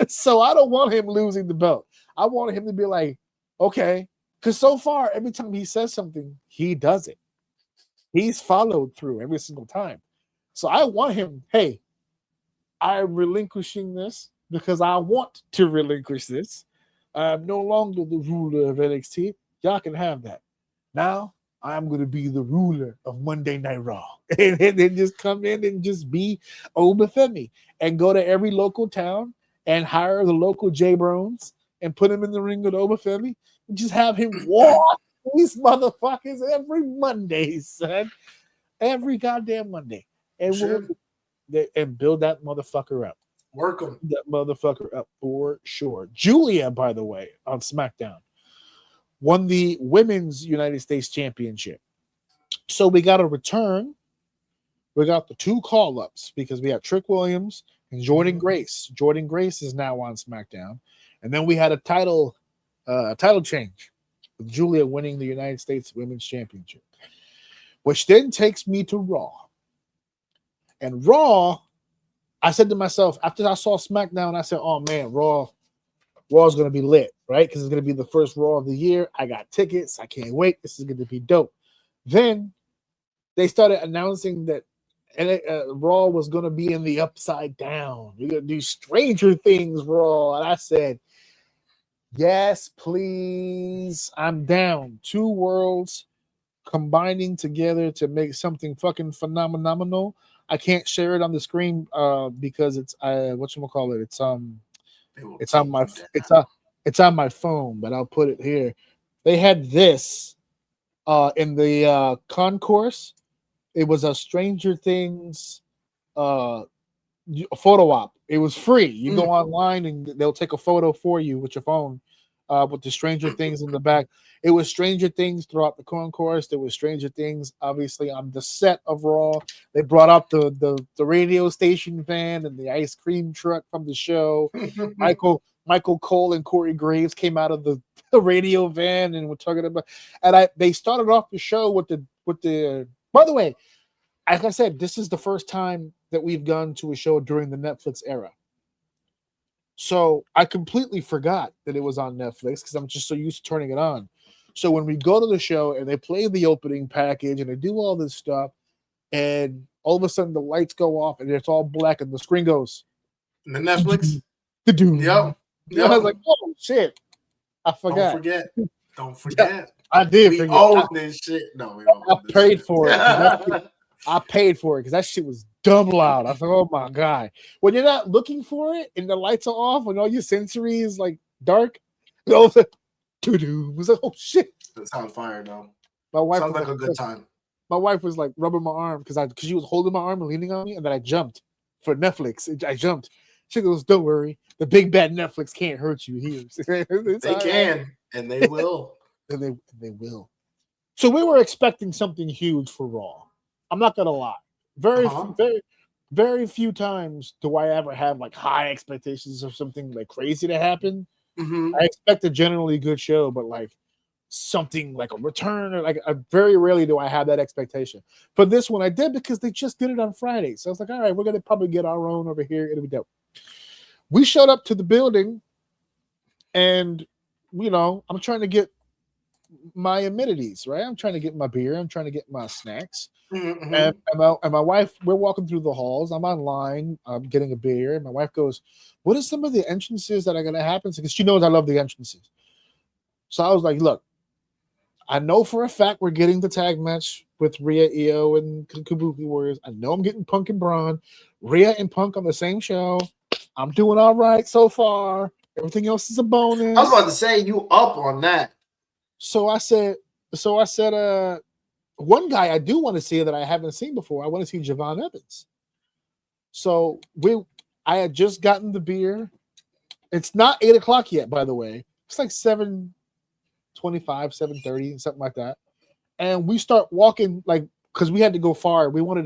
So I don't want him losing the belt. I want him to be like, okay. Because so far, every time he says something, he does it. He's followed through every single time. So I want him, hey, I'm relinquishing this because I want to relinquish this. I'm no longer the ruler of NXT. Y'all can have that. Now, I'm going to be the ruler of Monday Night Raw. And then just come in and just be Obafemi and go to every local town and hire the local J-Brones and put him in the ring with Obafemi and just have him walk these motherfuckers every Monday, son. Every goddamn Monday. And and build that motherfucker up. Work him. That motherfucker up for sure. Julia, by the way, on Smackdown. won the women's United States Championship. So we got a return. We got the 2 call-ups because we had Trick Williams and Jordan Grace. Jordan Grace is now on SmackDown. And then we had a title change with Julia winning the United States Women's Championship, which then takes me to Raw. And Raw, I said to myself, after I saw SmackDown, I said, oh man, Raw's going to be lit, right? Because it's going to be the first Raw of the year. I got tickets. I can't wait. This is going to be dope. Then they started announcing that Raw was going to be in the Upside Down. We're going to do Stranger Things Raw. And I said, yes, please. I'm down. 2 worlds combining together to make something fucking phenomenal. I can't share it on the screen because it's whatchamacallit. It's on my phone, but I'll put it here. They had this in the concourse. It was a Stranger Things photo op. It was free. You go online and they'll take a photo for you with your phone with the Stranger Things in the back. It was Stranger Things throughout the concourse. There was Stranger Things, obviously, on the set of Raw. They brought out the radio station van and the ice cream truck from the show. Michael Cole and Corey Graves came out of the radio van and were talking about. And they started off the show with the. By the way, like I said, this is the first time that we've gone to a show during the Netflix era. So I completely forgot that it was on Netflix because I'm just so used to turning it on. So when we go to the show and they play the opening package and they do all this stuff, and all of a sudden the lights go off and it's all black and the screen goes. The Netflix? Yep. I was like, oh, shit. I forgot. Don't forget. I did we forget. Own this shit. No, we don't. I paid for it. I paid for it because that shit was dumb loud. I thought, oh my God. When you're not looking for it and the lights are off and all your sensory is like dark, it was like, was like, oh shit. That sounds fire though. My wife sounds like a good time. My wife was like rubbing my arm because she was holding my arm and leaning on me, and then I jumped for Netflix. I jumped. She goes, don't worry. The big bad Netflix can't hurt you here. They can, and they will. and they will. So we were expecting something huge for Raw. I'm not gonna lie. Very few times do I ever have like high expectations of something like crazy to happen. I expect a generally good show, but like something like a return or like very rarely do I have that expectation. For this one, I did because they just did it on Friday. So I was like, all right, we're gonna probably get our own over here. It'll be dope. We showed up to the building, and I'm trying to get my amenities, right? I'm trying to get my beer. I'm trying to get my snacks. And my wife, we're walking through the halls. I'm online. I'm getting a beer. And my wife goes, what are some of the entrances that are going to happen? Because she knows I love the entrances. So I was like, look, I know for a fact we're getting the tag match with Rhea, Io, and Kabuki Warriors. I know I'm getting Punk and Braun. Rhea and Punk on the same show. I'm doing all right so far. Everything else is a bonus. I was about to say, you up on that. So I said, one guy I do want to see that I haven't seen before. I want to see Javon Evans. So I had just gotten the beer. It's not 8 o'clock yet, by the way. It's like 7:25, 7:30, something like that. And we start walking because we had to go far. We wanted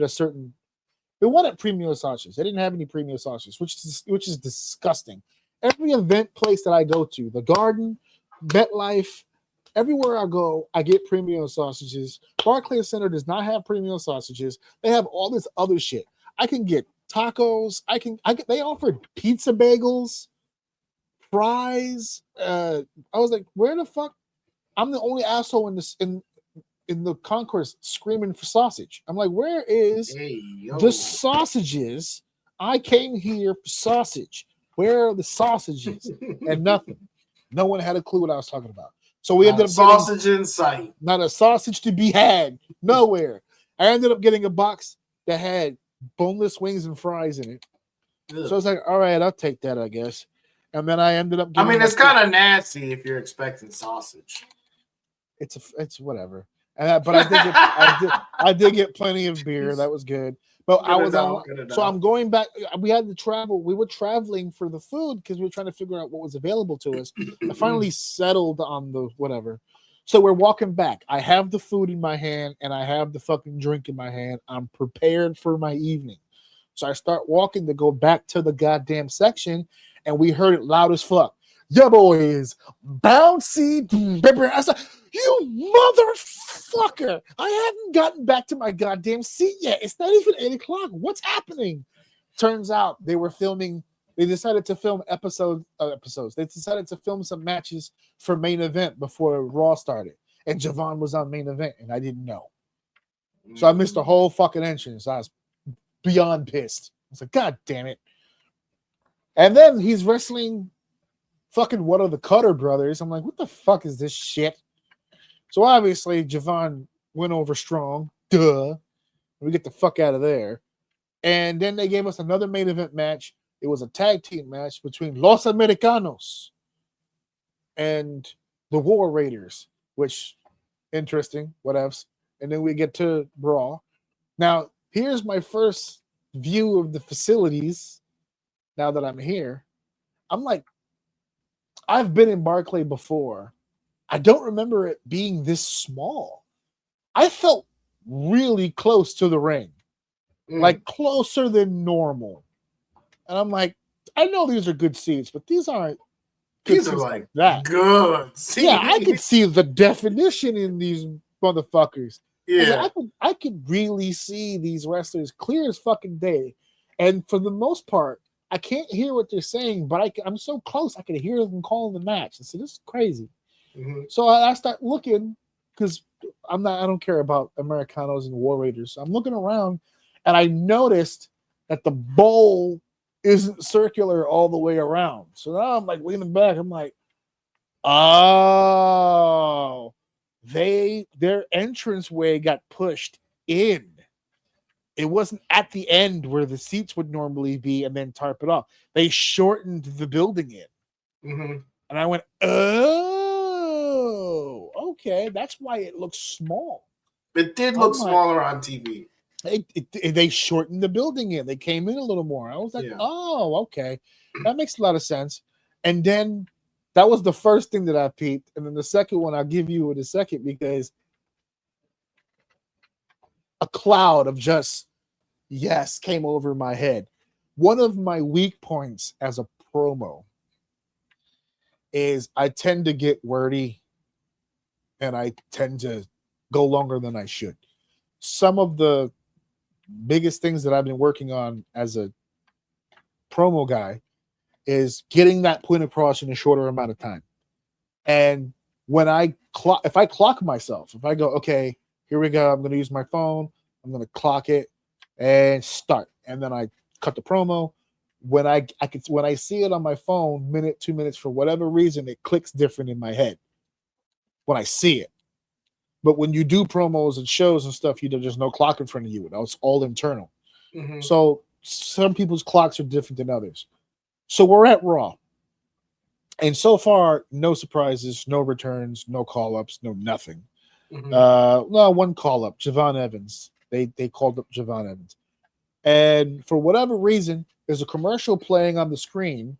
premium sausages. They didn't have any premium sausages, which is disgusting. Every event place that I go to, the Garden, MetLife, everywhere I go, I get premium sausages. Barclays Center does not have premium sausages. They have all this other shit. I can get tacos. They offered pizza bagels, fries. I was like, where the fuck? I'm the only asshole in the concourse screaming for sausage. I'm like, where is the sausages? I came here for sausage. Where are the sausages? And nothing. No one had a clue what I was talking about. So we ended up sausage in sight. Not a sausage to be had. Nowhere. I ended up getting a box that had boneless wings and fries in it. Ugh. So I was like, all right, I'll take that, I guess. And then I ended up getting it's kind of nasty if you're expecting sausage. It's whatever. But I did get plenty of beer. That was good. But I'm going back. We had to travel. We were traveling for the food because we were trying to figure out what was available to us. I finally settled on the whatever. So we're walking back. I have the food in my hand and I have the fucking drink in my hand. I'm prepared for my evening. So I start walking to go back to the goddamn section, and we heard it loud as fuck. Yeah, boys, bouncy. I said, you motherfucker. I haven't gotten back to my goddamn seat yet. It's not even 8 o'clock. What's happening? Turns out they were filming. They decided to film episodes. They decided to film some matches for main event before Raw started. And Javon was on main event, and I didn't know. So I missed the whole fucking entrance. I was beyond pissed. I was like, God damn it. And then he's wrestling fucking one of the Cutter brothers. I'm like, what the fuck is this shit? So obviously Javon went over strong. Duh. We get the fuck out of there. And then they gave us another main event match. It was a tag team match between Los Americanos and the War Raiders, which interesting, whatevs. And then we get to Raw. Now, here's my first view of the facilities now that I'm here. I'm like, I've been in Barclay before. I don't remember it being this small. I felt really close to the ring, like closer than normal. And I'm like, I know these are good seats, but these aren't good. These are like that. Good seats. Yeah, I can see the definition in these motherfuckers. Yeah. I could really see these wrestlers clear as fucking day. And for the most part, I can't hear what they're saying, but I'm so close, I can hear them calling the match. I said, this is crazy. Mm-hmm. So I start looking, because I don't care about Americanos and War Raiders. So I'm looking around, and I noticed that the bowl isn't circular all the way around. So now I'm like leaning back. I'm like, oh, their entranceway got pushed in. It wasn't at the end where the seats would normally be and then tarp it off. They shortened the building in. Mm-hmm. And I went, oh, okay. That's why it looks small. It did look smaller on TV. They shortened the building in. They came in a little more. I was like, oh, okay. That makes a lot of sense. And then that was the first thing that I peeped. And then the second one I'll give you in a second, because a cloud of just yes came over my head. One of my weak points as a promo is I tend to get wordy and I tend to go longer than I should. Some of the biggest things that I've been working on as a promo guy is getting that point across in a shorter amount of time. And when if I clock myself, if I go, okay, here we go, I'm going to use my phone, I'm going to clock it and start. And then I cut the promo. When I see it on my phone, minute, 2 minutes, for whatever reason, it clicks different in my head when I see it. But when you do promos and shows and stuff, there's no clock in front of you. It's all internal. Mm-hmm. So some people's clocks are different than others. So we're at Raw. And so far, no surprises, no returns, no call-ups, no nothing. Mm-hmm. No, one call-up, Javon Evans. They called up Javon Evans. And for whatever reason, there's a commercial playing on the screen,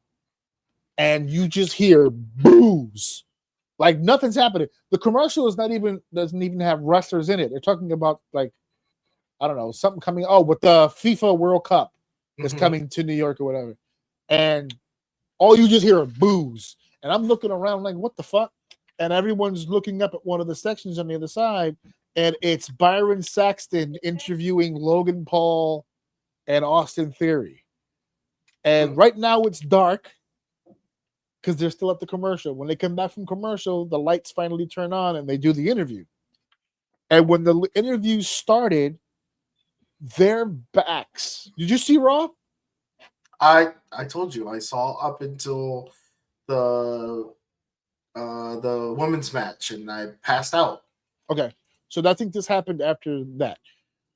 and you just hear boos. Like nothing's happening. The commercial doesn't even have wrestlers in it. They're talking about, like, I don't know, something coming. Oh, with the FIFA World Cup is coming to New York or whatever. And all you just hear are boos. And I'm looking around like, what the fuck? And everyone's looking up at one of the sections on the other side, and it's Byron Saxton interviewing Logan Paul and Austin Theory. And right now it's dark, because they're still at the commercial. When they come back from commercial, the lights finally turn on and they do the interview. And when the interview started, their backs. Did you see Raw? I told you I saw up until the women's match, and I passed out. Okay, so I think this happened after that.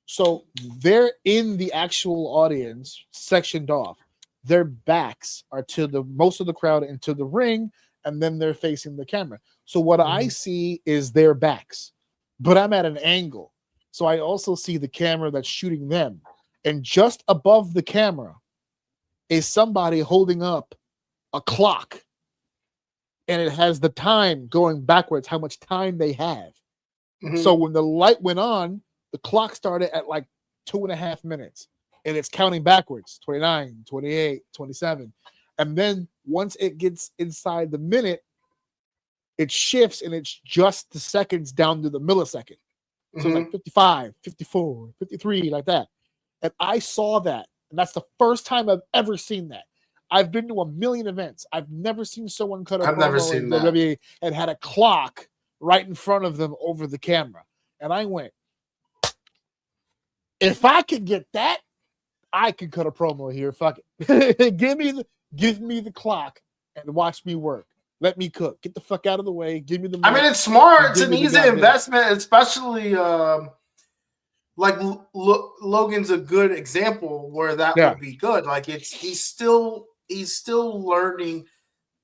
So they're in the actual audience, sectioned off. Their backs are to the most of the crowd and to the ring, and then they're facing the camera. So what I see is their backs, but I'm at an angle. So I also see the camera that's shooting them. And just above the camera is somebody holding up a clock. and it has the time going backwards, how much time they have. Mhm. So when the light went on, the clock started at like 2.5 minutes, and it's counting backwards, 29, 28, 27. And then once it gets inside the minute, it shifts, and it's just the seconds down to the millisecond. So it's like 55, 54, 53, like that. And I saw that, and that's the first time I've ever seen that. I've been to a million events. I've never seen someone cut a I've never promo seen in that. WWE and had a clock right in front of them over the camera. And I went, if I could get that, I could cut a promo here. Fuck it. give me the clock and watch me work. Let me cook. Get the fuck out of the way. Give me the money. I mean, it's smart. It's Give an me the easy goddamn- investment, especially like Logan's a good example where that Yeah. would be good. Like he's still learning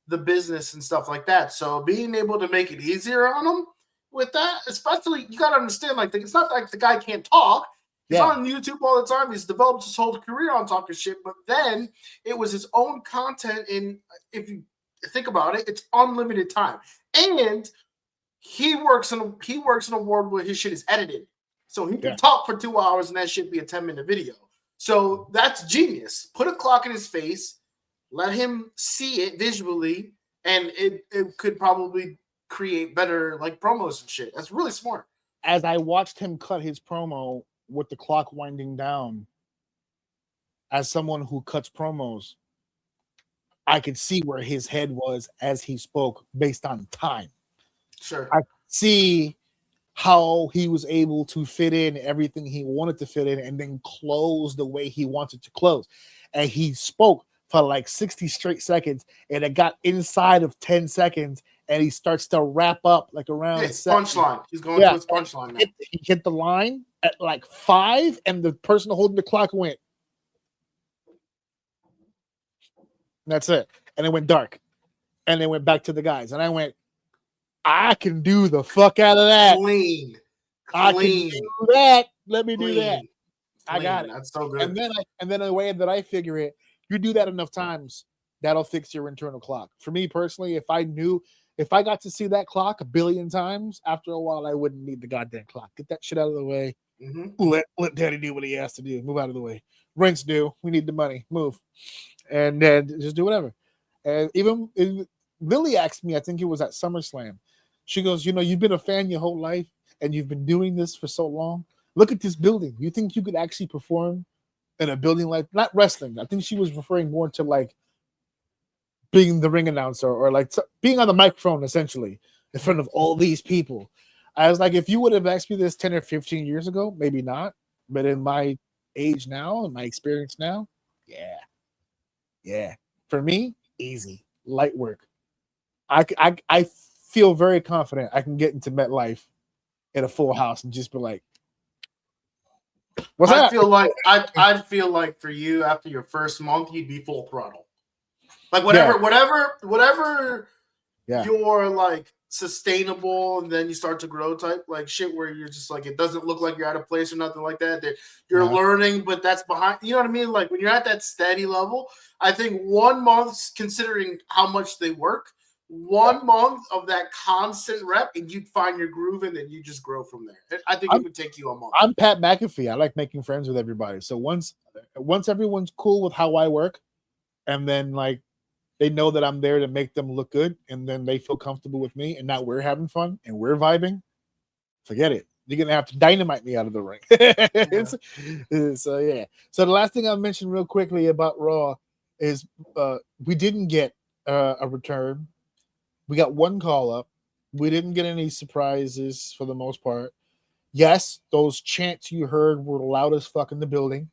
the business and stuff like that. So being able to make it easier on him with that, especially you got to understand, like it's not like the guy can't talk. He's Yeah. on YouTube all the time. He's developed his whole career on talking shit, but then it was his own content. And if you think about it, it's unlimited time. And he works in a world where his shit is edited. So he can Yeah. talk for 2 hours and that should be a 10-minute video. So that's genius. Put a clock in his face, let him see it visually, and it could probably create better like promos and shit. That's really smart. As I watched him cut his promo with the clock winding down, as someone who cuts promos, I could see where his head was as he spoke based on time. Sure. I see how he was able to fit in everything he wanted to fit in and then close the way he wanted to close. And he spoke for like 60 straight seconds, and it got inside of 10 seconds, and he starts to wrap up like around punchline. He's going to his punchline now. He hit the line at like 5, and the person holding the clock went. That's it. And it went dark. And then went back to the guys. And I went, I can do the fuck out of that. Clean. I can do that. Let me do that. I got it. That's so good. And then the way that I figure it, you do that enough times, that'll fix your internal clock. For me personally, if I got to see that clock 1 billion times, after a while, I wouldn't need the goddamn clock. Get that shit out of the way. Let Daddy do what he has to do. Move out of the way. Rent's due. We need the money. Move. And then just do whatever. And even Lily asked me, I think it was at SummerSlam. She goes, you've been a fan your whole life and you've been doing this for so long. Look at this building. You think you could actually perform in a building like, not wrestling? I think she was referring more to like being the ring announcer or like being on the microphone essentially in front of all these people. I was like, if you would have asked me this 10 or 15 years ago, maybe not. But in my age now and my experience now, yeah. For me, easy, light work. I feel very confident I can get into MetLife in a full house and just be like, what's that? I'd feel like for you after your first month, you'd be full throttle. Like whatever you're like sustainable, and then you start to grow type like shit where you're just like it doesn't look like you're out of place or nothing like that. You're learning, but that's behind. You know what I mean? Like when you're at that steady level, I think 1 month, considering how much they work, 1 month of that constant rep, and you'd find your groove, and then you just grow from there. I think it would take you a month. I'm Pat McAfee. I like making friends with everybody. So once everyone's cool with how I work, and then like they know that I'm there to make them look good, and then they feel comfortable with me, and now we're having fun and we're vibing, forget it. You're gonna have to dynamite me out of the ring. So the last thing I'll mention real quickly about Raw is we didn't get a return. We got one call up. We didn't get any surprises for the most part. Yes, those chants you heard were loud as fuck in the building.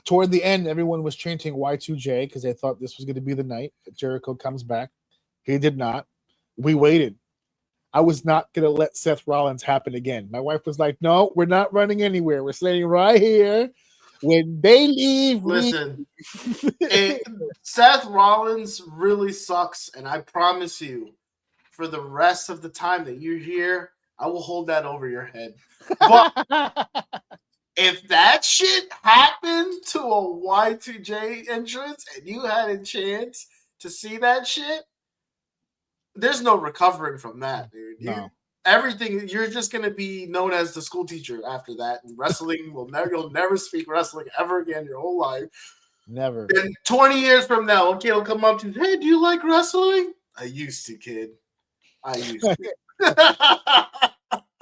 Toward the end, everyone was chanting Y2J because they thought this was going to be the night that Jericho comes back. He did not. We waited. I was not going to let Seth Rollins happen again. My wife was like, no, we're not running anywhere. We're staying right here. When they leave, listen, Seth Rollins really sucks, and I promise you, for the rest of the time that you're here, I will hold that over your head. But if that shit happened to a Y2J entrance and you had a chance to see that shit, there's no recovering from that, dude. No. Everything, you're just gonna be known as the school teacher after that. And wrestling you'll never speak wrestling ever again your whole life. Never. And 20 years from now, a kid will come up to you, hey, do you like wrestling? I used to, kid. I used to.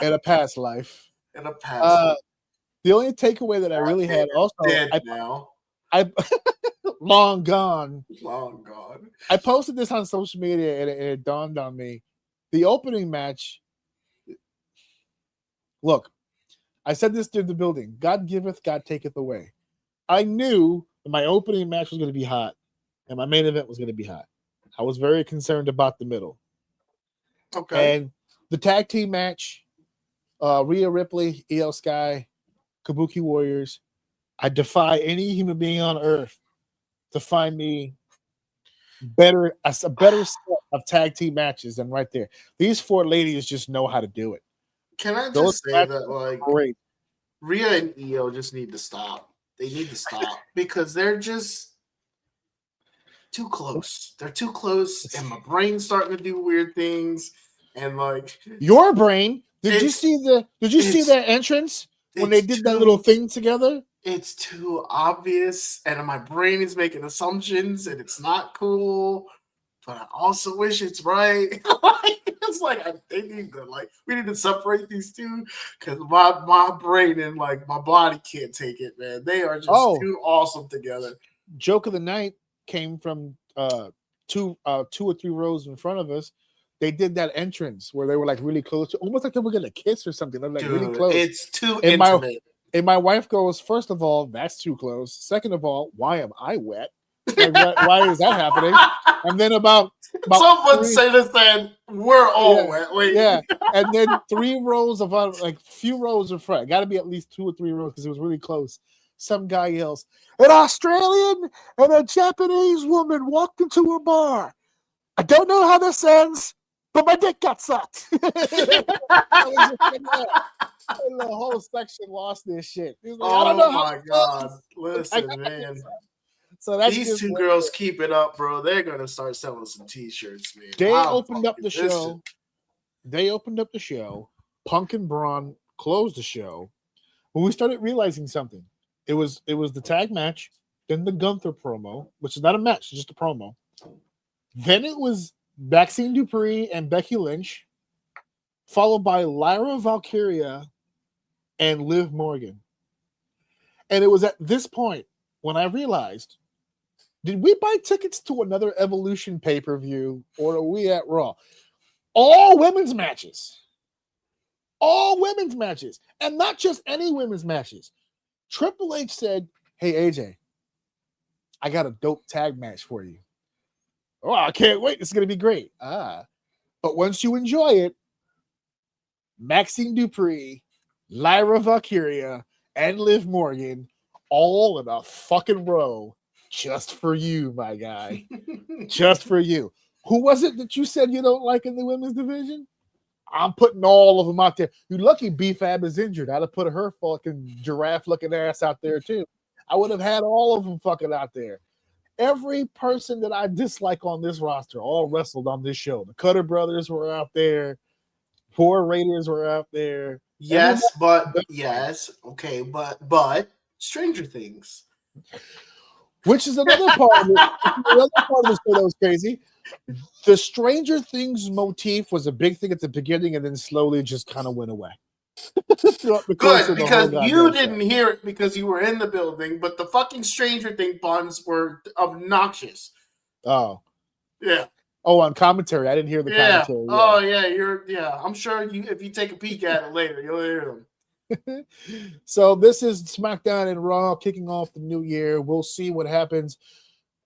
In a past life. In a past life. The only takeaway that I really had also dead now. I long gone. Long gone. I posted this on social media and it dawned on me. The opening match. Look, I said this to the building. God giveth, God taketh away. I knew that my opening match was going to be hot and my main event was going to be hot. I was very concerned about the middle. Okay. And the tag team match, Rhea Ripley, EL Sky, Kabuki Warriors. I defy any human being on earth to find me a better set of tag team matches than right there. These 4 ladies just know how to do it. Can I just say that, like, great. Rhea and EO just need to stop. They need to stop because they're just too close. They're too close, and my brain's starting to do weird things. And like your brain, did you see that entrance when they did that little thing together? It's too obvious, and my brain is making assumptions, and it's not cool. But I also wish it's right. It's like they need to we need to separate these two because my brain and like my body can't take it, man. They are just too awesome together. Joke of the night came from 2 or 3 rows in front of us. They did that entrance where they were like really close, almost like they were gonna kiss or something. They're like really close. It's too intimate. And my wife goes, first of all, that's too close. Second of all, why am I wet? Like, why is that happening? And then about someone say this, and we're all wet. Wait. Yeah, and then 3 rows of few rows in front. Got to be at least 2 or 3 rows because it was really close. Some guy yells, "An Australian and a Japanese woman walked into a bar. I don't know how this ends, but my dick got sucked." And the whole section lost their shit. Like, I don't know my God! Listen, man. So that's these 2 girls keep it up, bro. They're gonna start selling some T-shirts, man. They opened up the show. They opened up the show. Punk and Braun closed the show. When we started realizing something, it was the tag match, then the Gunther promo, which is not a match, it's just a promo. Then it was Maxine Dupree and Becky Lynch, followed by Lyra Valkyria and Liv Morgan. And it was at this point when I realized, did we buy tickets to another Evolution pay-per-view or are we at Raw? All women's matches. All women's matches. And not just any women's matches. Triple H said, "Hey, AJ, I got a dope tag match for you." "Oh, I can't wait. It's going to be great." But once you enjoy it, Maxine Dupree, Lyra Valkyria, and Liv Morgan all in a fucking row just for you, my guy. Just for you. Who was it that you said you don't like in the women's division? I'm putting all of them out there. You lucky B-Fab is injured. I'd have put her fucking giraffe-looking ass out there, too. I would have had all of them fucking out there. Every person that I dislike on this roster all wrestled on this show. The Cutter Brothers were out there. Poor Raiders were out there. Yes, okay, but Stranger Things. Which is another part of it. Another part of the show that was crazy. The Stranger Things motif was a big thing at the beginning and then slowly just kind of went away. Good, because you didn't hear it because you were in the building, but the fucking Stranger Thing puns were obnoxious. Oh. Yeah. Oh, on commentary. I didn't hear the commentary. Yeah. Oh, yeah, I'm sure if you take a peek at it later, you'll hear them. So this is SmackDown and Raw kicking off the new year. We'll see what happens.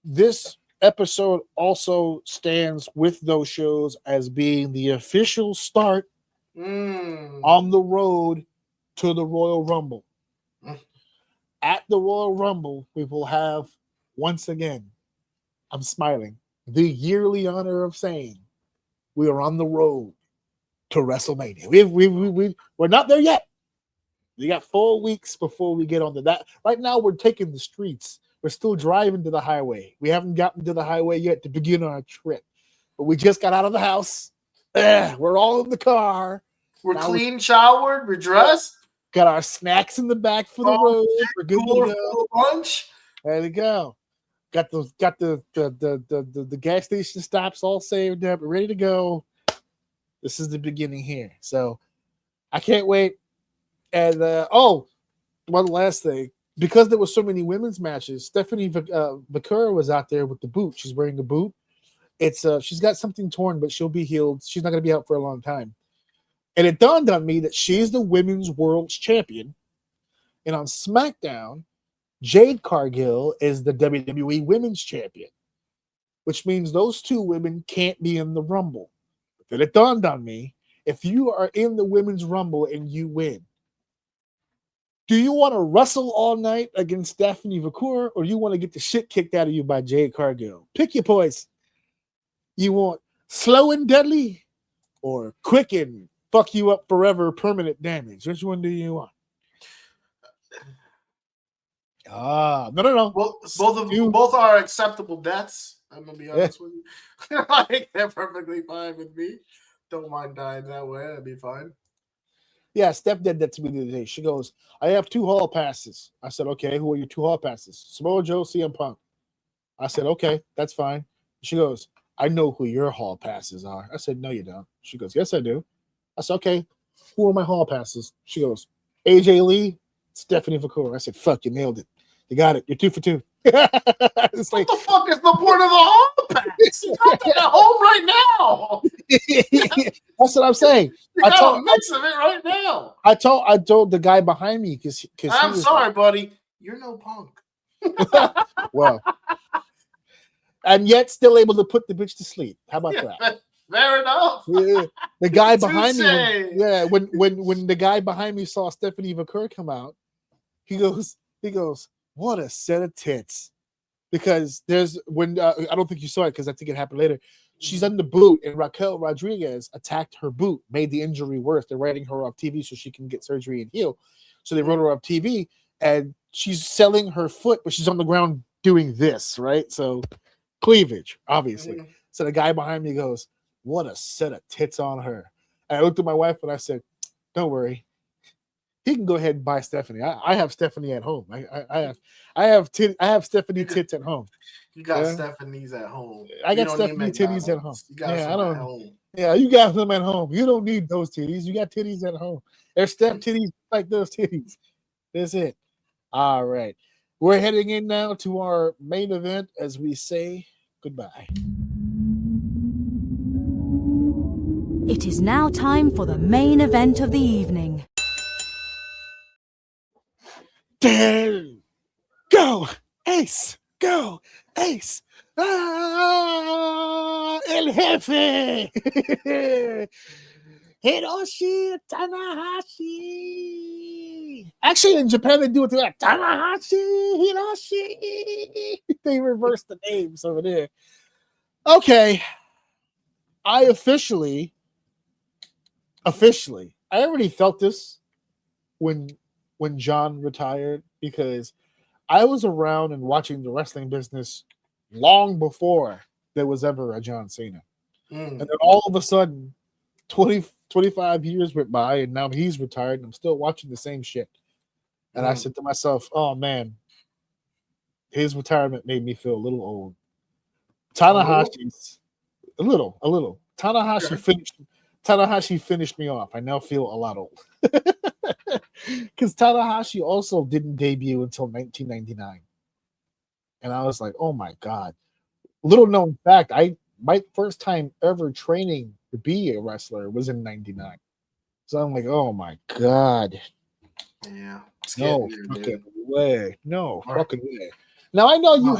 This episode also stands with those shows as being the official start on the road to the Royal Rumble. At the Royal Rumble, we will have, once again, I'm smiling, the yearly honor of saying we are on the road to WrestleMania. We're not there yet. We got 4 weeks before we get onto that. Right now, we're taking the streets. We're still driving to the highway. We haven't gotten to the highway yet to begin our trip. We just got out of the house. We're all in the car. We're Now clean, showered, we're dressed. Got our snacks in the back for the road. We're good to go. Lunch. There we go. Got the gas station stops all saved up, ready to go. This is the beginning here. So I can't wait. And one last thing. Because there were so many women's matches, Stephanie Vaquera was out there with the boot. She's wearing a boot. It's she's got something torn, but she'll be healed. She's not going to be out for a long time. And it dawned on me that she's the women's world champion. And on SmackDown, Jade Cargill is the WWE women's champion, which means those two women can't be in the Rumble. But then it dawned on me, if you are in the women's Rumble and you win, do you want to wrestle all night against Stephanie Vaquera, or you want to get the shit kicked out of you by Jade Cargill? Pick your poison. You want slow and deadly, or quick and fuck you up forever, permanent damage? Which one do you want? No. Well, both are acceptable deaths. I'm gonna be honest with you. Like, they're perfectly fine with me. Don't mind dying that way. That'd be fine. Yeah, Steph did that to me the other day. She goes, I have 2 hall passes. I said, okay, who are your 2 hall passes? Samoa Joe, CM Punk. I said, okay, that's fine. She goes, I know who your hall passes are. I said, no, you don't. She goes, yes, I do. I said, okay, who are my hall passes? She goes, AJ Lee, Stephanie Vaquera. I said, fuck, you nailed it. You got it. You're 2 for 2. It's what the fuck is the point of the hall pass? You got that at home right now. That's what I'm saying. You got a mix of it right now. I told the guy behind me because I'm sorry, buddy. You're no Punk. Well, and yet still able to put the bitch to sleep. How about that? Fair enough. Yeah. The guy behind me, when the guy behind me saw Stephanie Vaquera come out, he goes, what a set of tits. Because there's I don't think you saw it because I think it happened later. She's on the boot, and Raquel Rodriguez attacked her boot, made the injury worse. They're writing her off TV so she can get surgery and heal. So they wrote her off TV, and she's selling her foot, but she's on the ground doing this, right? So cleavage, obviously. Mm-hmm. So the guy behind me goes, what a set of tits on her. And I looked at my wife and I said, don't worry. He can go ahead and buy Stephanie. I have Stephanie at home. I have Stephanie tits at home. You got Stephanie's at home. I got Stephanie titties at home. You got some at home. Yeah, you got them at home. You don't need those titties. You got titties at home. There's Steph titties like those titties. That's it. All right. We're heading in now to our main event as we say goodbye. It is now time for the main event of the evening. Go, Ace! Go, Ace! El Jefe! Hiroshi Tanahashi! Actually, in Japan, they do it to that. Tanahashi! Hiroshi! They reverse the names over there. Okay. I officially, I already felt this when John retired, because I was around and watching the wrestling business long before there was ever a John Cena. And then all of a sudden, 25 years went by, and now he's retired, and I'm still watching the same shit. And I said to myself, oh, man, his retirement made me feel a little old. Tanahashi's a little. Tanahashi finished me off. I now feel a lot old. Because Tanahashi also didn't debut until 1999. And I was like, oh my God. Little known fact, my first time ever training to be a wrestler was in 99. So I'm like, oh my God. Yeah. No fucking way. No fucking way. Now I know you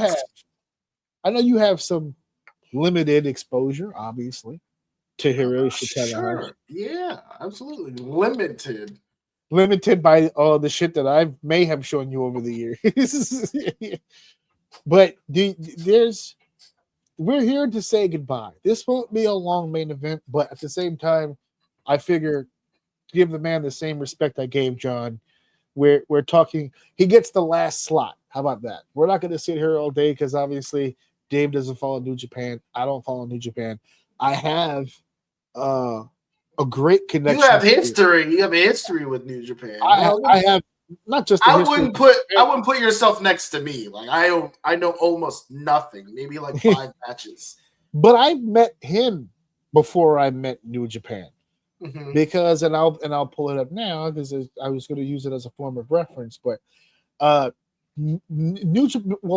have some limited exposure, obviously, to Hiroshi Tanahashi. Sure. Yeah, absolutely. Limited by all the shit that I may have shown you over the years. But we're here to say goodbye. This won't be a long main event, but at the same time, I figure give the man the same respect I gave John. We're talking, he gets the last slot. How about that? We're not going to sit here all day because obviously Dave doesn't follow New Japan. I don't follow New Japan. I have a great connection. You have history. You have a history with New Japan. I have not just. I wouldn't put yourself next to me. Like I know almost nothing. Maybe like 5 matches. But I met him before I met New Japan, because I'll pull it up now because I was going to use it as a form of reference. But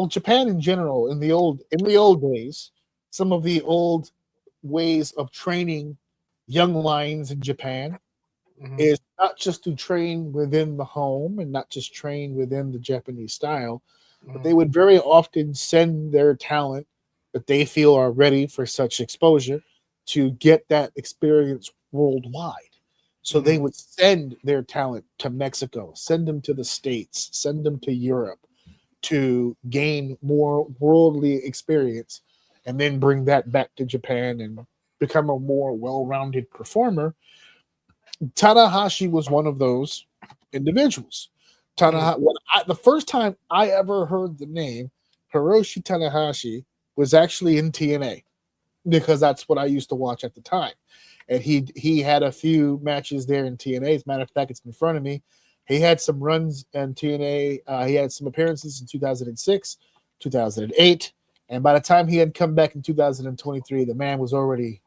Japan in general in the old days, some of the old ways of training young lions in Japan is not just to train within the home and not just train within the Japanese style, but they would very often send their talent that they feel are ready for such exposure to get that experience worldwide. So they would send their talent to Mexico, send them to the States, send them to Europe to gain more worldly experience, and then bring that back to Japan and become a more well-rounded performer. Tanahashi was one of those individuals. The first time I ever heard the name Hiroshi Tanahashi was actually in TNA, because that's what I used to watch at the time. And he had a few matches there in TNA. As a matter of fact, it's in front of me. He had some runs in TNA. He had some appearances in 2006, 2008. And by the time he had come back in 2023, the man was already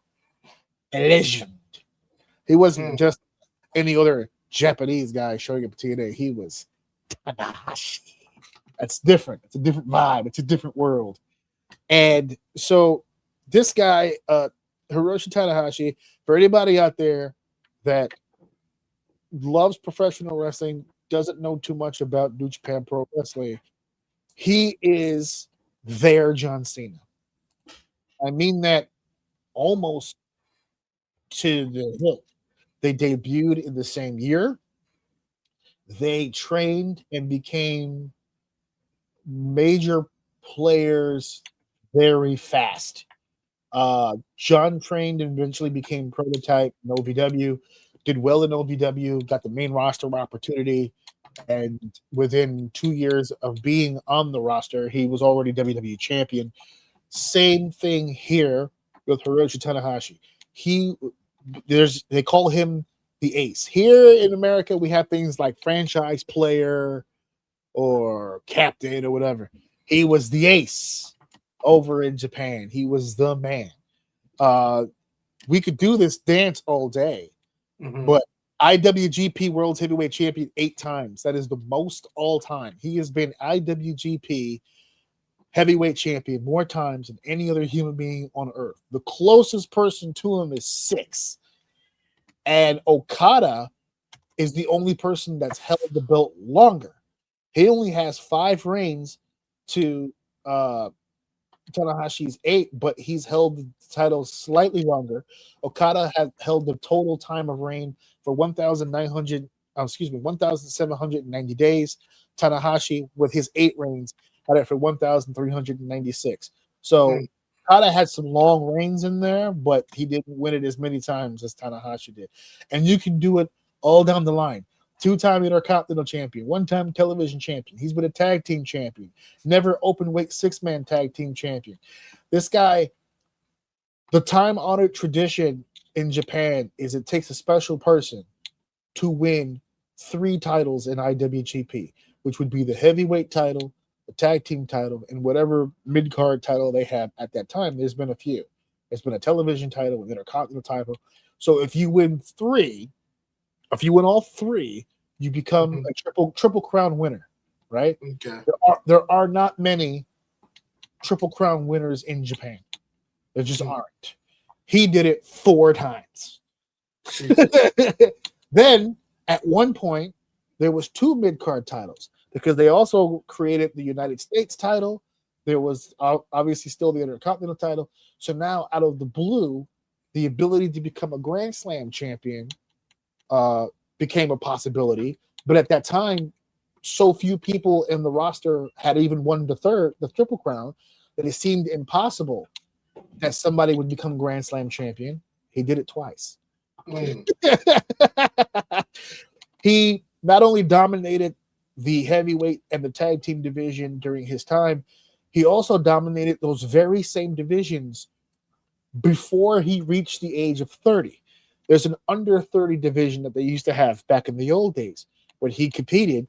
a legend. He wasn't just any other Japanese guy showing up at TNA. He was Tanahashi. That's different. It's a different vibe. It's a different world. And so this guy, Hiroshi Tanahashi, for anybody out there that loves professional wrestling, doesn't know too much about New Japan Pro Wrestling, he is their John Cena. I mean that almost to the hilt. They debuted in the same year. They trained and became major players very fast. John trained and eventually became prototype in OVW, did well in OVW, got the main roster opportunity, and within 2 years of being on the roster, he was already WWE champion. Same thing here with Hiroshi Tanahashi. They call him the ace. Here in America, we have things like franchise player or captain or whatever. He was the ace over in Japan. He was the man. We could do this dance all day, but IWGP World Heavyweight Champion 8 times. That is the most all time. He has been IWGP Heavyweight Champion more times than any other human being on earth. The closest person to him is 6. And Okada is the only person that's held the belt longer. He only has 5 reigns to Tanahashi's 8, but he's held the title slightly longer. Okada has held the total time of reign for 1,790 days. Tanahashi, with his 8 reigns, had it for 1,396. So Okada had some long reigns in there, but he didn't win it as many times as Tanahashi did. And you can do it all down the line. 2-time Intercontinental Champion, 1-time television champion. He's been a tag team champion, never open weight 6-man tag team champion. This guy, the time-honored tradition in Japan is it takes a special person to win 3 titles in IWGP, which would be the heavyweight title, the tag team title, and whatever mid-card title they have at that time. There's been a few. There's been a television title, an Intercontinental title. So if you win all 3, you become a triple crown winner, right? Okay. There are not many triple crown winners in Japan. There just aren't. He did it 4 times. Then at one point there was 2 mid-card titles because they also created the United States title. There was obviously still the Intercontinental title. So now out of the blue, the ability to become a Grand Slam champion became a possibility, but at that time, so few people in the roster had even won the Triple Crown, that it seemed impossible that somebody would become Grand Slam champion. He did it twice. He not only dominated the heavyweight and the tag team division during his time, he also dominated those very same divisions before he reached the age of 30. There's an under 30 division that they used to have back in the old days. When he competed,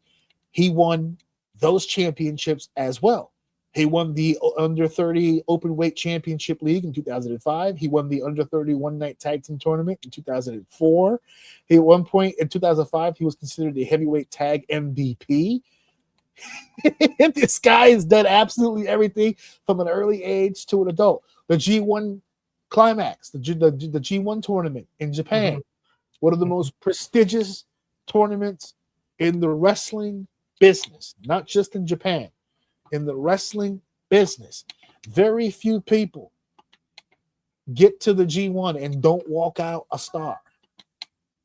he won those championships as well. He won the under 30 open weight championship league in 2005. He won the under 30 one night tag team tournament in 2004. He at one point in 2005, he was considered a heavyweight tag MVP. This guy has done absolutely everything from an early age to an adult. The G1 Climax, the G1 tournament in Japan, one of the most prestigious tournaments in the wrestling business, not just in Japan, in the wrestling business. Very few people get to the G1 and don't walk out a star.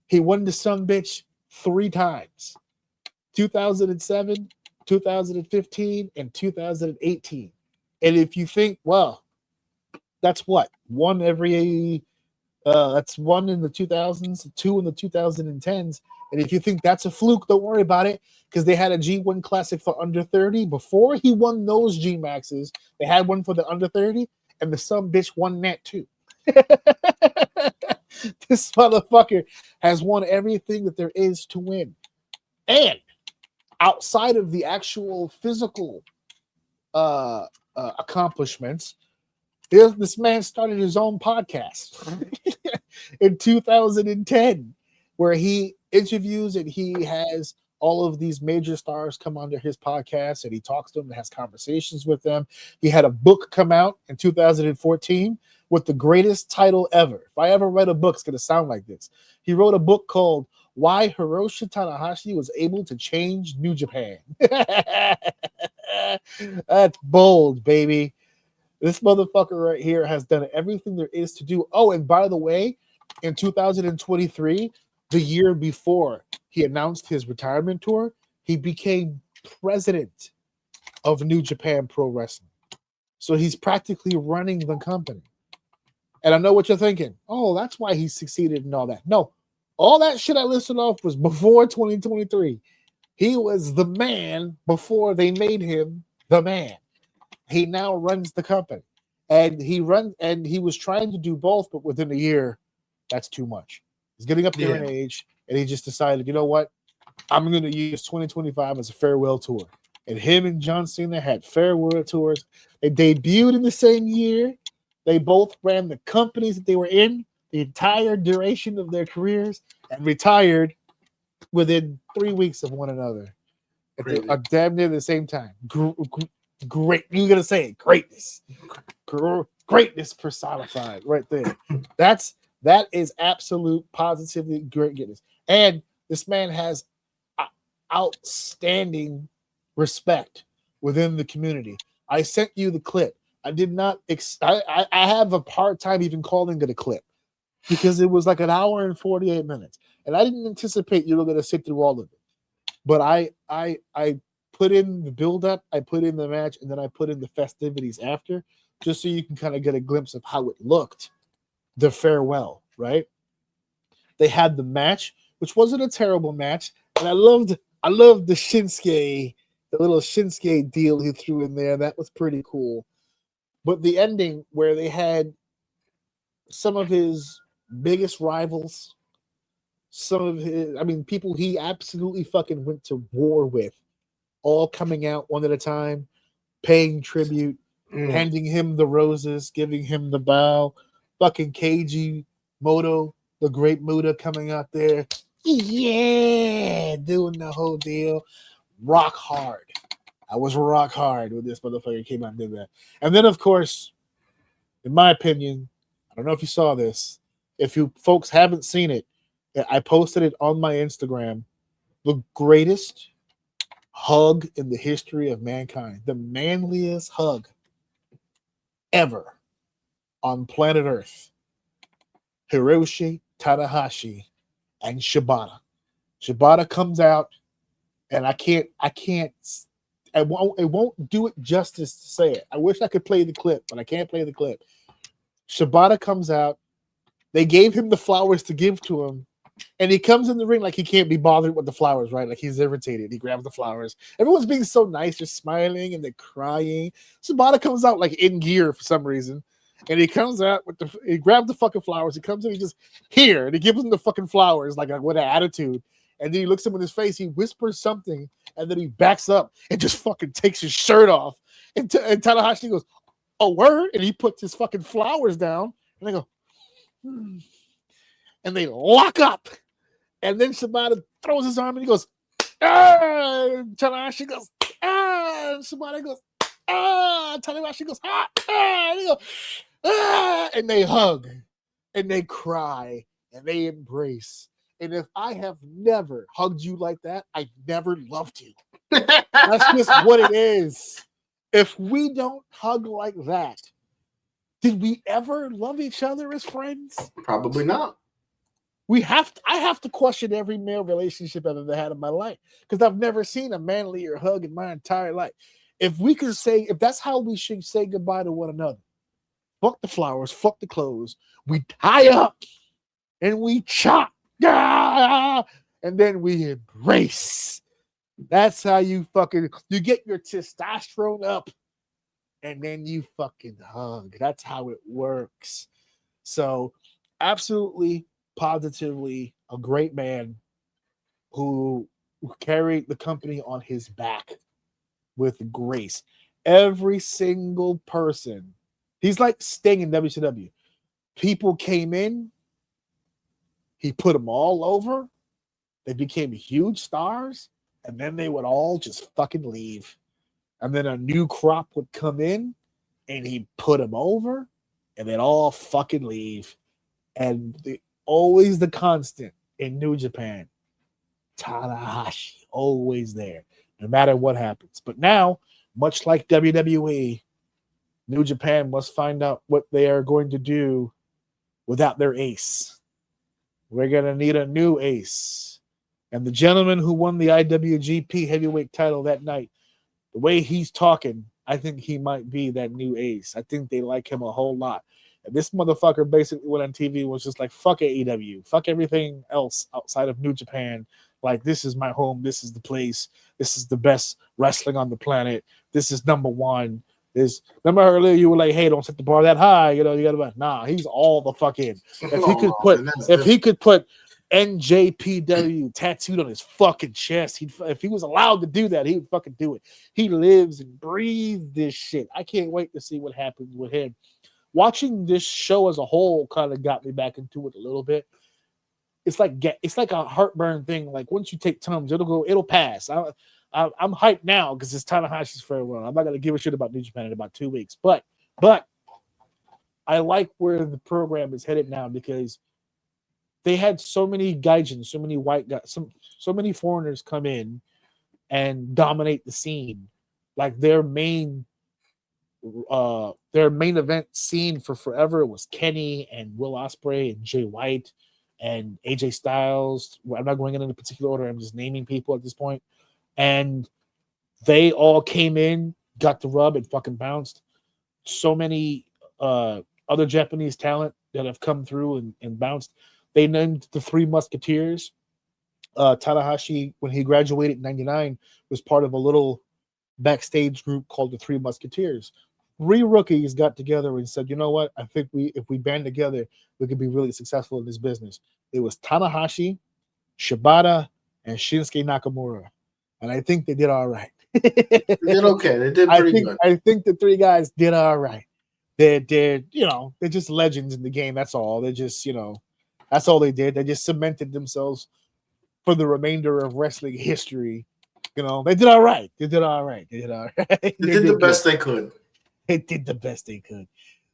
He won the sumbitch 3 times, 2007, 2015, and 2018. And if you think, well, that's what? One every, that's one in the 2000s, 2 in the 2010s. And if you think that's a fluke, don't worry about it, because they had a G1 Classic for under 30. Before he won those G Maxes, they had one for the under 30, and the some bitch won that too. This motherfucker has won everything that there is to win. And outside of the actual physical accomplishments, this man started his own podcast in 2010, where he interviews and he has all of these major stars come onto his podcast and he talks to them and has conversations with them. He had a book come out in 2014 with the greatest title ever. If I ever read a book, it's going to sound like this. He wrote a book called Why Hiroshi Tanahashi Was Able to Change New Japan. That's bold, baby. This motherfucker right here has done everything there is to do. Oh, and by the way, in 2023, the year before he announced his retirement tour, he became president of New Japan Pro Wrestling. So he's practically running the company. And I know what you're thinking. Oh, that's why he succeeded and all that. No, all that shit I listed off was before 2023. He was the man before they made him the man. He now runs the company. And he was trying to do both, but within a year, that's too much. He's getting up there in age, and he just decided, you know what? I'm going to use 2025 as a farewell tour. And him and John Cena had farewell tours. They debuted in the same year. They both ran the companies that they were in the entire duration of their careers and retired within 3 weeks of one another at damn near the same time. Great. You're going to say it. Greatness. Greatness personified right there. That is absolute positively greatness. And this man has outstanding respect within the community. I sent you the clip. I did not. I have a hard time even calling it a clip because it was like an hour and 48 minutes, and I didn't anticipate you were going to sit through all of it. But I put in the build up, I put in the match, and then I put in the festivities after, just so you can kind of get a glimpse of how it looked. The farewell, right? They had the match, which wasn't a terrible match, and I loved the Shinsuke, the little Shinsuke deal he threw in there. That was pretty cool. But the ending where they had some of his biggest rivals, people he absolutely fucking went to war with, all coming out one at a time, paying tribute, handing him the roses, giving him the bow. Fucking Keiji Moto, the great Muda coming out there. Yeah, doing the whole deal. Rock hard. I was rock hard when this motherfucker came out and did that. And then, of course, in my opinion, I don't know if you saw this. If you folks haven't seen it, I posted it on my Instagram. The greatest hug in the history of mankind. The manliest hug ever on planet Earth. Hiroshi Tanahashi and Shibata. Shibata comes out, and it won't do it justice to say it. I wish I could play the clip, but I can't play the clip. Shibata comes out. They gave him the flowers to give to him, and he comes in the ring like he can't be bothered with the flowers, right? Like he's irritated. He grabs the flowers. Everyone's being so nice, just smiling, and they're crying. Shibata comes out like in gear for some reason, And he comes out he grabs the fucking flowers. He comes in, he just here, and he gives him the fucking flowers like with an attitude. And then he looks him in his face. He whispers something, and then he backs up and just fucking takes his shirt off. And Tanahashi goes, "A word," and he puts his fucking flowers down. And they go, and they lock up. And then Shibata throws his arm and he goes, "Ah!" And Tanahashi goes, "Ah!" And Shibata goes, "Ah!" Tanahashi goes, "Ah!" And they go, "Ah!" And they hug and they cry and they embrace. And if I have never hugged you like that, I've never loved you. That's just what it is. If we don't hug like that, did we ever love each other as friends? Probably not. I have to question every male relationship I've ever had in my life because I've never seen a manlier hug in my entire life. If that's how we should say goodbye to one another, fuck the flowers, fuck the clothes, we tie up and we chop, and then we embrace. That's how you get your testosterone up and then you fucking hug. That's how it works. So absolutely, positively a great man who carried the company on his back with grace. Every single person, he's like Sting in WCW. People came in, he put them all over, they became huge stars, and then they would all just fucking leave. And then a new crop would come in, and he'd put them over, and they'd all fucking leave. And always the constant in New Japan, Tanahashi, always there, no matter what happens. But now, much like WWE, New Japan must find out what they are going to do without their ace. We're going to need a new ace. And the gentleman who won the IWGP heavyweight title that night, the way he's talking, I think he might be that new ace. I think they like him a whole lot. And this motherfucker basically went on TV and was just like, fuck AEW. Fuck everything else outside of New Japan. Like, this is my home. This is the place. This is the best wrestling on the planet. This is number one. Remember earlier you were like, hey, don't set the bar that high. You gotta, nah, he's all the fuck in. If he could put NJPW tattooed on his fucking chest, if he was allowed to do that, he would fucking do it. He lives and breathes this shit. I can't wait to see what happens with him. Watching this show as a whole kind of got me back into it a little bit. It's like a heartburn thing. Like once you take Tums, it'll pass. I'm hyped now because it's Tanahashi's farewell. I'm not gonna give a shit about New Japan in about 2 weeks, but I like where the program is headed now because they had so many gaijins, so many white guys, so many foreigners come in and dominate the scene. Like their main event scene for forever was Kenny and Will Ospreay and Jay White and AJ Styles. I'm not going in a particular order. I'm just naming people at this point. And they all came in, got the rub, and fucking bounced. So many other Japanese talent that have come through and bounced. They named the Three Musketeers. Tanahashi, when he graduated in 99, was part of a little backstage group called the Three Musketeers. 3 rookies got together and said, you know what? I think if we band together, we could be really successful in this business. It was Tanahashi, Shibata, and Shinsuke Nakamura. And I think they did all right. They did okay. They did pretty good. I think the 3 guys did all right. They're just legends in the game. That's all. They're just, that's all they did. They just cemented themselves for the remainder of wrestling history. They did all right. They did the best they could. They did the best they could.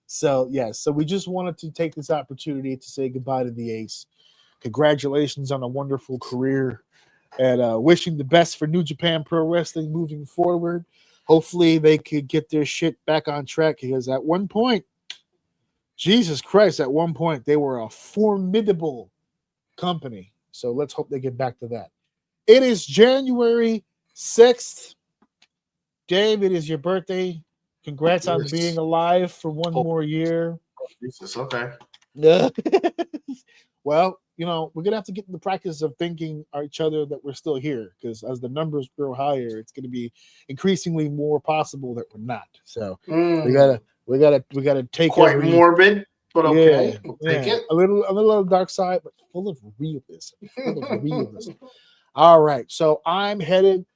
So, so we just wanted to take this opportunity to say goodbye to the Ace. Congratulations on a wonderful career and wishing the best for New Japan Pro Wrestling moving forward. Hopefully they could get their shit back on track because at one point, Jesus Christ, at one point they were a formidable company. So let's hope they get back to that. It is January 6th. Dave, it is your birthday. Congrats on being alive for one more year. Jesus, okay. Well, we're going to have to get in the practice of thanking each other that we're still here because as the numbers grow higher, it's going to be increasingly more possible that we're not. So we We gotta take quite morbid, but okay, we'll take it. A little dark side, but full of realism. All right, so I'm headed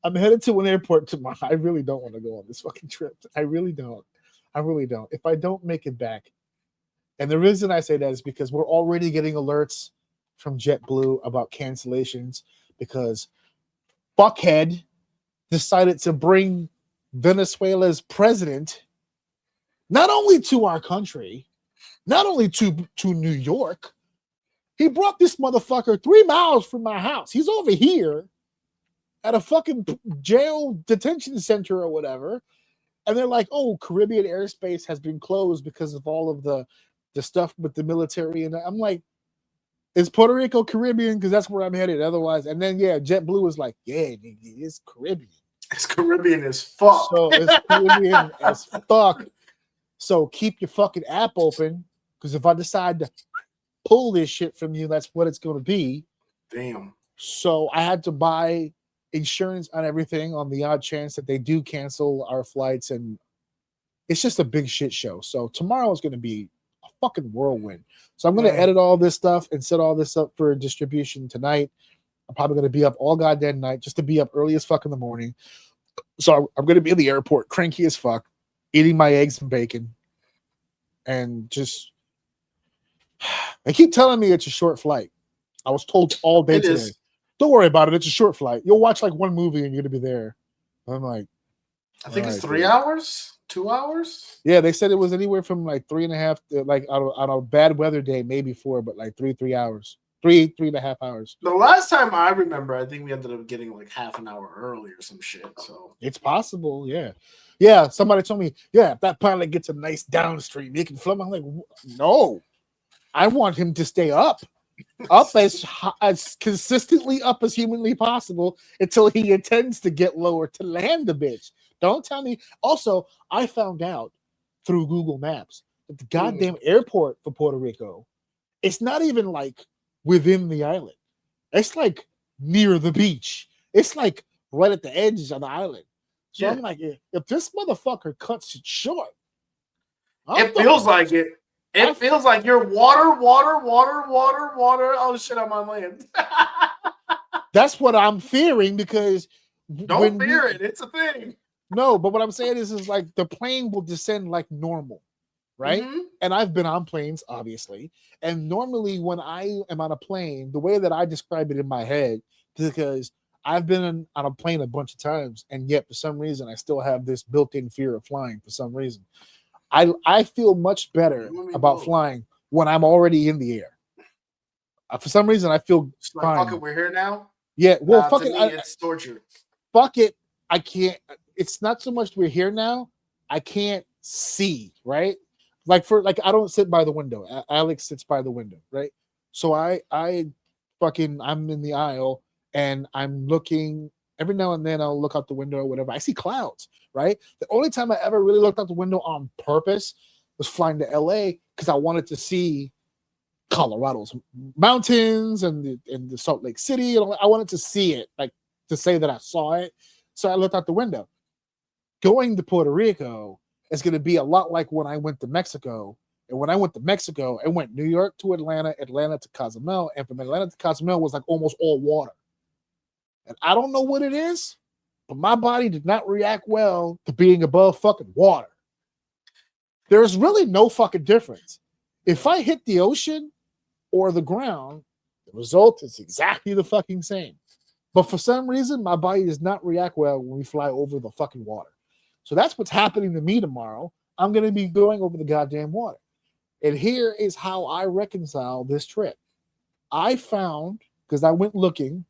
to an airport tomorrow. I really don't want to go on this fucking trip. I really don't. If I don't make it back, and the reason I say that is because we're already getting alerts from JetBlue about cancellations because fuckhead decided to bring Venezuela's president not only to our country, not only to New York, he brought this motherfucker 3 miles from my house. He's over here at a fucking jail detention center or whatever. And they're like, oh, Caribbean airspace has been closed because of all of the stuff with the military. And I'm like, is Puerto Rico Caribbean? Because that's where I'm headed. Otherwise, and then JetBlue was like, yeah, it's Caribbean. It's Caribbean as fuck. So it's Caribbean as fuck. So keep your fucking app open, because if I decide to pull this shit from you, that's what it's going to be. Damn. So I had to buy insurance on everything on the odd chance that they do cancel our flights, and it's just a big shit show. So tomorrow is going to be a fucking whirlwind. So I'm going to edit all this stuff and set all this up for distribution tonight. I'm probably going to be up all goddamn night just to be up early as fuck in the morning. So I'm going to be in the airport, cranky as fuck, eating my eggs and bacon, and just they keep telling me it's a short flight. I was told all day today. Don't worry about it. It's a short flight. You'll watch like one movie and you're going to be there. I'm like, I think it's 3 hours, 2 hours. Yeah, they said it was anywhere from like 3.5, like on a bad weather day, maybe 4, but like 3 hours, 3.5 hours. The last time I remember, I think we ended up getting like half an hour early or some shit. So it's possible. Yeah. Somebody told me, if that pilot gets a nice downstream, he can fly. I'm like, no, I want him to stay up as consistently up as humanly possible until he intends to get lower to land the bitch. Don't tell me. Also, I found out through Google Maps that the goddamn airport for Puerto Rico, it's not even like within the island. It's like near the beach. It's like right at the edges of the island. So I'm like, if this motherfucker cuts it short, it feels like it. It feels like you're water. Oh shit, I'm on land. That's what I'm fearing, because don't fear it. It's a thing. No, but what I'm saying is like the plane will descend like normal, right? Mm-hmm. And I've been on planes, obviously. And normally when I am on a plane, the way that I describe it in my head, because I've been on a plane a bunch of times, and yet for some reason I still have this built-in fear of flying for some reason. I feel much better about flying when I'm already in the air. For some reason, I feel fine. Fuck it, we're here now? Yeah, well, fuck it. It's torture. Fuck it. I can't. It's not so much we're here now. I can't see, right? I don't sit by the window. Alex sits by the window, right? So I'm in the aisle, and I'm looking. Every now and then I'll look out the window or whatever. I see clouds, right? The only time I ever really looked out the window on purpose was flying to LA, because I wanted to see Colorado's mountains and the Salt Lake City. And I wanted to see it, like to say that I saw it. So I looked out the window. Going to Puerto Rico is going to be a lot like when I went to Mexico. And when I went to Mexico, I went New York to Atlanta, Atlanta to Cozumel. And from Atlanta to Cozumel was like almost all water. And I don't know what it is, but my body did not react well to being above fucking water. There's really no fucking difference. If I hit the ocean or the ground, the result is exactly the fucking same. But for some reason, my body does not react well when we fly over the fucking water. So that's what's happening to me tomorrow. I'm going to be going over the goddamn water. And here is how I reconcile this trip. I found, because I went looking,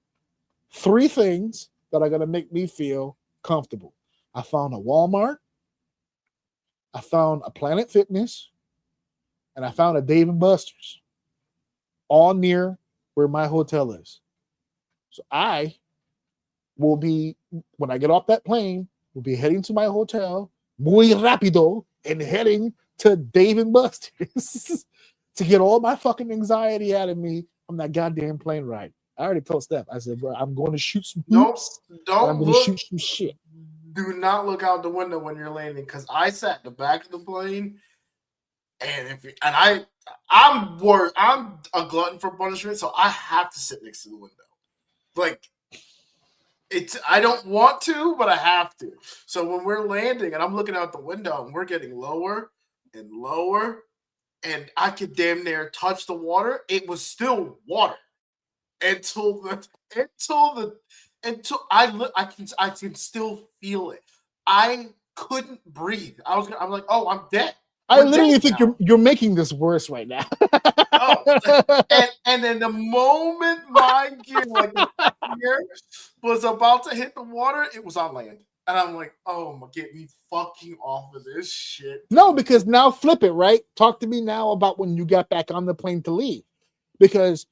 3 things that are going to make me feel comfortable. I found a Walmart, I found a Planet Fitness, and I found a Dave & Buster's, all near where my hotel is. So I will be, when I get off that plane, will be heading to my hotel, muy rápido, and heading to Dave & Buster's to get all my fucking anxiety out of me from that goddamn plane ride. I already told Steph, I said, bro, I'm going to shoot some hoops. Don't I'm going to shoot some shit. do not look out the window when you're landing, because I sat in the back of the plane, and I'm worried. I'm a glutton for punishment, so I have to sit next to the window. Like, I don't want to, but I have to. So when we're landing and I'm looking out the window and we're getting lower and lower, and I could damn near touch the water, it was still water until I can still feel it. I couldn't breathe. I'm like, oh, I'm dead. I literally think you're making this worse right now. and then the moment my gear was about to hit the water, it was on land. And I'm like, oh, get me fucking off of this shit. No, because now flip it, right? Talk to me now about when you got back on the plane to leave. Because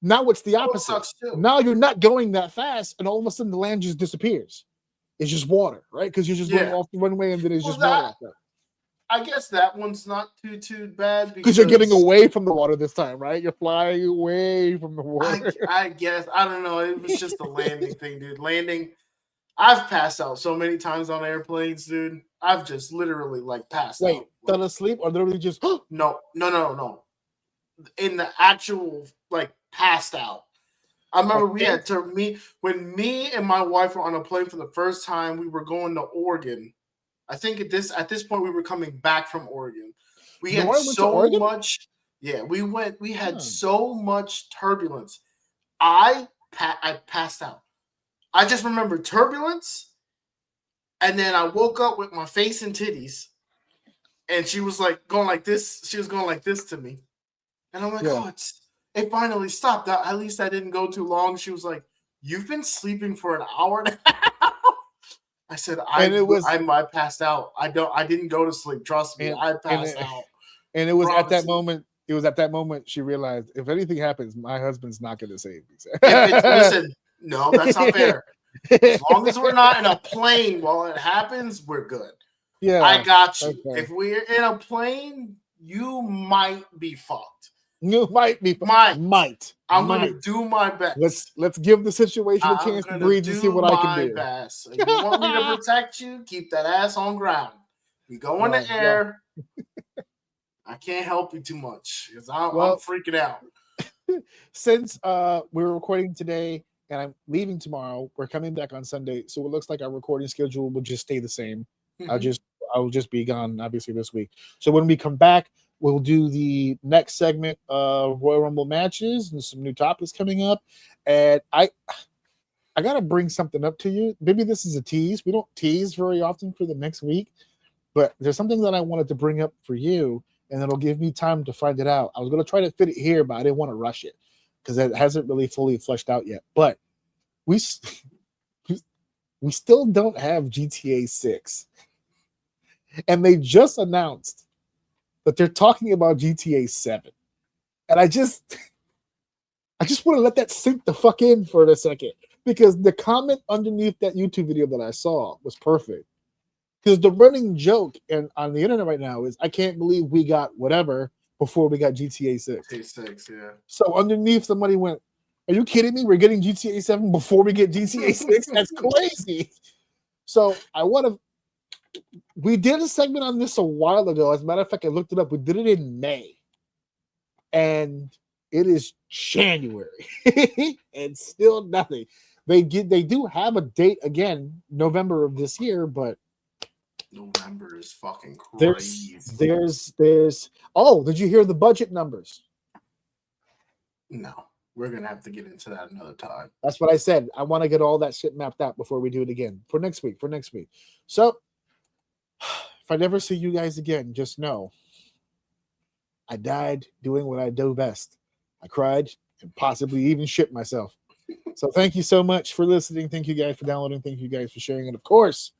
now it's the opposite. Now you're not going that fast, and all of a sudden the land just disappears. It's just water, right? Because you're just going off the runway, and then it's just water. I guess that one's not too bad because you're getting away from the water this time, right? You're flying away from the water. I guess. I don't know. It was just the landing thing, dude. Landing. I've passed out so many times on airplanes, dude. I've just literally passed out. Wait, fell asleep or literally just No. In the actual passed out. I remember when me and my wife were on a plane for the first time. We were going to Oregon. I think at this point we were coming back from Oregon. We had so much. Yeah, we had so much turbulence. I passed out. I just remember turbulence, and then I woke up with my face in titties, and she was going like this. She was going like this to me, and I'm like, oh, it finally stopped. At least I didn't go too long. She was like, "You've been sleeping for an hour and a half." I said, I passed out. I didn't go to sleep. Trust me, I passed out. And it was at that moment. It was at that moment she realized, if anything happens, my husband's not going to save me. Listen, no, that's not fair. As long as we're not in a plane while it happens, we're good. Yeah, I got you. Okay. If we're in a plane, you might be fucked. You might be might. I'm gonna do my best. Let's give the situation a chance to breathe and see what I can do. Best. If you want me to protect you, keep that ass on ground. You go in the air. I can't help you too much because I'm freaking out. Since we're recording today and I'm leaving tomorrow, we're coming back on Sunday, so it looks like our recording schedule will just stay the same. Mm-hmm. I'll just be gone obviously this week. So when we come back, we'll do the next segment of Royal Rumble matches and some new topics coming up. And I gotta bring something up to you. Maybe this is a tease. We don't tease very often for the next week, but there's something that I wanted to bring up for you, and it'll give me time to find it out. I was gonna try to fit it here, but I didn't want to rush it because it hasn't really fully fleshed out yet. But we still don't have GTA 6. And they just announced that they're talking about GTA 7. And I just want to let that sink the fuck in for a second, because the comment underneath that YouTube video that I saw was perfect. Because the running joke on the internet right now is, I can't believe we got whatever before we got GTA 6. GTA 6, yeah. So underneath somebody went, are you kidding me? We're getting GTA 7 before we get GTA 6? That's crazy. So we did a segment on this a while ago. As a matter of fact, I looked it up. We did it in May. And it is January. And still nothing. They do have a date again, November of this year, but November is fucking crazy. There's did you hear the budget numbers? No. We're going to have to get into that another time. That's what I said. I want to get all that shit mapped out before we do it again for next week. So if I never see you guys again, just know I died doing what I do best. I cried and possibly even shit myself. So thank you so much for listening. Thank you guys for downloading. Thank you guys for sharing. And of course,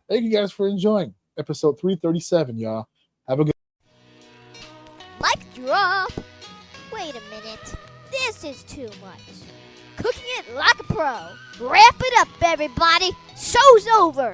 thank you guys for enjoying episode 337, y'all. Have a good Mic drop. Wait a minute. This is too much. Cooking it like a pro. Wrap it up, everybody. Show's over.